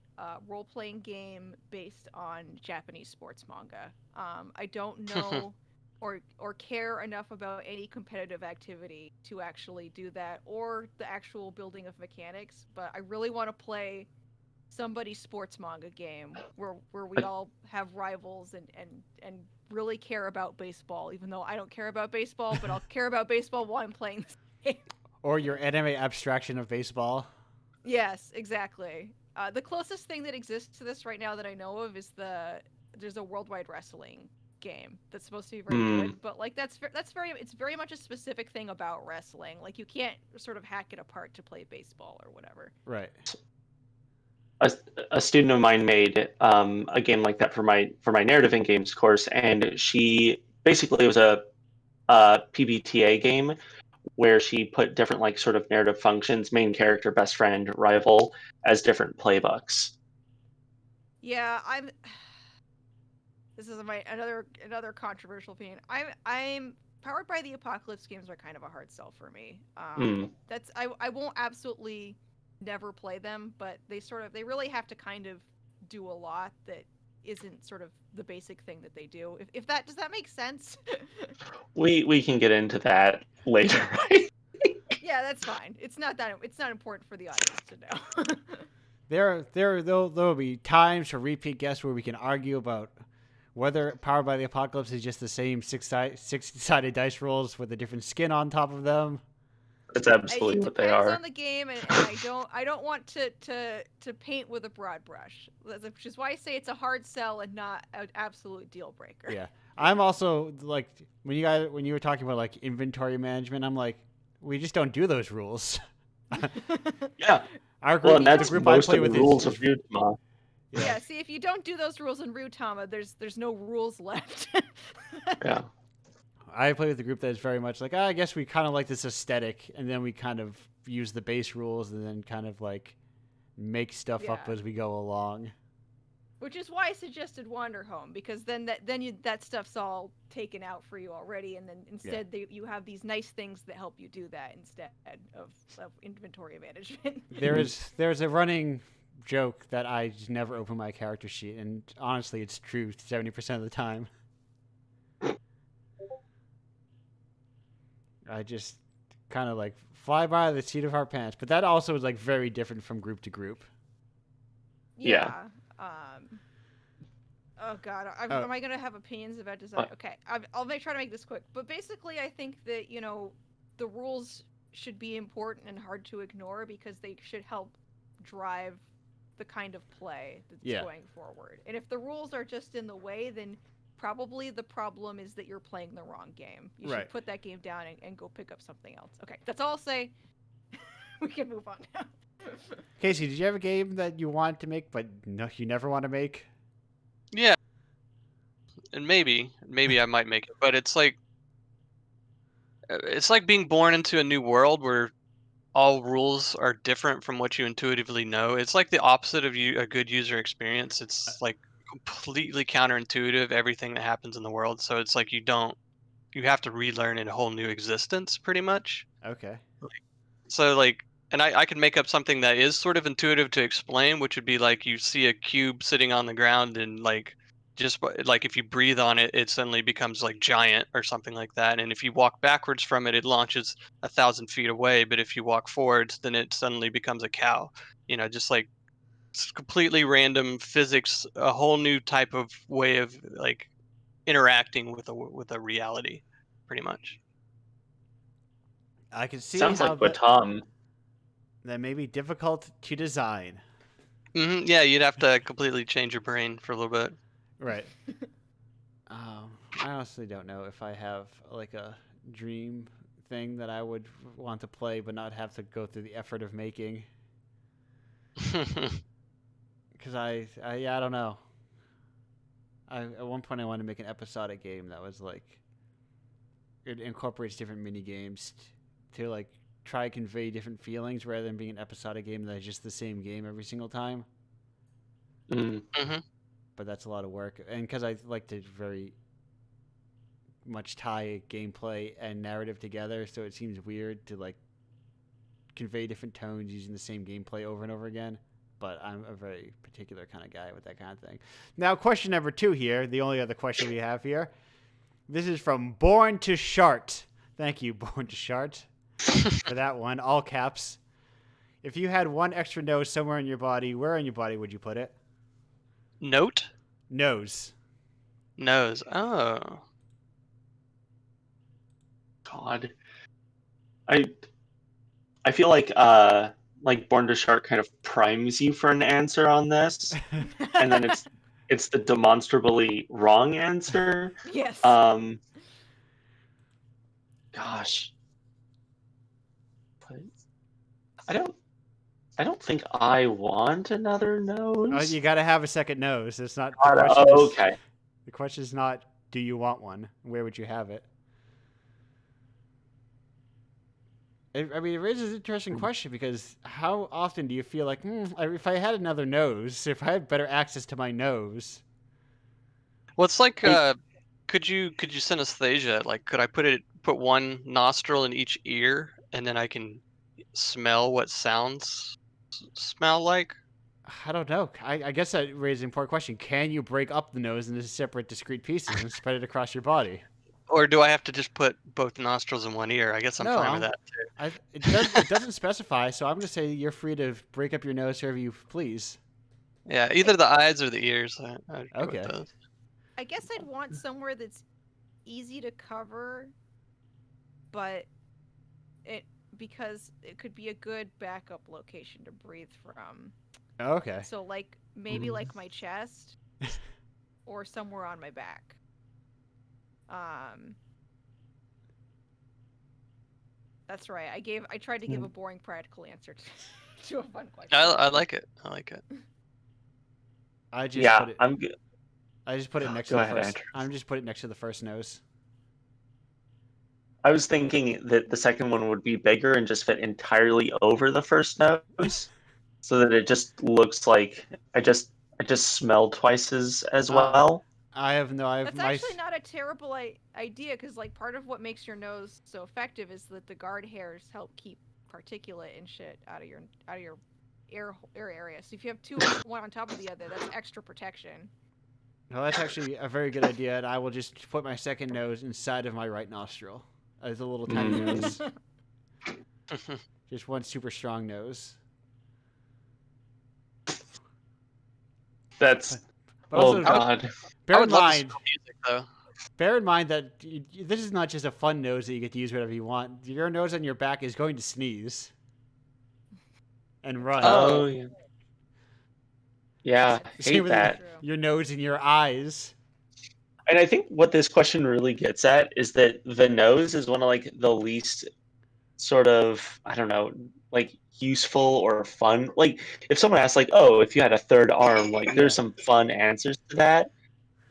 role playing game based on Japanese sports manga. I don't know or care enough about any competitive activity to actually do that or the actual building of mechanics. But I really want to play somebody's sports manga game where we all have rivals and really care about baseball, even though I don't care about baseball, but I'll care about baseball while I'm playing this game. Or your anime abstraction of baseball? Yes, exactly. The closest thing that exists to this right now that I know of is there's a worldwide wrestling game that's supposed to be very good, but like it's very much a specific thing about wrestling. Like you can't sort of hack it apart to play baseball or whatever. Right. A student of mine made a game like that for my narrative in games course, and she basically it was a PBTA game where she put different like sort of narrative functions, main character, best friend, rival, as different playbooks. Yeah, this is my another controversial opinion. I'm Powered by the Apocalypse games are kind of a hard sell for me. Mm. That's I won't absolutely never play them, but they really have to kind of do a lot that isn't sort of the basic thing that they do. If that does that make sense? We can get into that later, right? Yeah, that's fine. It's not important for the audience to know. There'll be times for repeat guests where we can argue about whether Powered by the Apocalypse is just the same six-sided dice rolls with a different skin on top of them. That's absolutely It what they depends are. on the game, and I don't want to paint with a broad brush, which is why I say it's a hard sell and not an absolute deal breaker. Yeah, I'm also like when you were talking about like inventory management, I'm like, we just don't do those rules. Yeah. Our group, Well, and that's the group most I play of the with rules is of Ryutama. Yeah, see, if you don't do those rules in Ryutama, there's no rules left. Yeah. I play with a group that is very much like, I guess we kind of like this aesthetic, and then we kind of use the base rules and then kind of like make stuff up Yeah. as we go along. Which is why I suggested Wander Home, because then that stuff's all taken out for you already, and then instead you have these nice things that help you do that instead of inventory management. There's a running joke that I just never open my character sheet, and honestly, it's true 70% of the time. I just kind of like fly by the seat of our pants, but that also is like very different from group to group. Yeah. Oh God, am I gonna have opinions about design? Okay, I'll try to make this quick. But basically, I think that the rules should be important and hard to ignore because they should help drive the kind of play that's going forward. And if the rules are just in the way, then probably the problem is that you're playing the wrong game. You should put that game down and go pick up something else. Okay, that's all I'll say. We can move on now. Casey, did you have a game that you want to make but you never want to make? Yeah, and maybe I might make it, but it's like being born into a new world where all rules are different from what you intuitively know. It's like the opposite of a good user experience. It's like completely counterintuitive everything that happens in the world. So it's like you have to relearn a whole new existence pretty much. Okay. So like, and I can make up something that is sort of intuitive to explain, which would be like you see a cube sitting on the ground and like just like if you breathe on it, it suddenly becomes like giant or something like that. And if you walk backwards from it, it launches 1,000 feet away. But if you walk forwards, then it suddenly becomes a cow. Just like it's completely random physics, a whole new type of way of like interacting with a reality, pretty much. I can see Sounds how like Batam. that may be difficult to design. Mm-hmm. Yeah, you'd have to completely change your brain for a little bit. Right. I honestly don't know if I have like a dream thing that I would want to play but not have to go through the effort of making. Because I don't know. At one point I wanted to make an episodic game that was like it incorporates different mini games to like try to convey different feelings rather than being an episodic game that's just the same game every single time. Mm-hmm. But that's a lot of work, and because I like to very much tie gameplay and narrative together, so it seems weird to like convey different tones using the same gameplay over and over again. But I'm a very particular kind of guy with that kind of thing. Now, question number 2 here, the only other question we have here. This is from Born to Shart. Thank you, Born to Shart, for that one, all caps. If you had one extra nose somewhere in your body, where in your body would you put it? Note? Nose. Nose. Oh. God. I feel like Born to Shark kind of primes you for an answer on this, and then it's the demonstrably wrong answer. Yes. Gosh. I don't think I want another nose. You got to have a second nose. It's not. Okay. The question is not, do you want one? Where would you have it? I mean, it raises an interesting question because how often do you feel like, if I had another nose, if I had better access to my nose? Well, it's like, could you synesthesia? Like, could I put it put one nostril in each ear, and then I can smell what sounds smell like? I don't know. I guess that raises an important question. Can you break up the nose into separate, discrete pieces and spread it across your body? Or do I have to just put both nostrils in one ear? I guess I'm No, fine with that too. it doesn't specify, so I'm going to say you're free to break up your nose however you please. Yeah, either the eyes or the ears. I'd go Okay. with those. I guess I'd want somewhere that's easy to cover, but because it could be a good backup location to breathe from. Okay. So like maybe like my chest or somewhere on my back. That's right. I tried to give a boring practical answer to a fun question. I like it. I like it. I just put it. I'm good. I just put it next Go to the ahead, first. Andrew. I'm just put it next to the first nose. I was thinking that the second one would be bigger and just fit entirely over the first nose, so that it just looks like I just smell twice as well. That's actually not a terrible idea, because like part of what makes your nose so effective is that the guard hairs help keep particulate and shit out of your air area. So if you have two, one on top of the other, that's extra protection. No, that's actually a very good idea, and I will just put my second nose inside of my right nostril as a little tiny nose. Just one super strong nose. That's But also, oh god. bear I in would love mind, to smell music though. bear in mind that this is not just a fun nose that you get to use whatever you want. Your nose on your back is going to sneeze and run. Oh yeah. Yeah, Same hate with that. your nose and your eyes. And I think what this question really gets at is that the nose is one of like the least sort of, I don't know, like useful or fun. Like if someone asks like, "Oh, if you had a third arm," like there's some fun answers to that.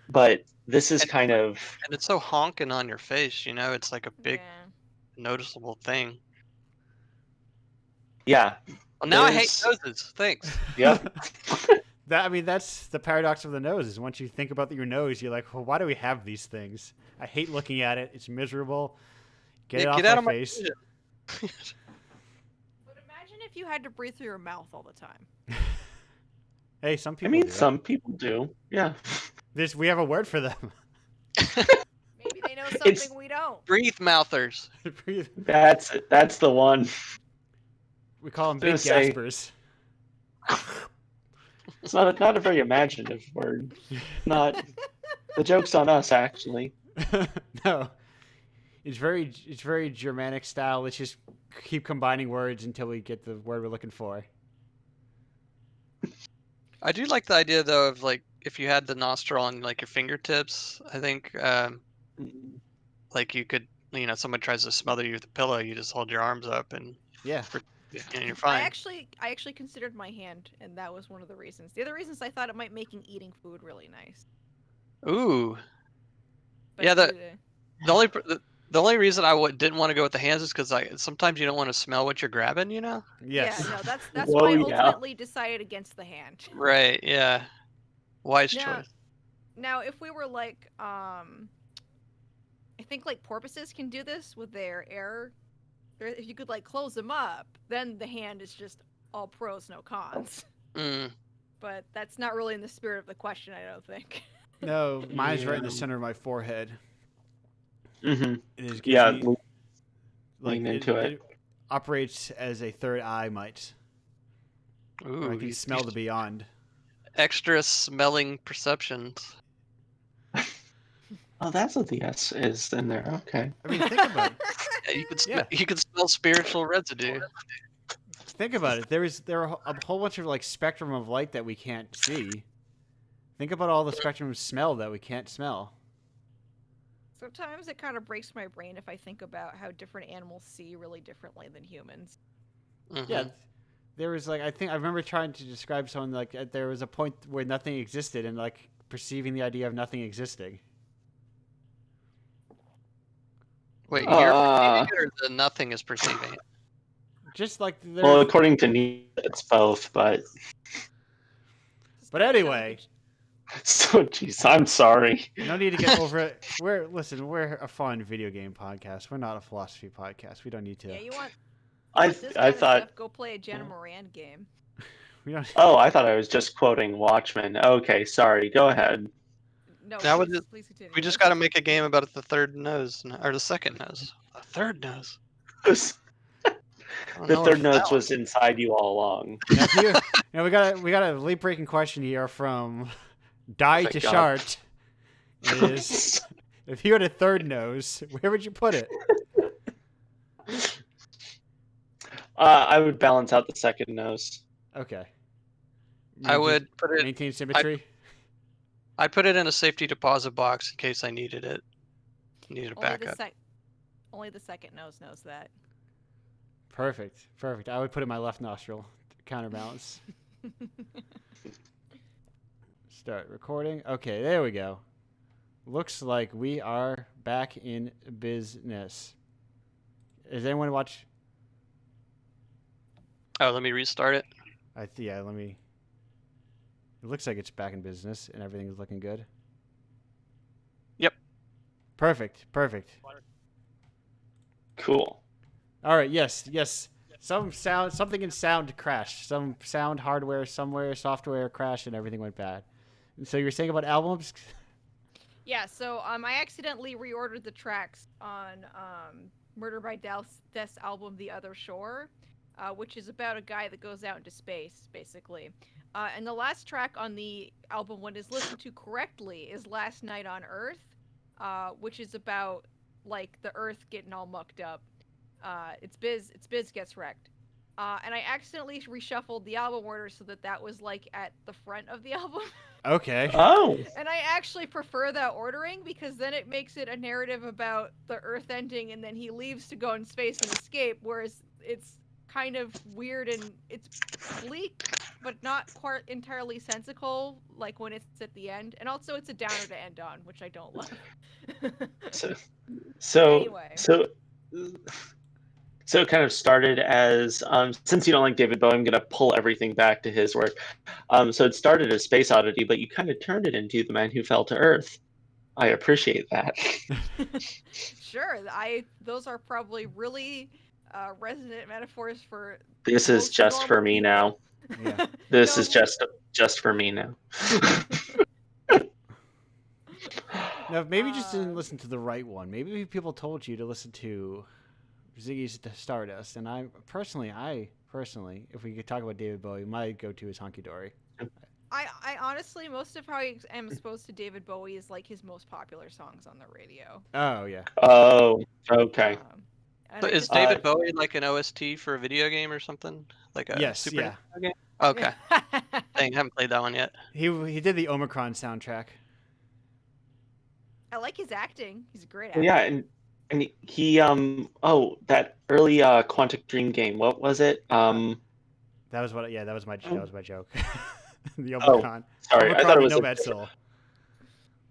But this is kind of And it's so honking on your face, you know, it's like a big Yeah. noticeable thing. yeah. Well, now I hate There's- noses. Thanks. Yep. That's the paradox of the nose. Is once you think about your nose, you're like, well, why do we have these things? I hate looking at it. It's miserable. Get it off out my of face. vision. But imagine if you had to breathe through your mouth all the time. Hey, some I people mean, do. some people do. Yeah. We have a word for them. Maybe they know something It's- we don't. Breathe mouthers. That's the one. We call them I big was gonna say- gaspers. It's not a very imaginative word. Not the joke's on us, actually. No, it's very Germanic style. Let's just keep combining words until we get the word we're looking for. I do like the idea though of like if you had the nostril on like your fingertips. I think like you could, you know, someone tries to smother you with a pillow, you just hold your arms up and Yeah. and you're fine. I actually considered my hand, and that was one of the reasons. The other reasons I thought it might making eating food really nice. Ooh. But Yeah, due the only reason I didn't want to go with the hands is because sometimes you don't want to smell what you're grabbing, you know? Yes. Yeah, no, that's Whoa, why I yeah. ultimately decided against the hand. Right. Yeah. Wise Now- choice. Now, if we were like, I think like porpoises can do this with their air. If you could like close them up, then the hand is just all pros, no cons. Mm. But that's not really in the spirit of the question, I don't think. No, mine's right in the Yeah. center of my forehead. Mm-hmm. It is Yeah. gives me, lean into it. It operates as a third eye might. Ooh. Where I can you- smell the beyond. extra smelling perceptions. Oh, that's what the S is in there. Okay. I mean, think about it. Yeah, you could Yeah. you could smell spiritual residue. Think about it. There are a whole bunch of like spectrum of light that we can't see. Think about all the spectrum of smell that we can't smell. Sometimes it kind of breaks my brain if I think about how different animals see really differently than humans. Mhm. Yeah. There was like I remember trying to describe someone like there was a point where nothing existed and like perceiving the idea of nothing existing. Wait, you're Uh, perceiving it or the nothing is perceiving it? Just like well, there. according to me, it's both, but But anyway, So, jeez, I'm sorry. No need to get over it. We're a fun video game podcast. We're not a philosophy podcast. We don't need to. Yeah, you want I this I kind of thought. stuff? Go play a Jenna Moran game. We don't. Oh, I thought I was just quoting Watchmen. Okay, sorry. Go ahead. No, Now please continue. we just got to make a game about the third nose or the second nose. The third nose. The I don't know third if that nose one- was inside you all along. Now, we got a late breaking question here from Die Thank to God. Shart. Is if you had a third nose, where would you put it? I would balance out the second nose. Okay. I would put it. Maintain symmetry. I'd put it in a safety deposit box in case I needed it. Needed a backup. Only the second nose knows that. Perfect. I would put it in my left nostril to counterbalance. Start recording. Okay, there we go. Looks like we are back in business. Is anyone watch? Oh, let me restart it. Yeah, let me. It looks like it's back in business and everything is looking good. Yep. Perfect. Cool. All right. Yes. Something in sound crashed. Some sound hardware somewhere, software crashed, and everything went bad. And so you were saying about albums? Yeah, so I accidentally reordered the tracks on Murder by Death's album The Other Shore, which is about a guy that goes out into space, basically. And the last track on the album, when it's listened to correctly, is Last Night on Earth, which is about, like, the Earth getting all mucked up. It's Biz gets wrecked. And I accidentally reshuffled the album order so that was, like, at the front of the album. Okay. Oh. And I actually prefer that ordering because then it makes it a narrative about the Earth ending and then he leaves to go in space and escape, whereas it's kind of weird and it's bleak, but not quite entirely sensical, like when it's at the end. And also it's a downer to end on, which I don't love. So Anyway. So it kind of started as, since you don't like David Bowie, I'm going to pull everything back to his work. So it started as Space Oddity, but you kind of turned it into The Man Who Fell to Earth. I appreciate that. Sure, those are probably really resonant metaphors for. This is most just for normal me people. now. Yeah. This No. is just for me now. Now, maybe you just didn't listen to the right one. Maybe people told you to listen to Ziggy's Stardust, and I personally, if we could talk about David Bowie, my go-to is Honky Dory. I honestly, most of how I am exposed to David Bowie is like his most popular songs on the radio. Oh yeah. Oh, okay. And So I is just- David Bowie like an OST for a video game or something? Like a Yes, Super yeah. Nintendo game? Okay. Dang, I haven't played that one yet. He did the Omicron soundtrack. I like his acting. He's a great actor. Yeah, and he that early Quantic Dream game. What was it? That was what. Yeah, that was my joke. The Omicron. Sorry, I Omicron, thought it the was a Nomad different- Soul.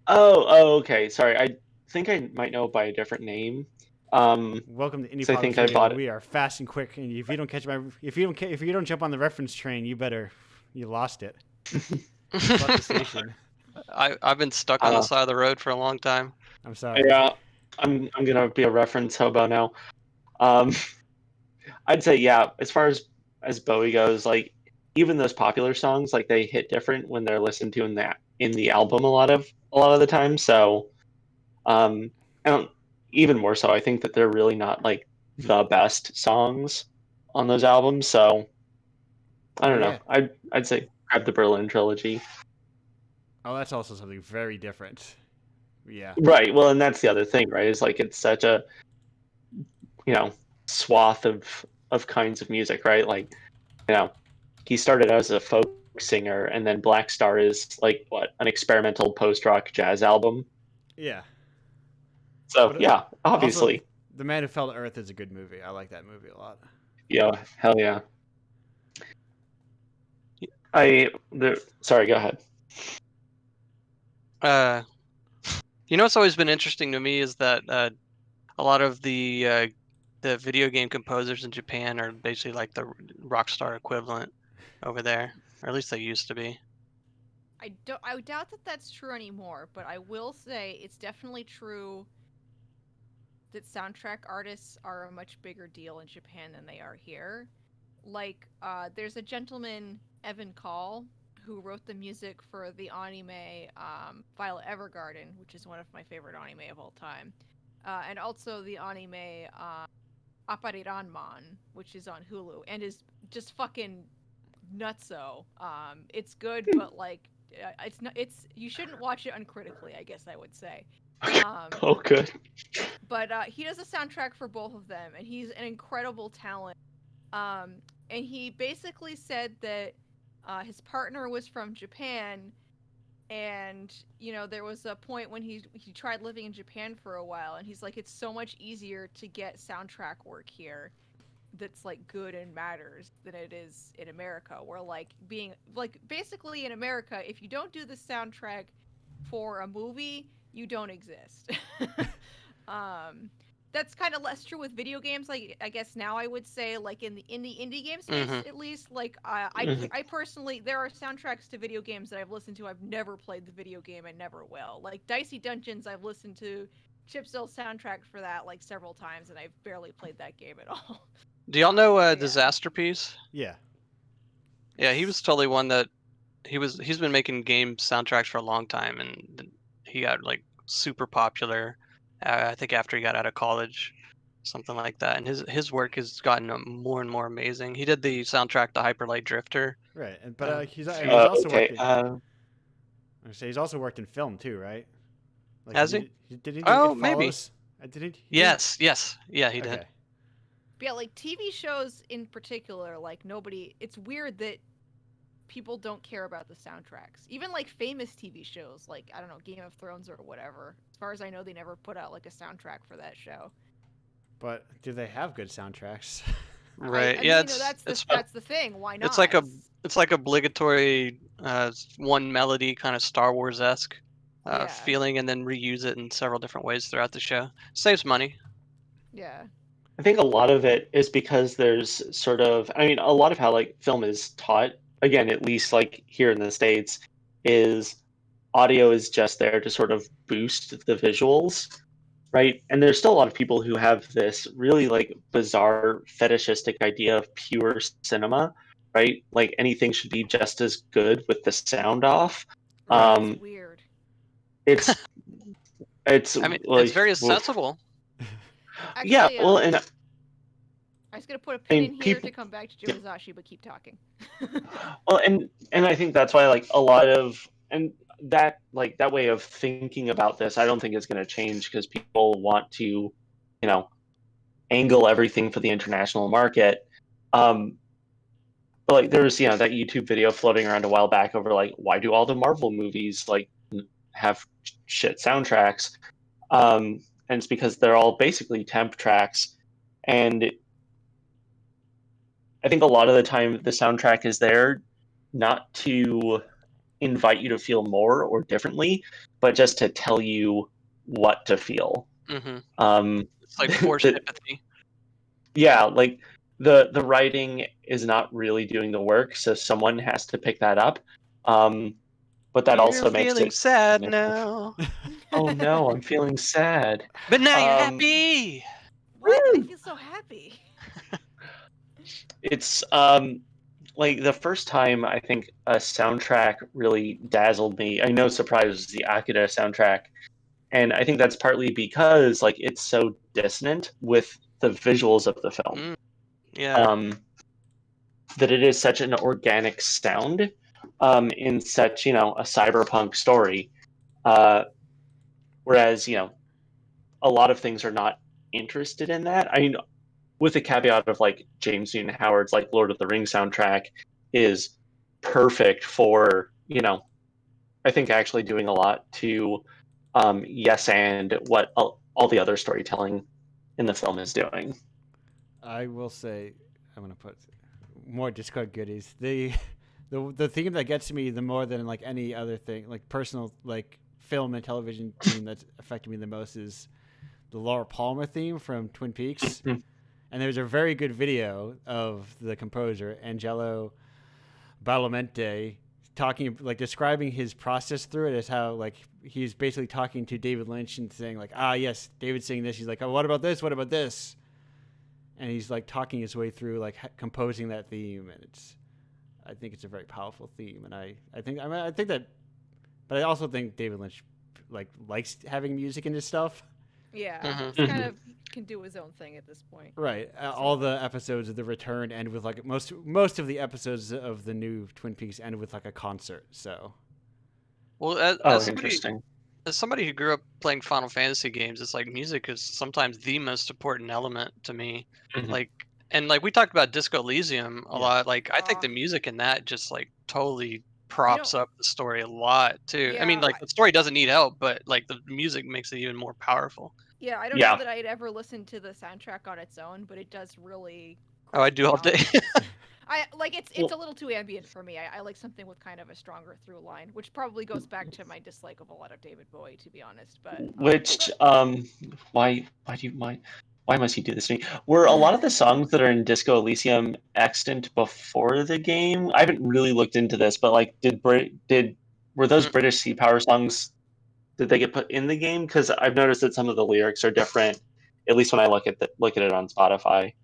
Oh, okay. Sorry, I think I might know it by a different name. Welcome to So I think Indiepocalypse I Radio. bought it. We are fast and quick, and if you don't catch if you don't jump on the reference train, you lost it. Left the station. I've been stuck on the side of the road for a long time. I'm sorry. Yeah, I'm gonna be a reference hobo now. I'd say as far as Bowie goes, like even those popular songs, like they hit different when they're listened to in the album a lot of the time. So, I don't even more so. I think that they're really not like the best songs on those albums. So, I don't know. I'd say grab the Berlin trilogy. Oh, that's also something very different. Yeah. Right. Well, and that's the other thing, right? Is like it's such a swath of kinds of music, right? Like, he started out as a folk singer, and then Black Star is like an experimental post-rock jazz album. Yeah. So But, yeah, obviously. Also, The Man Who Fell to Earth is a good movie. I like that movie a lot. Yeah, hell yeah. Sorry, go ahead. What's always been interesting to me is that a lot of the video game composers in Japan are basically like the rock star equivalent over there, or at least they used to be. I doubt that that's true anymore, but I will say it's definitely true that soundtrack artists are a much bigger deal in Japan than they are here. Like, there's a gentleman, Evan Call, who wrote the music for the anime Violet Evergarden, which is one of my favorite anime of all time, and also the anime Apariranman, which is on Hulu and is just fucking nutso. It's good, but like, it's not. It's you shouldn't watch it uncritically, I guess I would say. Oh, good. But he does a soundtrack for both of them, and he's an incredible talent. Um, and he basically said that his partner was from Japan, and there was a point when he tried living in Japan for a while, and he's like, it's so much easier to get soundtrack work here that's like good and matters than it is in America, where like being like basically in America, if you don't do the soundtrack for a movie, you don't exist. um that's kind of less true with video games. Like, I guess now I would say, like, in the indie game space, Mhm. at least, like, Mhm. I personally, there are soundtracks to video games that I've listened to. I've never played the video game and never will. Like Dicey Dungeons, I've listened to Chipsell soundtrack for that like several times, and I've barely played that game at all. Do y'all know Yeah. Disaster Piece? Yeah. Yeah, he was totally one that he's been making game soundtracks for a long time, and he got like super popular. I think after he got out of college, something like that. And his work has gotten more and more amazing. He did the soundtrack to Hyper Light Drifter. Right. And Uh, he's few- also Okay. worked in. I say he's also worked in film too, right? Like Has he? Did he do Oh, It maybe. Follows? Did he? Yes. Yeah, he did. Okay. But yeah, like TV shows in particular, like nobody. It's weird that people don't care about the soundtracks. Even like famous TV shows, like, I don't know, Game of Thrones or whatever. As far as I know, they never put out like a soundtrack for that show. But do they have good soundtracks? Right. I Yeah, mean, that's the thing. Why not? it's like obligatory one melody kind of Star Wars esque Yeah. feeling, and then reuse it in several different ways throughout the show. Saves money. Yeah. I think a lot of it is because there's sort of, I mean, a lot of how like film is taught, again, at least like here in the States, is audio is just there to sort of boost the visuals, right? And there's still a lot of people who have this really like bizarre fetishistic idea of pure cinema, right? Like anything should be just as good with the sound off. Right. That's weird. It's I mean, it's like, very well, accessible. Actually, yeah, well, and I was gonna put a pin in here people, to come back to yeah. Joe but keep talking. Well, and I think that's why like a lot of and that like that way of thinking about this, I don't think is going to change because people want to, angle everything for the international market. But like there was that YouTube video floating around a while back over like why do all the Marvel movies like have shit soundtracks? And it's because they're all basically temp tracks, and I think a lot of the time the soundtrack is there not to invite you to feel more or differently, but just to tell you what to feel. Hmm. Um, It's like forced empathy. yeah, like the writing is not really doing the work, so someone has to pick that up. But that also makes feeling it sad yeah. now. Oh no, I'm feeling sad. But now you're happy. What? I Woo! feel so happy. It's like the first time I think a soundtrack really dazzled me. I know surprise was the Akira soundtrack, and I think that's partly because like it's so dissonant with the visuals of the film. Yeah. That it is such an organic sound in such a cyberpunk story, whereas a lot of things are not interested in that. I mean, with the caveat of like James Newton Howard's like Lord of the Rings soundtrack is perfect for I think actually doing a lot to yes and what all the other storytelling in the film is doing. I will say, I'm gonna put more Discord goodies. The theme that gets me the more than like any other thing, like personal like film and television theme that's affected me the most is the Laura Palmer theme from Twin Peaks. And there's a very good video of the composer Angelo Badalamenti talking, like describing his process through it as how like he's basically talking to David Lynch and saying like, yes, David's saying this. He's like, oh, what about this? What about this? And he's like talking his way through like composing that theme, and I think it's a very powerful theme, and I think that, but I also think David Lynch like likes having music in his stuff. Yeah, Mhm. he's kind of can do his own thing at this point. Right. All the episodes of The Return end with like most of the episodes of the new Twin Peaks end with like a concert. So Well, Oh, interesting. as somebody who grew up playing Final Fantasy games, it's like music is sometimes the most important element to me. Mhm. Like, and like we talked about Disco Elysium a Yeah. lot. Like, I think Ah. the music in that just like totally props up the story a lot too. I mean, Yeah, like the story doesn't need help, but like the music makes it even more powerful. Yeah, I don't Yeah. know that I'd ever listened to the soundtrack on its own, but it does really. Oh, I do all day. I like it's a little too ambient for me. I like something with kind of a stronger through line, which probably goes back to my dislike of a lot of David Bowie, to be honest. But Which why do you mind? Why must he do this to me? Were a lot of the songs that are in Disco Elysium extant before the game? I haven't really looked into this, but like, were those Mm. British Sea Power songs? Did they get put in the game? Because I've noticed that some of the lyrics are different. At least when I look at it on Spotify.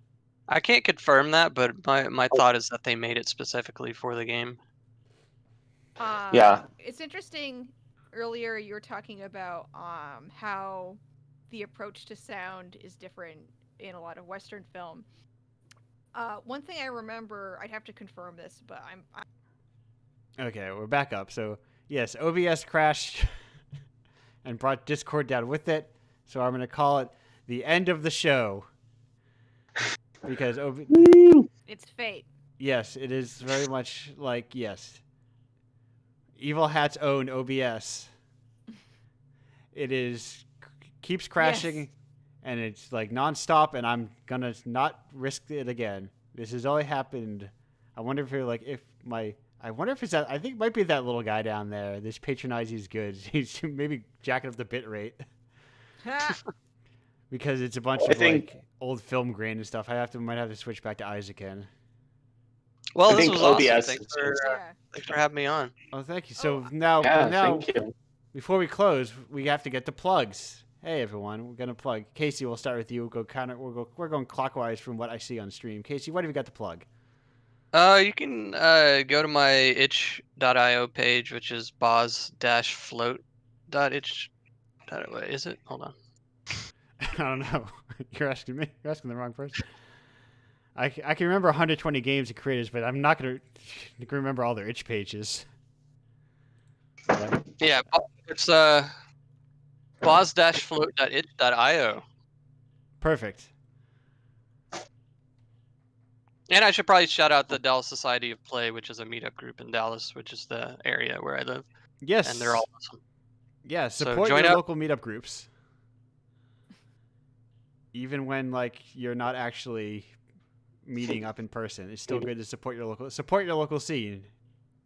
I can't confirm that, but my thought is that they made it specifically for the game. Yeah. It's interesting. Earlier, you were talking about how the approach to sound is different in a lot of Western film. One thing I remember, I'd have to confirm this, but I'm okay, we're back up. So yes, OBS crashed and brought Discord down with it. So I'm going to call it the end of the show because it's fate. yes, it is very much like yes. Evil Hat's own OBS. It keeps crashing, Yes. and it's like nonstop, and I'm gonna not risk it again. This has only happened. I wonder if I wonder if it's that. I think it might be that little guy down there. This patronizing good. He's maybe jacking up the bit rate because it's a bunch I of think- like old film grain and stuff. Might have to switch back to Isaac again. Well, I this think was awesome. OBS Thanks for having me on. Oh, thank you. So Oh, now, Yeah, thank you. before we close, we have to get the plugs. Hey everyone, we're gonna plug. Casey, we'll start with you. We're going clockwise from what I see on stream. Casey, what have you got to plug? You can go to my itch.io page, which is boz-float.itch. Is it? Hold on. I don't know. You're asking me. You're asking the wrong person. I can remember 120 games and creators, but I'm not gonna remember all their itch pages. Yeah, it's boz-float.itch.io. Perfect. And I should probably shout out the Dallas Society of Play, which is a meetup group in Dallas, which is the area where I live. Yes. And they're all awesome. Yeah, So support join your up. local meetup groups. Even when like you're not actually meeting up in person, it's still good to support your local scene.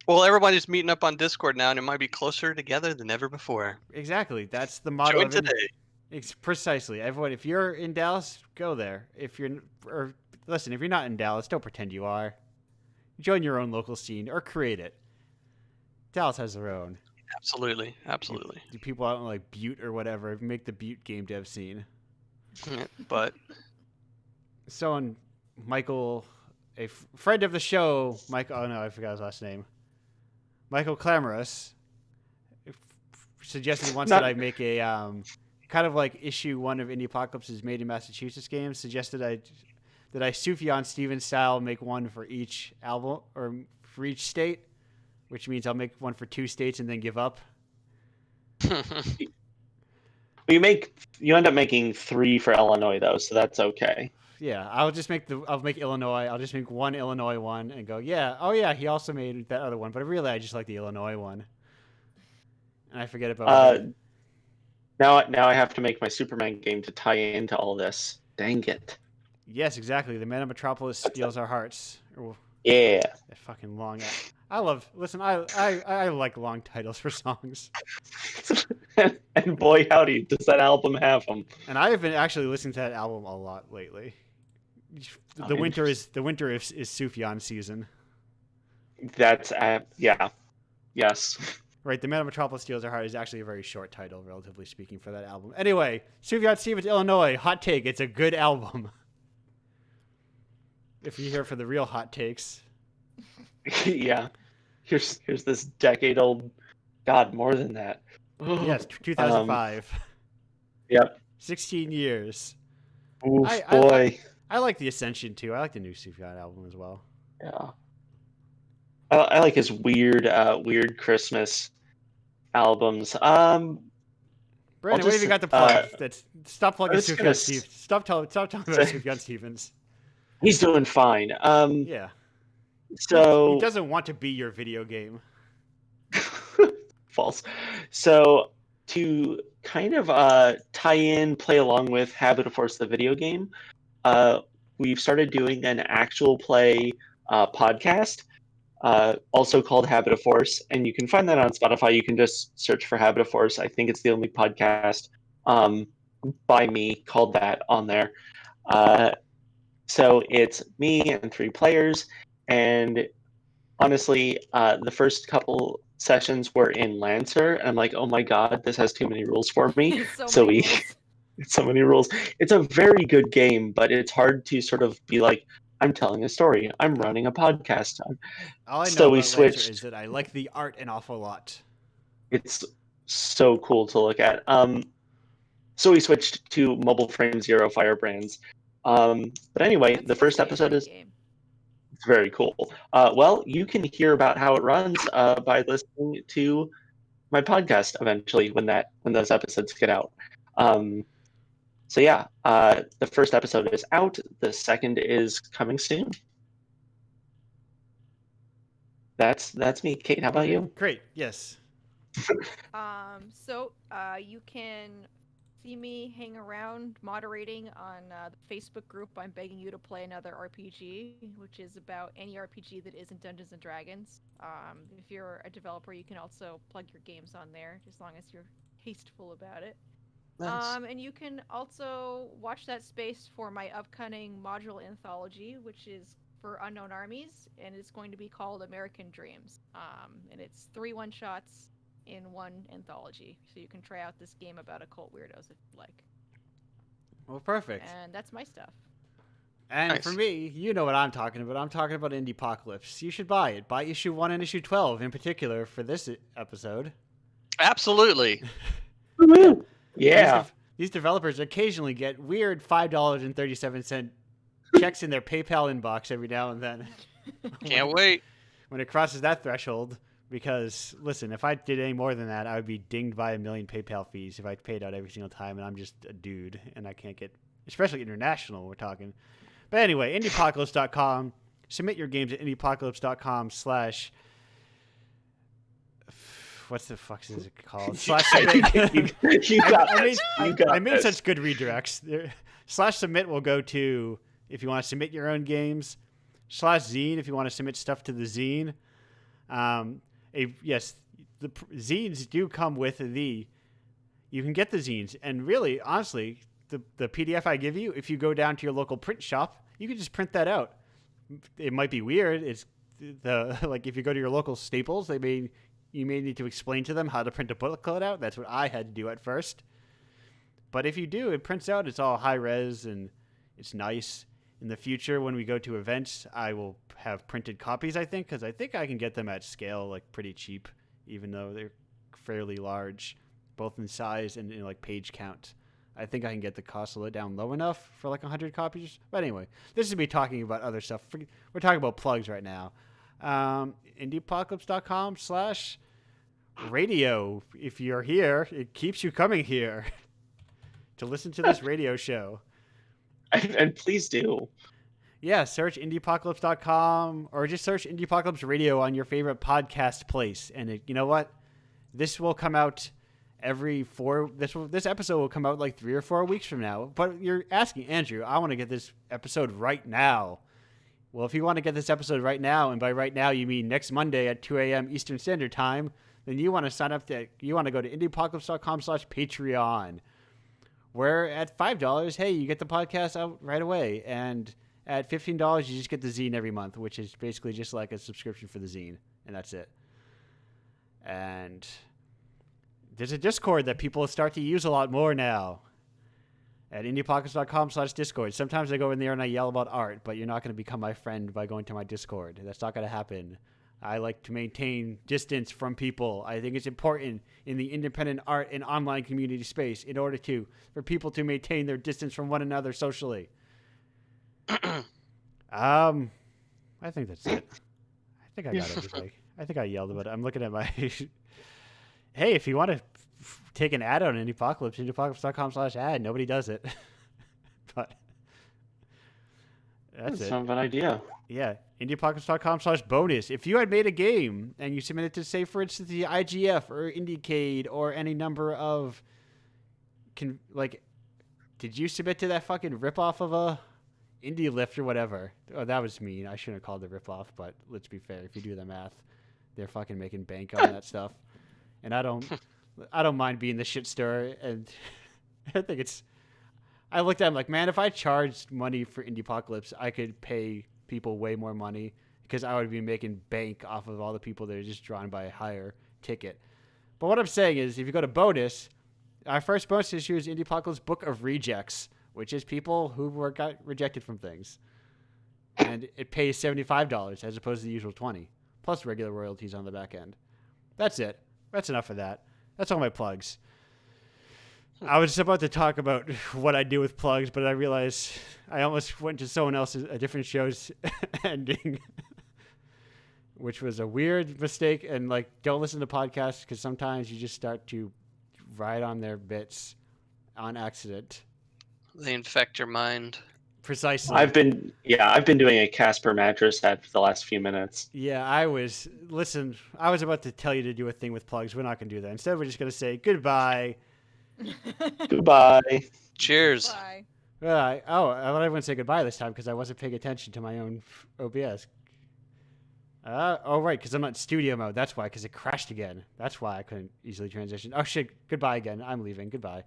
Well, everybody's meeting up on Discord now, and it might be closer together than ever before. Exactly. That's the motto Join of today. Precisely. Everyone, if you're in Dallas, go there. If you're not in Dallas, don't pretend you are. Join your own local scene or create it. Dallas has their own. Absolutely. Absolutely. Do people out in like Butte or whatever make the Butte game dev scene? Yeah, but Someone, Michael, a friend of the show, Michael. Oh no, I forgot his last name. Michael Clamorous suggested once that I make a kind of like issue 1 of Indiepocalypse's Made in Massachusetts games. Suggested that I Sufjan Stevens style make one for each album or for each state, which means I'll make one for 2 states and then give up. You end up making 3 for Illinois though, so that's okay. Yeah, I'll make Illinois. I'll just make one Illinois one and go, yeah, oh yeah, he also made that other one, but really I just like the Illinois one. And I forget about Now I have to make my Superman game to tie into all this. Dang it. Yes, exactly. The Man of Metropolis steals our hearts. Yeah. That fucking long. I like long titles for songs. And boy howdy, does that album have them. And I have been actually listening to that album a lot lately. The winter is Sufjan season. That's yeah. Yes. Right, The Man of Metropolis Steals Our Heart is actually a very short title, relatively speaking, for that album. Anyway, Suveyard Stevens, Illinois, hot take. It's a good album. If you're here for the real hot takes. Yeah. Here's this decade-old, God, more than that. Yes, 2005. Yep. 16 years. Oof, boy. I like the Ascension, too. I like the new Sufjan album as well. Yeah. I like his weird Christmas albums. Brandon, what have you got to plug? Stop plugging was gonna Sufjan Stevens. Stop talking about Sufjan Stevens. He's doing fine. Yeah. So He doesn't want to be your video game. false. So to kind of play along with Habit of Force, the video game, we've started doing an actual play podcast, also called Habit of Force, and you can find that on Spotify. You can just search for Habit of Force. I think it's the only podcast by me called that on there. So it's me and 3 players, and honestly, the first couple sessions were in Lancer, and I'm like, oh my god, this has too many rules for me. So many rules. It's so many rules. It's a very good game, but it's hard to sort of be like, I'm telling a story. I'm running a podcast. All I know So about we Lancer switched. is that I like the art an awful lot. It's so cool to look at. So we switched to Mobile Frame Zero Firebrands. But anyway, That's the first supposed to be a episode great is game. it's very cool. Well, you can hear about how it runs by listening to my podcast eventually when those episodes get out. So yeah, the first episode is out. The second is coming soon. That's me. Kate, how about you? Great. Yes. So you can see me hang around moderating on the Facebook group. I'm begging you to play another RPG, which is about any RPG that isn't Dungeons and Dragons. If you're a developer, you can also plug your games on there, as long as you're tasteful about it. Nice. And you can also watch that space for my upcoming module anthology, which is for Unknown Armies, and it's going to be called American Dreams. And it's 3 one-shots in one anthology, so you can try out this game about occult weirdos if you like. Well, perfect. And that's my stuff. And Nice. for me, you know what I'm talking about. I'm talking about Indiepocalypse. You should buy it. Buy issue 1 and issue 12 in particular for this episode. Absolutely. Woo-hoo. Yeah. These developers occasionally get weird $5.37 checks in their PayPal inbox every now and then. Can't wait. When it crosses that threshold, because, listen, if I did any more than that, I would be dinged by 1 million PayPal fees if I paid out every single time, and I'm just a dude, and I can't get, especially international, we're talking. But anyway, indiepocalypse.com. Submit your games at indiepocalypse.com/ what's the fuck is it called? I made such good redirects. /submit will go to if you want to submit your own games. /zine if you want to submit stuff to the zine. Yes, the zines do come with you can get the zines, and really, honestly, the PDF I give you, if you go down to your local print shop, you can just print that out. It might be weird. It's like if you go to your local Staples, you may need to explain to them how to print a booklet out. That's what I had to do at first. But if you do, it prints out. It's all high res and it's nice. In the future, when we go to events, I will have printed copies, I think, because I think I can get them at scale, like pretty cheap, even though they're fairly large, both in size and in like page count. I think I can get the cost down low enough for like 100 copies. But anyway, this is me talking about other stuff. We're talking about plugs right now. Indiepocalypse.com/radio. If you're here, it keeps you coming here to listen to this radio show. And please do. Yeah, search indiepocalypse.com or just search Indiepocalypse Radio on your favorite podcast place. And you know what? This will come out this episode will come out like 3 or 4 weeks from now. But you're asking, Andrew, I want to get this episode right now. Well, if you want to get this episode right now, and by right now you mean next Monday at 2 a.m. Eastern Standard Time, then you want to you want to go to indiepocalypse.com/Patreon, where at $5, hey, you get the podcast out right away. And at $15, you just get the zine every month, which is basically just like a subscription for the zine. And that's it. And there's a Discord that people start to use a lot more now. At indiepocalypse.com/Discord. Sometimes I go in there and I yell about art, but you're not going to become my friend by going to my Discord. That's not going to happen. I like to maintain distance from people. I think it's important in the independent art and online community space in order for people to maintain their distance from one another socially. I think that's it. I think I got everything. I think I yelled about it. I'm looking at my... Hey, if you want to take an ad on Indiepocalypse, indiepocalypse.com/ad. Nobody does it. But that's it. Not a bad idea. Yeah, indiepocalypse.com/bonus. If you had made a game and you submitted to, say, for instance, the IGF or Indiecade or any number of... did you submit to that fucking ripoff of a Indie Lift or whatever? Oh, that was mean. I shouldn't have called it ripoff, but let's be fair. If you do the math, they're fucking making bank on that stuff. And I don't mind being the shit stirrer, and I think I looked at him like, man, if I charged money for Indiepocalypse, I could pay people way more money because I would be making bank off of all the people that are just drawn by a higher ticket. But what I'm saying is, if you go to bonus, our first bonus issue is Indiepocalypse Book of Rejects, which is people who got rejected from things. And it pays $75 as opposed to the usual $20, plus regular royalties on the back end. That's it. That's enough of that. That's all my plugs. I was just about to talk about what I do with plugs, but I realized I almost went to someone else's, a different show's ending, which was a weird mistake. And don't listen to podcasts because sometimes you just start to ride on their bits on accident. They infect your mind. Precisely. I've been doing a Casper mattress ad for the last few minutes. Yeah, I was about to tell you to do a thing with plugs. We're not going to do that. Instead, we're just going to say goodbye. Goodbye. Cheers. Bye. I thought everyone say goodbye this time because I wasn't paying attention to my own OBS. Right, because I'm not in studio mode. That's why, because it crashed again. That's why I couldn't easily transition. Oh, shit. Goodbye again. I'm leaving. Goodbye.